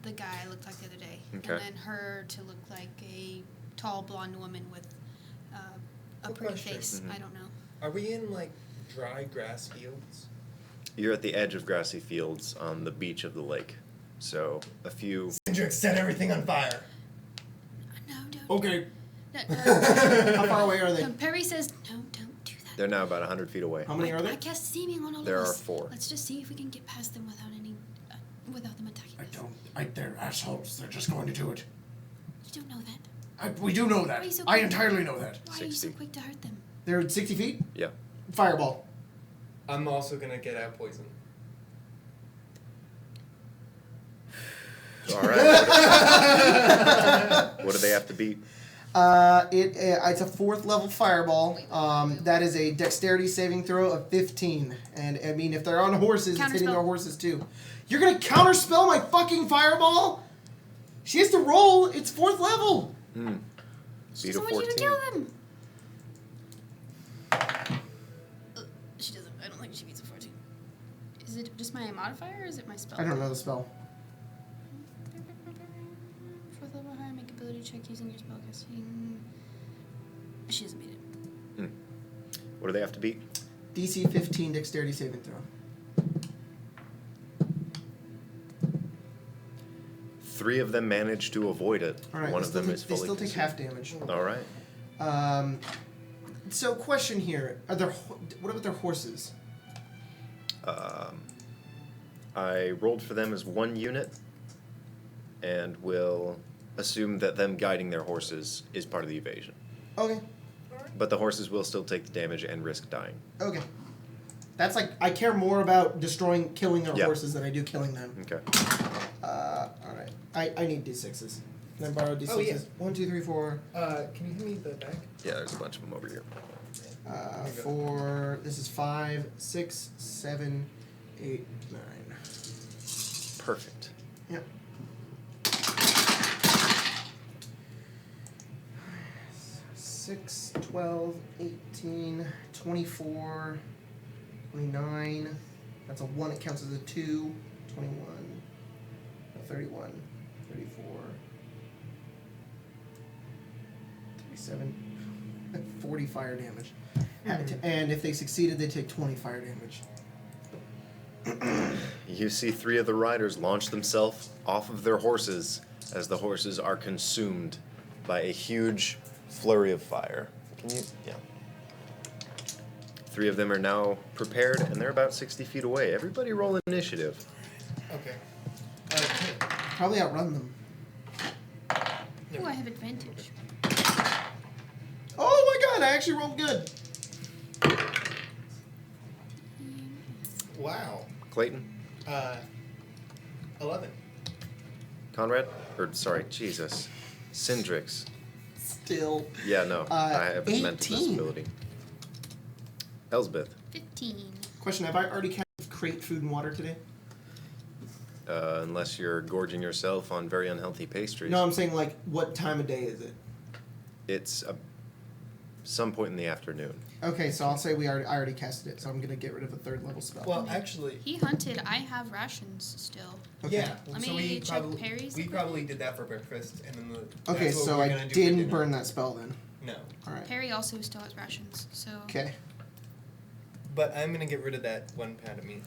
the guy I looked like the other day. Okay. And then her to look like a tall blonde woman with a Quick pretty question. face. Mhm. I don't know. Are we in like dry grass fields? You're at the edge of grassy fields on the beach of the lake. So a few. Cindric set everything on fire. No, don't. Okay. No, How far away are they? Perry says, no, don't do that. They're now about 100 feet away. How many are I there? cast seeming on all There of are us. 4. Let's just see if we can get past them without them attacking I us. don't. They're assholes. They're just going to do it. You don't know that. We do know that. Why are you so I quick? entirely know that. Why are you so 60. quick to hurt them? They're at 60 feet. Yeah. Fireball. I'm also gonna get out poison. All right. What do they have to beat? It's a 4th level fireball. That is a dexterity saving throw of 15. And I mean, if they're on horses, it's hitting Counterspell. their horses too. You're gonna counterspell my fucking fireball? She has to roll. It's 4th level. She Beat a doesn't want you to 14. kill them. She doesn't. I don't think she beats a 14. Is it just my modifier or is it my spell? I don't know the spell. 4th level high, make ability check using your spellcasting. She doesn't beat it. What do they have to beat? DC 15 dexterity saving throw. 3 of them manage to avoid it. All right. One they of still them take, is they fully still take consumed. half damage. All right. So question here: Are there? What about their horses? I rolled for them as 1 unit, and will assume that them guiding their horses is part of the evasion. Okay. But the horses will still take the damage and risk dying. Okay. That's like I care more about killing their Yeah. horses than I do killing them. Okay. All right. I need d6s. Can I borrow d6s? Oh, yeah. 1, 2, 3, 4. Can you give me the bag? Yeah, there's a bunch of them over here. 4. This is 5, 6, 7, 8, 9. Perfect. Yep. 6, 12, 18, 24, 29. That's a 1. It counts as a 2. 21, 31, 34, 37, 40 fire damage. And if they succeeded, they take 20 fire damage. You see 3 of the riders launch themselves off of their horses as the horses are consumed by a huge flurry of fire. Can you? Yeah. 3 of them are now prepared, and they're about 60 feet away. Everybody roll initiative. Okay. Probably outrun them. Ooh, I have advantage. Oh my god, I actually rolled good. Wow. Clayton? 11. Conrad? Or, sorry, Jesus. Cindrix. Still. Yeah, no. I have a mental 18. disability. Elsbeth. 15. Question, have I already kind of crate food and water today? Unless you're gorging yourself on very unhealthy pastries. No, I'm saying like what time of day is it? It's some point in the afternoon. Okay, so I'll say I already casted it, so I'm gonna get rid of a 3rd level spell. Well, actually, He hunted. I have rations still. Okay. yeah. Let so me we check probably Perry's we equipment. probably did that for breakfast, and then the. Okay, that's what so we're I gonna do for didn't dinner. burn that spell then. No, All right. Perry also still has rations, so. Okay. but I'm gonna get rid of that 1 pound of meat.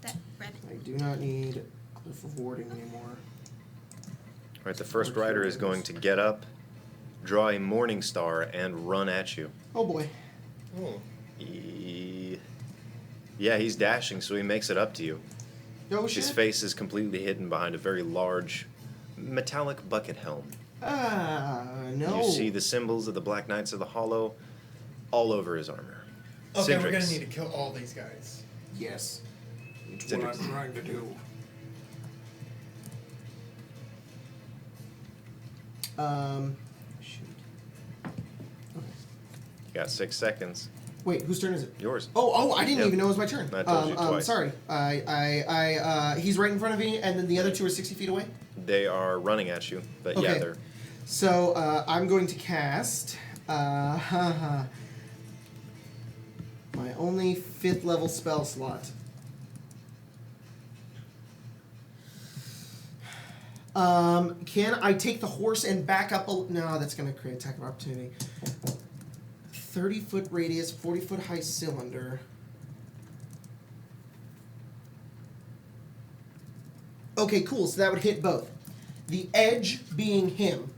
That rabbit. I do not need Cliff of Warding anymore. All right, the first rider is going to get up draw a morning star, and run at you. Oh boy. Oh. Yeah, he's dashing, so he makes it up to you. Oh shit. His face is completely hidden behind a very large metallic bucket helm. No. You see the symbols of the Black Knights of the Hollow all over his armor. Okay, we're Cindrix. gonna need to kill all these guys. Yes. It's what Cindrix. I'm trying to do. Shoot. You got 6 seconds. Wait, whose turn is it? Yours. Oh, I didn't Yep. even know it was my turn. I told you twice. Sorry. He's right in front of me, and then the other two are 60 feet away? They are running at you, but yeah, Okay. they're... So, I'm going to cast, my only 5th level spell slot. Can I take the horse and back up no, that's going to create attack of opportunity. 30-foot radius, 40-foot high cylinder. Okay, cool. So that would hit both. The edge being him,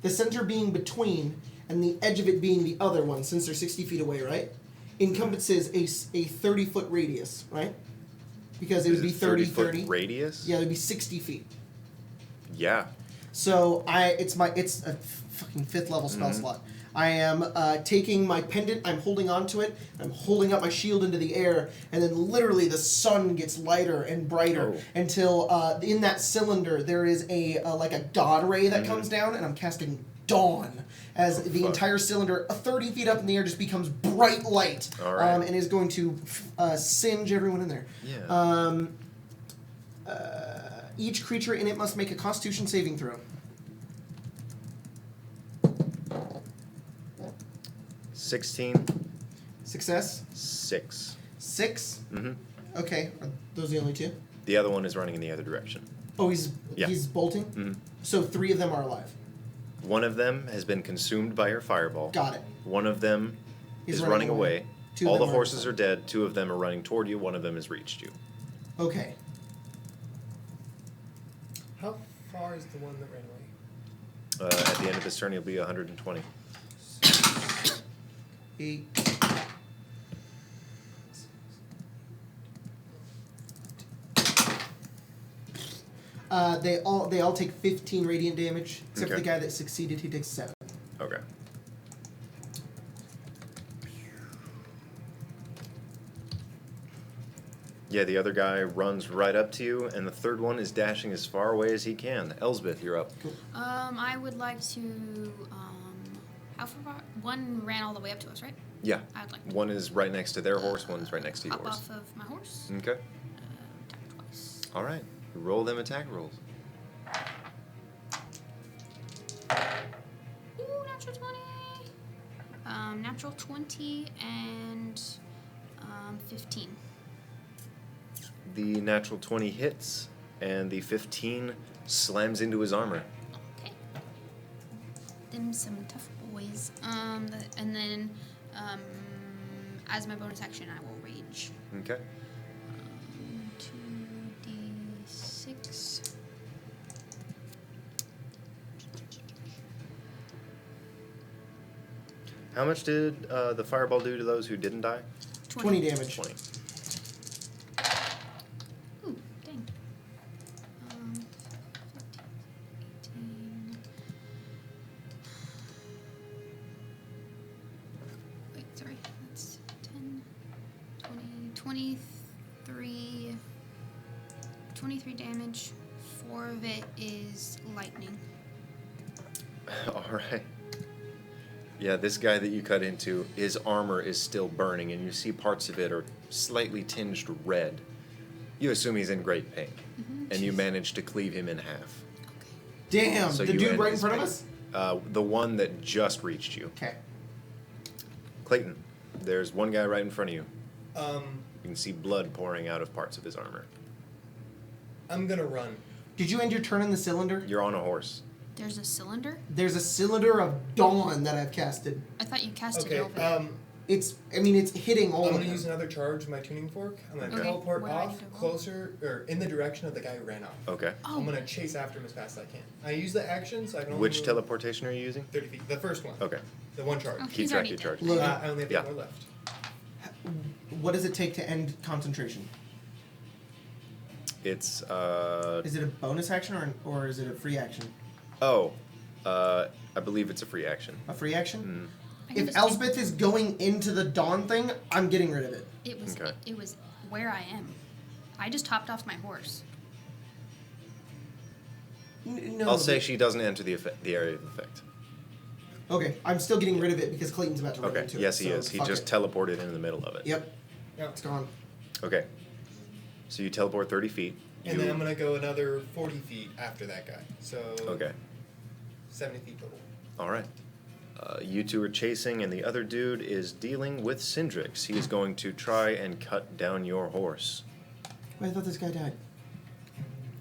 the center being between, and the edge of it being the other one, since they're 60 feet away, right? Encompasses a 30-foot radius, right? Because it would be 30, 30. radius? Yeah, it would be 60 feet. Yeah. So it's a fucking 5th level spell slot. I am taking my pendant, I'm holding onto it, I'm holding up my shield into the air, and then literally the sun gets lighter and brighter until in that cylinder there is a like a god ray that comes down, and I'm casting Dawn as the entire cylinder 30 feet up in the air just becomes bright light. All right. And is going to singe everyone in there. Yeah. Each creature in it must make a Constitution saving throw. 16. Success? 6. 6? Mm-hmm. Okay. Are those the only two? The other one is running in the other direction. Oh, he's Yeah. bolting? Mm-hmm. So 3 of them are alive. One of them has been consumed by your fireball. Got it. One of them Is is running running away. away. 2 of All the them are horses inside. are dead. 2 of them are running toward you. One of them has reached you. Okay. How far is the one that ran away? At the end of this turn, he'll be 120. 8. They all take 15 radiant damage, except for the Okay. guy that succeeded, he takes 7. Okay. Yeah, the other guy runs right up to you, and the third one is dashing as far away as he can. Elsbeth, you're up. I would like to, how far? One ran all the way up to us, right? Yeah. I'd like to One is right next to their horse, one's right next to hop yours. off of my horse. Okay. Attack twice. All right. Roll them attack rolls. Ooh, natural 20. Natural 20 and 15. The natural 20 hits, and the 15 slams into his armor. Okay. Them some tough boys. And then, as my bonus action, I will rage. Okay. 2d6. How much did the fireball do to those who didn't die? 20 damage. 20. Ooh, dang. 15, 18. Wait, sorry. That's 10, 20, 23 damage. 4 of it is lightning. All right. Yeah, this guy that you cut into, his armor is still burning, and you see parts of it are slightly tinged red. You assume he's in great pain, and you manage to cleave him in half. Damn, So the you dude end right in his front of pain. us? The one that just reached you. Okay. Clayton, there's one guy right in front of you. Um, You can see blood pouring out of parts of his armor. I'm gonna run. Did you end your turn in the cylinder? You're on a horse. There's a cylinder? There's a cylinder of Dawn that I've casted. I thought you casted Okay, it over there. it's hitting all I'm of gonna them. use another charge with my tuning fork. I'm gonna Okay. teleport Where do I need off to go? closer or in the direction of the guy who ran off. Okay. Oh. I'm gonna chase after him as fast as I can. I use the action, so I can only Which move teleportation are you using? 30 feet. The first one. Okay. The one charge. Oh, Keep he's track already of your dead. charges. Look. I only have Yeah. 8 more left. What does it take to end concentration? It's Is it a bonus action or is it a free action? I believe it's a free action. A free action? I can If just take- Elsbeth is going into the dawn thing, I'm getting rid of it. It was Okay. it was where I am. I just hopped off my horse. No. I'll say she doesn't enter the area of effect. Okay, I'm still getting rid of it because Clayton's about to run Okay. into Yes, it. he so is. He fuck just it. teleported into the middle of it. Yep, Yeah. it's gone. Okay. So you teleport 30 feet. And then I'm gonna go another 40 feet after that guy. So Okay. 70 feet total. All right. You two are chasing, and the other dude is dealing with Syndrix. He is going to try and cut down your horse. Wait, I thought this guy died.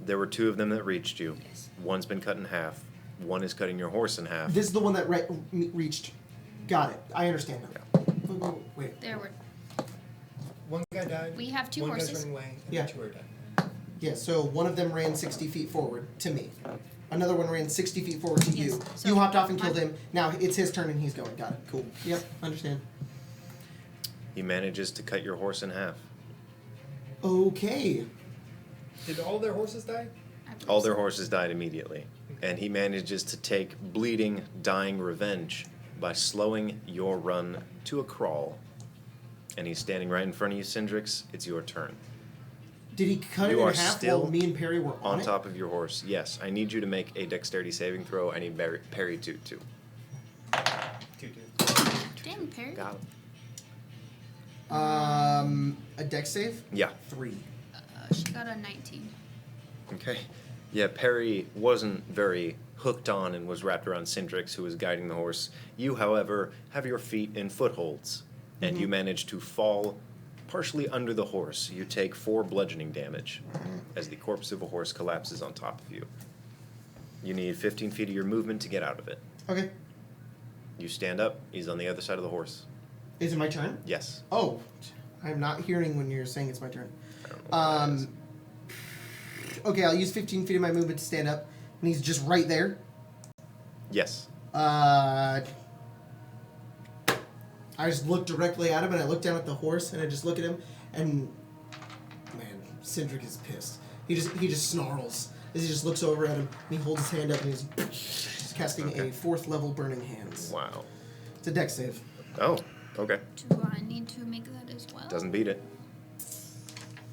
There were 2 of them that reached you. Yes. One's been cut in half. One is cutting your horse in half. This is the one that reached. Got it. I understand now. Wait. There were One guy died. We have 2 one horses. guy's running away, and Yeah. 2 are dead. Yeah, so one of them ran 60 feet forward to me. Another one ran 60 feet forward to Yes, you. so You hopped off and killed my- him. Now it's his turn and he's going. Got it. Cool. Yep, understand. He manages to cut your horse in half. Okay. Did all their horses die? I believe All so. their horses died immediately. And he manages to take bleeding, dying revenge by slowing your run to a crawl. And he's standing right in front of you, Syndrix. It's your turn. Did he cut You it are in half still while me and Perry were On it? top of your horse. Yes, I need you to make a dexterity saving throw. I need parry too. 2-2. Dang, Perry. Got it. A dex save? Yeah. 3. She got a 19. Okay. Yeah, Perry wasn't very hooked on and was wrapped around Syndrix, who was guiding the horse. You, however, have your feet in footholds, and you manage to fall partially under the horse. You take 4 bludgeoning damage as the corpse of a horse collapses on top of you. You need 15 feet of your movement to get out of it. Okay. You stand up. He's on the other side of the horse. Is it my turn? Yes. Oh, I'm not hearing when you're saying it's my turn. I don't know what that is. Okay, I'll use 15 feet of my movement to stand up, and he's just right there. Yes. I just look directly at him, and I look down at the horse, and I just look at him, and man, Cindric is pissed. He just snarls as he just looks over at him, and he holds his hand up, and he's casting Okay. a 4th level Burning Hands. Wow. It's a dex save. Oh, okay. Do I need to make that as well? Doesn't beat it.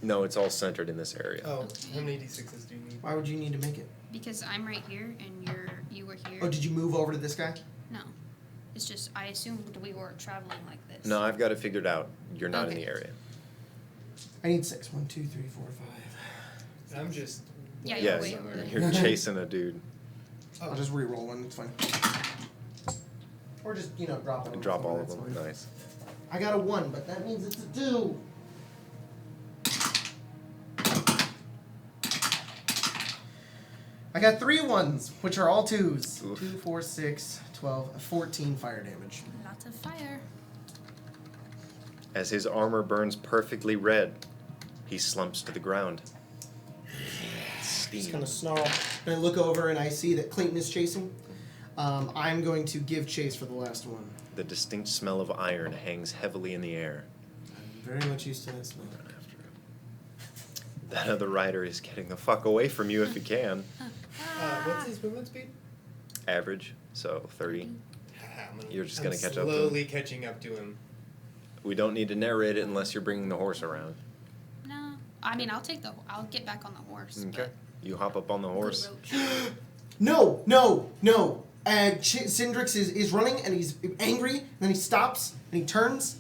No, it's all centered in this area. Oh, Okay. how many d6s do you need? Why would you need to make it? Because I'm right here and you were here. Oh, did you move over to this guy? No. It's just I assumed we were traveling like this. No, I've got it figured out. You're not in Okay. the area. I need 6. 1, 2, 3, 4, 5. I'm just. Yeah, way you're Yes, way somewhere. over you're chasing a dude. I'll just re-roll one. It's fine. Or just drop them. Drop all of That's them. fine. Nice. I got a 1, but that means it's a 2. I got 3 ones, which are all 2s. Oof. 2, 4, 6, 12, 14 fire damage. Lots of fire. As his armor burns perfectly red, he slumps to the ground. Just Steam. kind of snarl. And I look over and I see that Clayton is chasing. I'm going to give chase for the last one. The distinct smell of iron hangs heavily in the air. I'm very much used to that smell. That other rider is getting the fuck away from you if he can. What's his movement speed? Average, so 30. You're just gonna catch up to him? Slowly catching up to him. We don't need to narrate it unless you're bringing the horse around. No. I mean, I'll get back on the horse. Okay. You hop up on the but- horse. Good No, no, no. And Cindrix is running and he's angry, and then he stops and he turns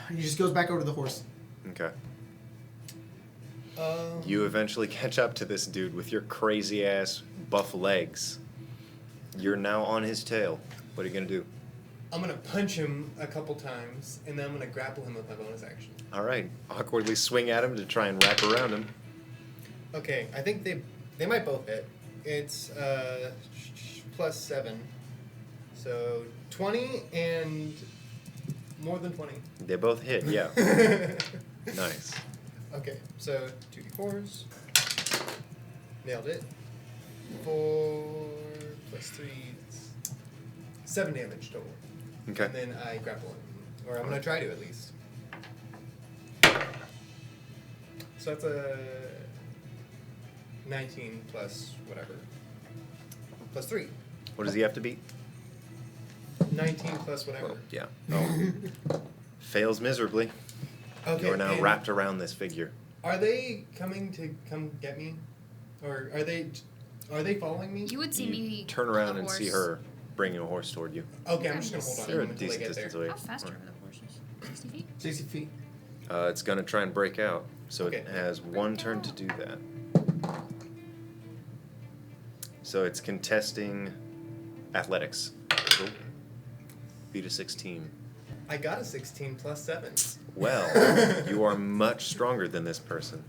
and he just goes back over to the horse. Okay. You eventually catch up to this dude with your crazy ass buff legs. You're now on his tail. What are you gonna do? I'm gonna punch him a couple times, and then I'm gonna grapple him with my bonus action. All right. Awkwardly swing at him to try and wrap around him. Okay, I think they might both hit. It's plus 7, so 20 and More than 20. They both hit, yeah. Nice. Okay, so 2d4s. Nailed it. 4 plus 3. 7 damage total. Okay. And then I grapple him. Or I'm going to try to at least. So that's a 19 plus whatever. Plus 3. What does he have to beat? 19 plus whatever. Well, yeah. Oh. Fails miserably. Okay. You are now and wrapped around this figure. Are they coming to come get me? Or are they following me? You would see me Turn on around the and see horse. her bringing a horse toward you. Okay, I'm just going to hold on to You're a them until they decent get there. distance away. How fast are the horses? 60 feet? 60 feet. It's going to try and break out, so Okay. it has one turn to do that. So it's contesting athletics. Cool. Beat a 16. I got a 16 plus 7. Well, you are much stronger than this person.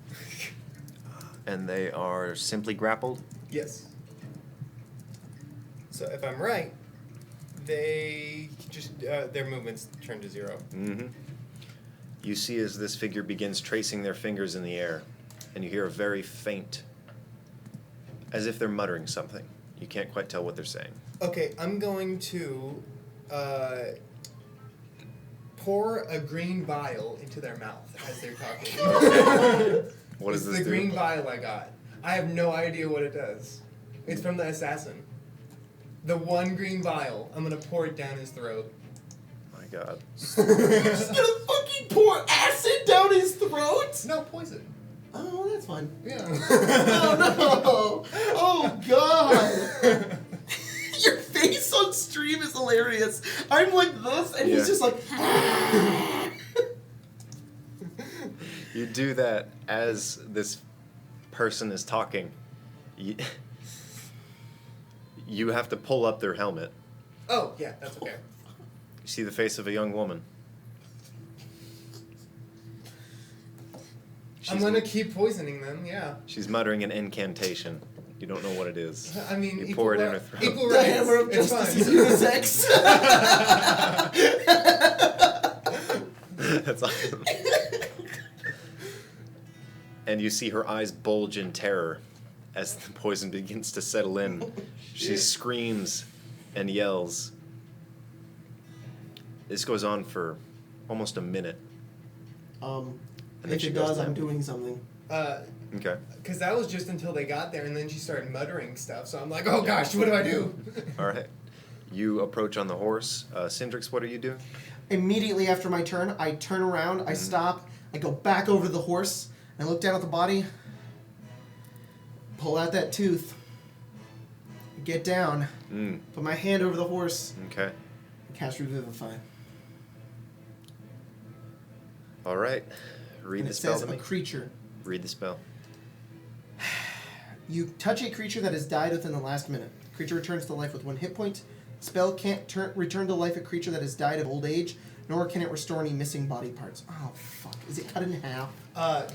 And they are simply grappled? Yes. So if I'm right, they just their movements turn to 0. Mm-hmm. You see as this figure begins tracing their fingers in the air, and you hear a very faint, as if they're muttering something. You can't quite tell what they're saying. Okay, I'm going to pour a green vial into their mouth as they're talking. What does It's this the green do? vial I got. I have no idea what it does. It's from the assassin. The one green vial. I'm gonna pour it down his throat. My God. Just gonna fucking pour acid down his throat? No poison. Oh, that's fine. Yeah. Oh no! Oh god! Your face on stream is hilarious. I'm like this, and Yeah. he's just like. You do that as this person is talking. You have to pull up their helmet. Oh yeah, that's okay. You see the face of a young woman. I'm gonna keep poisoning them. Yeah. She's muttering an incantation. You don't know what it is. I mean, You equal pour it in ri- her throat. Equal The rights. hammer of It's justice fine. is unisex. That's awesome. And you see her eyes bulge in terror as the poison begins to settle in. She screams and yells. This goes on for almost a minute. And then if she it goes does, down. I'm doing something. Okay. Because that was just until they got there, and then she started muttering stuff. So I'm like, oh gosh, what do I do? All right. You approach on the horse. Cindrix, what are you doing? Immediately after my turn, I turn around, I stop, I go back over to the horse, I look down at the body, pull out that tooth, get down, put my hand over the horse, Okay. cast Revivify. All right. Read And the it spell says to a me. creature. Read the spell. You touch a creature that has died within the last minute. Creature returns to life with 1 hit point. Spell can't return to life a creature that has died of old age, nor can it restore any missing body parts. Oh, fuck. Is it cut in half?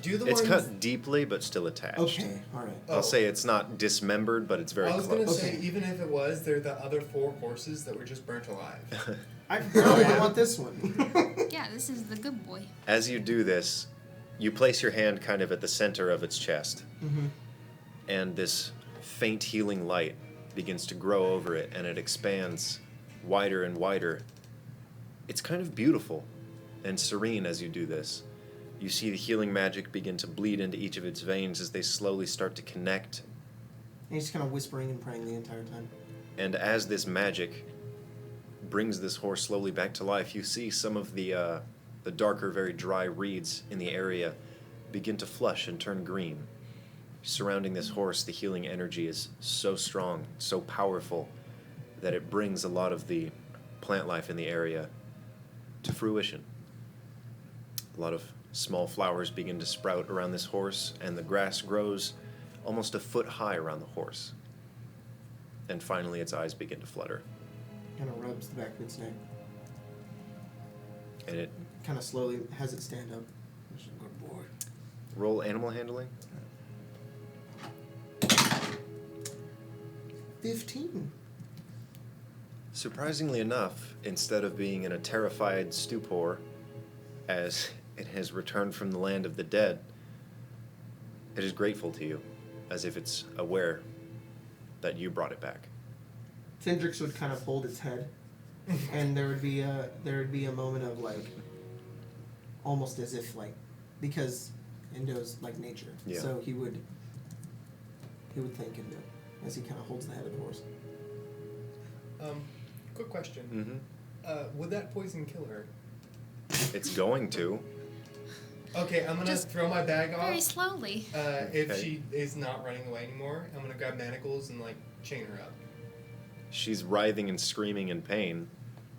Do the It's ones. cut deeply, but still attached. Okay, alright. I'll say it's not dismembered, but it's very I was close. gonna say, Okay. even if it was, they're the other 4 horses that were just burnt alive. I want this one. Yeah, this is the good boy. As you do this, you place your hand kind of at the center of its chest, and this faint healing light begins to grow over it, and it expands wider and wider. It's kind of beautiful and serene as you do this. You see the healing magic begin to bleed into each of its veins as they slowly start to connect. And he's kind of whispering and praying the entire time. And as this magic brings this horse slowly back to life, you see some of the darker, very dry reeds in the area begin to flush and turn green. Surrounding this horse, the healing energy is so strong, so powerful, that it brings a lot of the plant life in the area to fruition. A lot of small flowers begin to sprout around this horse, and the grass grows almost a foot high around the horse. And finally, its eyes begin to flutter. Kind of rubs the back of its neck. And it Kind of slowly has it stand up. He's a good boy. roll animal handling. 15. Surprisingly enough, instead of being in a terrified stupor, as it has returned from the land of the dead, it is grateful to you, as if it's aware that you brought it back. Cindrix would kind of hold its head, and there would be a moment of like, almost as if like, because Indo's like nature, Yeah. so he would thank Indo as he kind of holds the head of the horse. Quick question. Mm-hmm. Would that poison kill her? It's going to. Okay, I'm gonna Just throw my bag Very off. slowly. If Okay. she is not running away anymore, I'm gonna grab manacles and like chain her up. She's writhing and screaming in pain.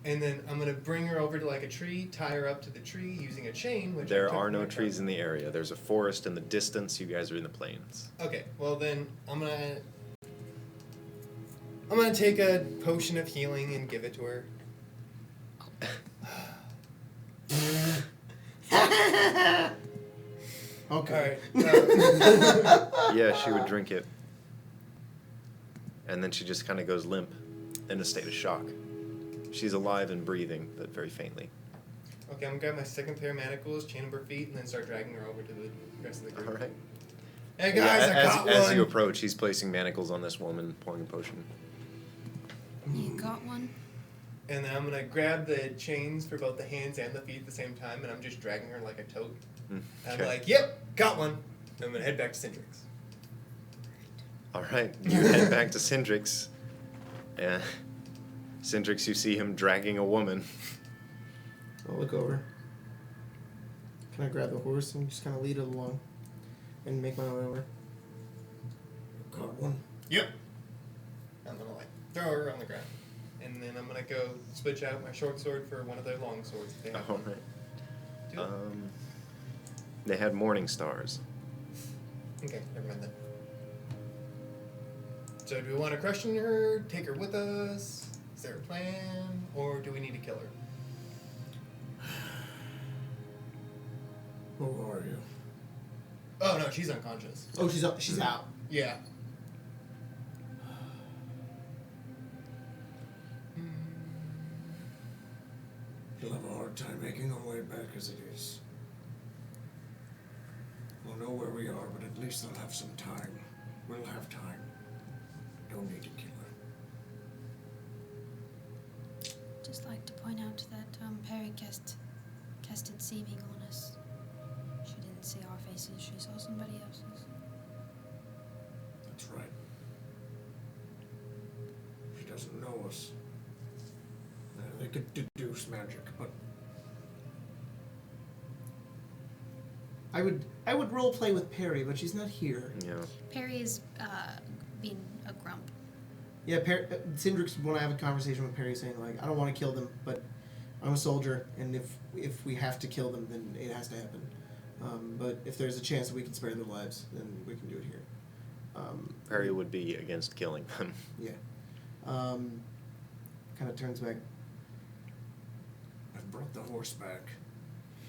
And then I'm gonna bring her over to like a tree, tie her up to the tree using a chain. Which I There took are from no my trees truck. in the area. There's a forest in the distance. You guys are in the plains. Okay, well then I'm gonna take a potion of healing and give it to her. Okay. All right. Yeah, she would drink it. And then she just kind of goes limp in a state of shock. She's alive and breathing, but very faintly. Okay, I'm gonna grab my second pair of manacles, chain up her feet, and then start dragging her over to the rest of the group. All right. Hey guys, Yeah, I got as one. you approach, he's placing manacles on this woman, pouring a potion. You got one? And then I'm gonna grab the chains for both the hands and the feet at the same time, and I'm just dragging her like a tote. And I'm Okay. like, yep, got one. And I'm gonna head back to Cindrix. All right, you head back to Cindrix. Yeah. Cindrix, you see him dragging a woman. I'll look over. Can I grab the horse and just kind of lead it along and make my way over? Got one. Yep. I'm gonna like throw her on the ground, and then I'm gonna go switch out my short sword for one of their long swords. If they have All one. right. Do it. They had morning stars. Okay, never mind then. So do we want to question her, take her with us? Is there a plan, or do we need to kill her? Who are you? Oh no, she's unconscious. Oh, she's out. Yeah. You'll have a hard time making our way back as it is. We'll know where we are, but at least they'll have some time. We'll have time. Don't need to kill her. Just like to point out that Perry casted seeming on us. She didn't see our faces, she saw somebody else's. That's right. She doesn't know us. They could deduce magic, but I would role play with Perry, but she's not here. Yeah. Perry is being a grump. Yeah, Cindrix, when I have a conversation with Perry, saying like, I don't want to kill them, but I'm a soldier, and if we have to kill them, then it has to happen. But if there's a chance that we can spare their lives, then we can do it here. Perry would be against killing them. Yeah. Kind of turns back. I've brought the horse back.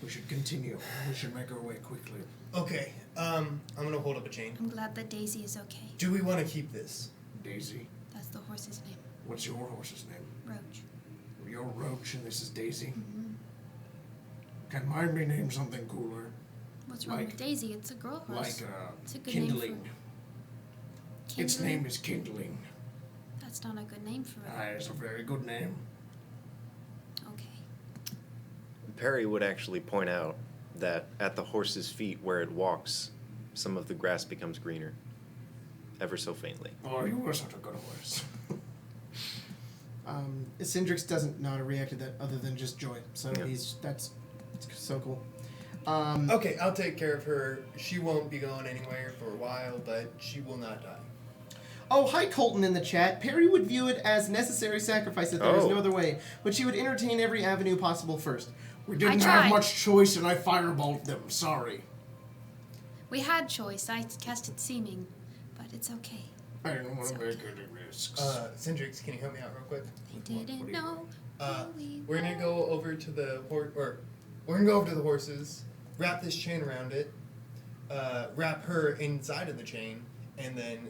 We should continue. We should make our way quickly. Okay. I'm gonna hold up a chain. I'm glad that Daisy is okay. Do we want to keep this? Daisy, That's the horse's name. what's your horse's name? Roach. You're Roach and this is Daisy. Mm-hmm. Can mine be named something cooler? What's wrong Like- with Daisy? It's a girl horse. Like It's a good name Kindling. for Its Kindling? name is Kindling. That's not a good name for it. It's a very good name. Okay. Perry would actually point out that at the horse's feet where it walks, some of the grass becomes greener, ever so faintly. Oh, you were such a good horse. Cindrix doesn't know how to react to that other than just joy. So Yeah. that's so cool. Okay, I'll take care of her. She won't be going anywhere for a while, but she will not die. Oh, hi Colton in the chat. Perry would view it as necessary sacrifice if there was Oh. no other way, but she would entertain every avenue possible first. We didn't tried. have much choice and I firebolt them. Sorry. We had choice. I casted seeming, but it's okay. I didn't want to It's make any risks. Cindrix, can you help me out real quick? They What do didn't you know. who we We're gonna were. go over to the we're gonna go over to the horses, wrap this chain around it, wrap her inside of the chain, and then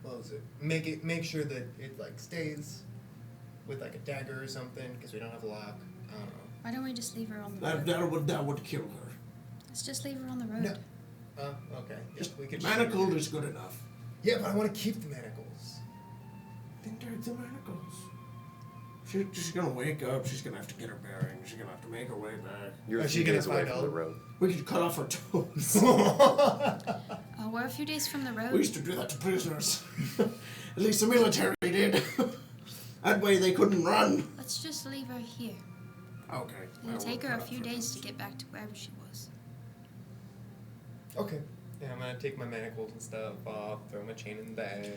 what was it? Make sure that it like stays with like a dagger or something because we don't have a lock. I don't know. Why don't we just leave her on the road? That would kill her. Let's just leave her on the road. No. Okay. Yeah, we could Manacled is good enough. Yeah, but I want to keep the manacles. Then take the manacles. She's gonna wake up. She's gonna have to get her bearings. She's gonna have to make her way back. You're a Is she few gonna days away find from the out? road. We could cut off her toes. We're a few days from the road. We used to do that to prisoners. At least the military did. That way they couldn't run. Let's just leave her here. Okay. It'll take her a few days to get back to wherever she was. Okay. Yeah, I'm gonna take my manacles and stuff off, throw my chain in the bag.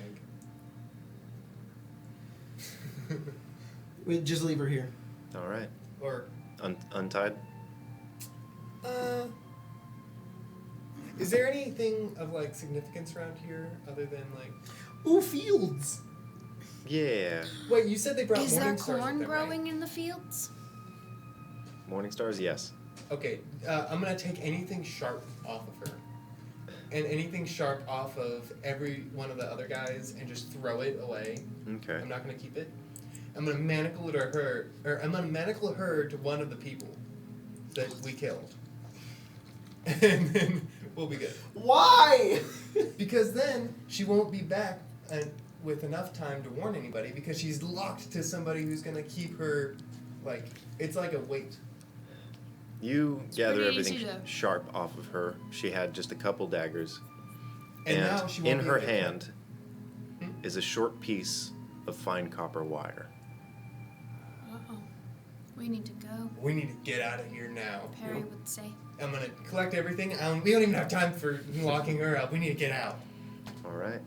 We just leave her here. All right. Or, Untied? is there anything of like significance around here other than like? Ooh, fields. Yeah. Wait, you said they brought Is there morning stars corn with them, growing right? in the fields? Morning stars, yes. Okay, I'm gonna take anything sharp off of her, and anything sharp off of every one of the other guys, and just throw it away. Okay. I'm not gonna keep it. I'm gonna manacle it or I'm gonna manacle her to one of the people that we killed, and then we'll be good. Why? Because then she won't be back and with enough time to warn anybody because she's locked to somebody who's gonna keep her, like it's like a weight. You gather pretty everything easy to- sharp off of her. She had just a couple daggers. And now she won't in be her able to- hand Hmm? is a short piece of fine copper wire. Uh-oh. We need to go, We need to get out of here now. Perry would say. I'm gonna collect everything. We don't even have time for locking her up. We need to get out. All right.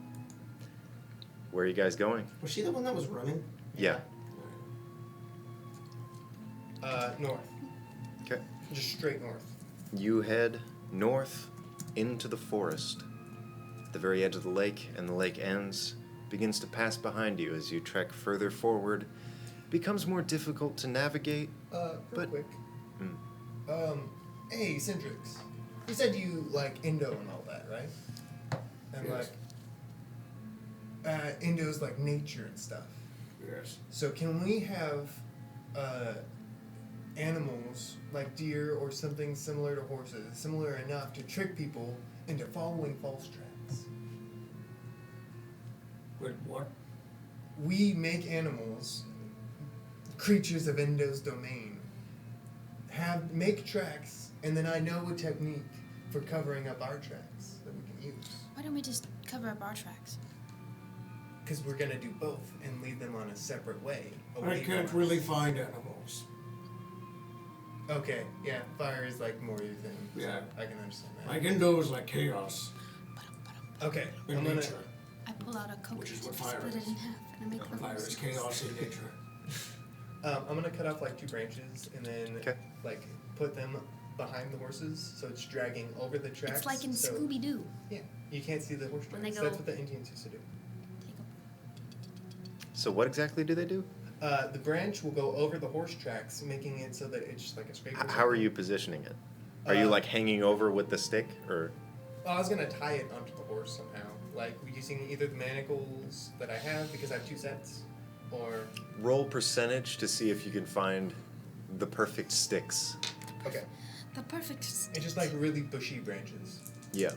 Where are you guys going? Was she the one that was running? Yeah. North. Okay. Just straight north. You head north into the forest. At the very edge of the lake, and the lake ends, begins to pass behind you as you trek further forward. Becomes more difficult to navigate. Real But- quick. Hmm. Hey, Centrix. You said you like Indo and all that, right? And Yes. Indo's like nature and stuff. Yes. So can we have animals like deer or something similar to horses, similar enough to trick people into following false tracks? Wait, what? We make animals creatures of Indo's domain. Make tracks, and then I know a technique for covering up our tracks that we can use. Why don't we just cover up our tracks? Because we're gonna do both and lead them on a separate way. I away can't from us. really find animals. Okay, yeah, fire is like more your thing. So Yeah. I can understand that. Like Indo is like chaos Okay, in I'm gonna. nature. I pull out a coconut, Which is what fire split is. it in half, and I make Fire is chaos in nature. I'm gonna cut off like 2 branches and then Okay. like put them behind the horses so it's dragging over the tracks. It's like in so, Scooby Doo. Yeah, you can't see the horse When tracks. they That's go- what the Indians used to do. Take a So what exactly do they do? The branch will go over the horse tracks, making it so that it's just like a straight. How are you positioning it? Are you like hanging over with the stick, or? I was gonna tie it onto the horse somehow, like using either the manacles that I have because I have 2 sets, or Roll percentage to see if you can find the perfect sticks. okay, The perfect. it's just like really bushy branches. Yeah.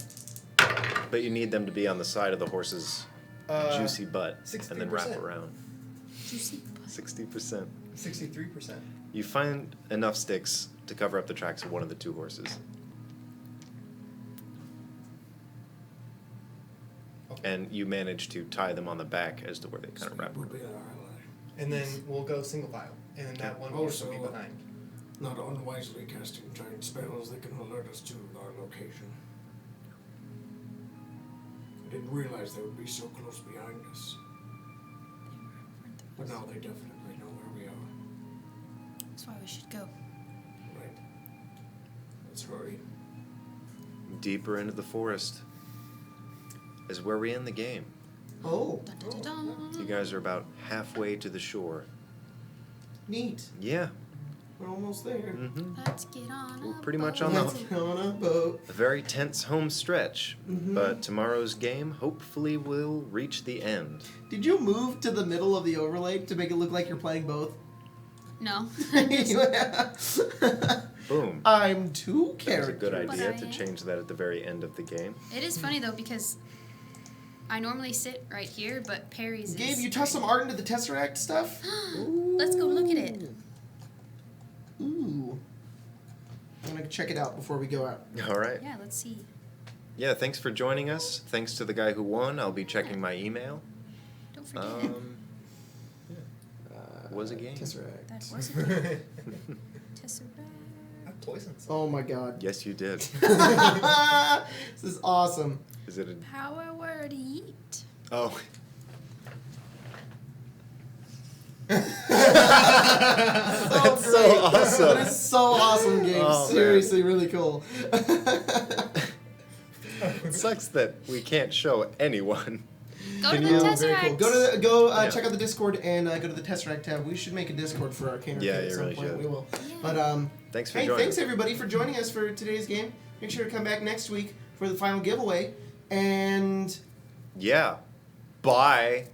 But you need them to be on the side of the horse's juicy butt and then wrap 63%. around. Juicy. 60%. 63%. You find enough sticks to cover up the tracks of one of the 2 horses. Okay. And you manage to tie them on the back as to where they kind of wrap Would around. be our ally. And then we'll go single file, and then that one horse will be Also- behind. Not unwisely casting giant spells that can alert us to our location. I didn't realize they would be so close behind us. But now they definitely know where we are. That's why we should go. Right. Let's hurry. Deeper into the forest is where we end the game. Oh, Dun, dun, dun, dun. You guys are about halfway to the shore. neat. Yeah. We're almost there. Mm-hmm. Let's get on We're a pretty much boat. on the- Let's get on a boat. A very tense home stretch, Mhm. but tomorrow's game hopefully will reach the end. Did you move to the middle of the overlay to make it look like you're playing both? No. Boom. I'm two That was a characters. good But idea I to am. change that at the very end of the game. It is funny though because I normally sit right here, but Perry's. Gabe, is you tossed some right art into the Tesseract stuff? here. Let's go look at it. Ooh. I'm gonna check it out before we go out. All right. Yeah, let's see. Yeah, thanks for joining us. Thanks to the guy who won. I'll be checking my email. Don't forget. Was a game. Tesseract. That was a game. Tesseract. I poisoned some. Oh my god. Yes, you did. This is awesome. Is it a... Power word eat. Oh. That's so awesome. That is so awesome, Gabe. Oh, man. Seriously, really cool. It sucks that we can't show anyone. Go Can to you- the Very Tesseract. cool. Go Yeah. check out the Discord and go to the Tesseract tab. We should make a Discord for Arcane Yeah, Arcade you at some really point. should. We will. Yeah. But Thanks for hey, joining. thanks everybody for joining us for today's game. Make sure to come back next week for the final giveaway. And Yeah. Bye.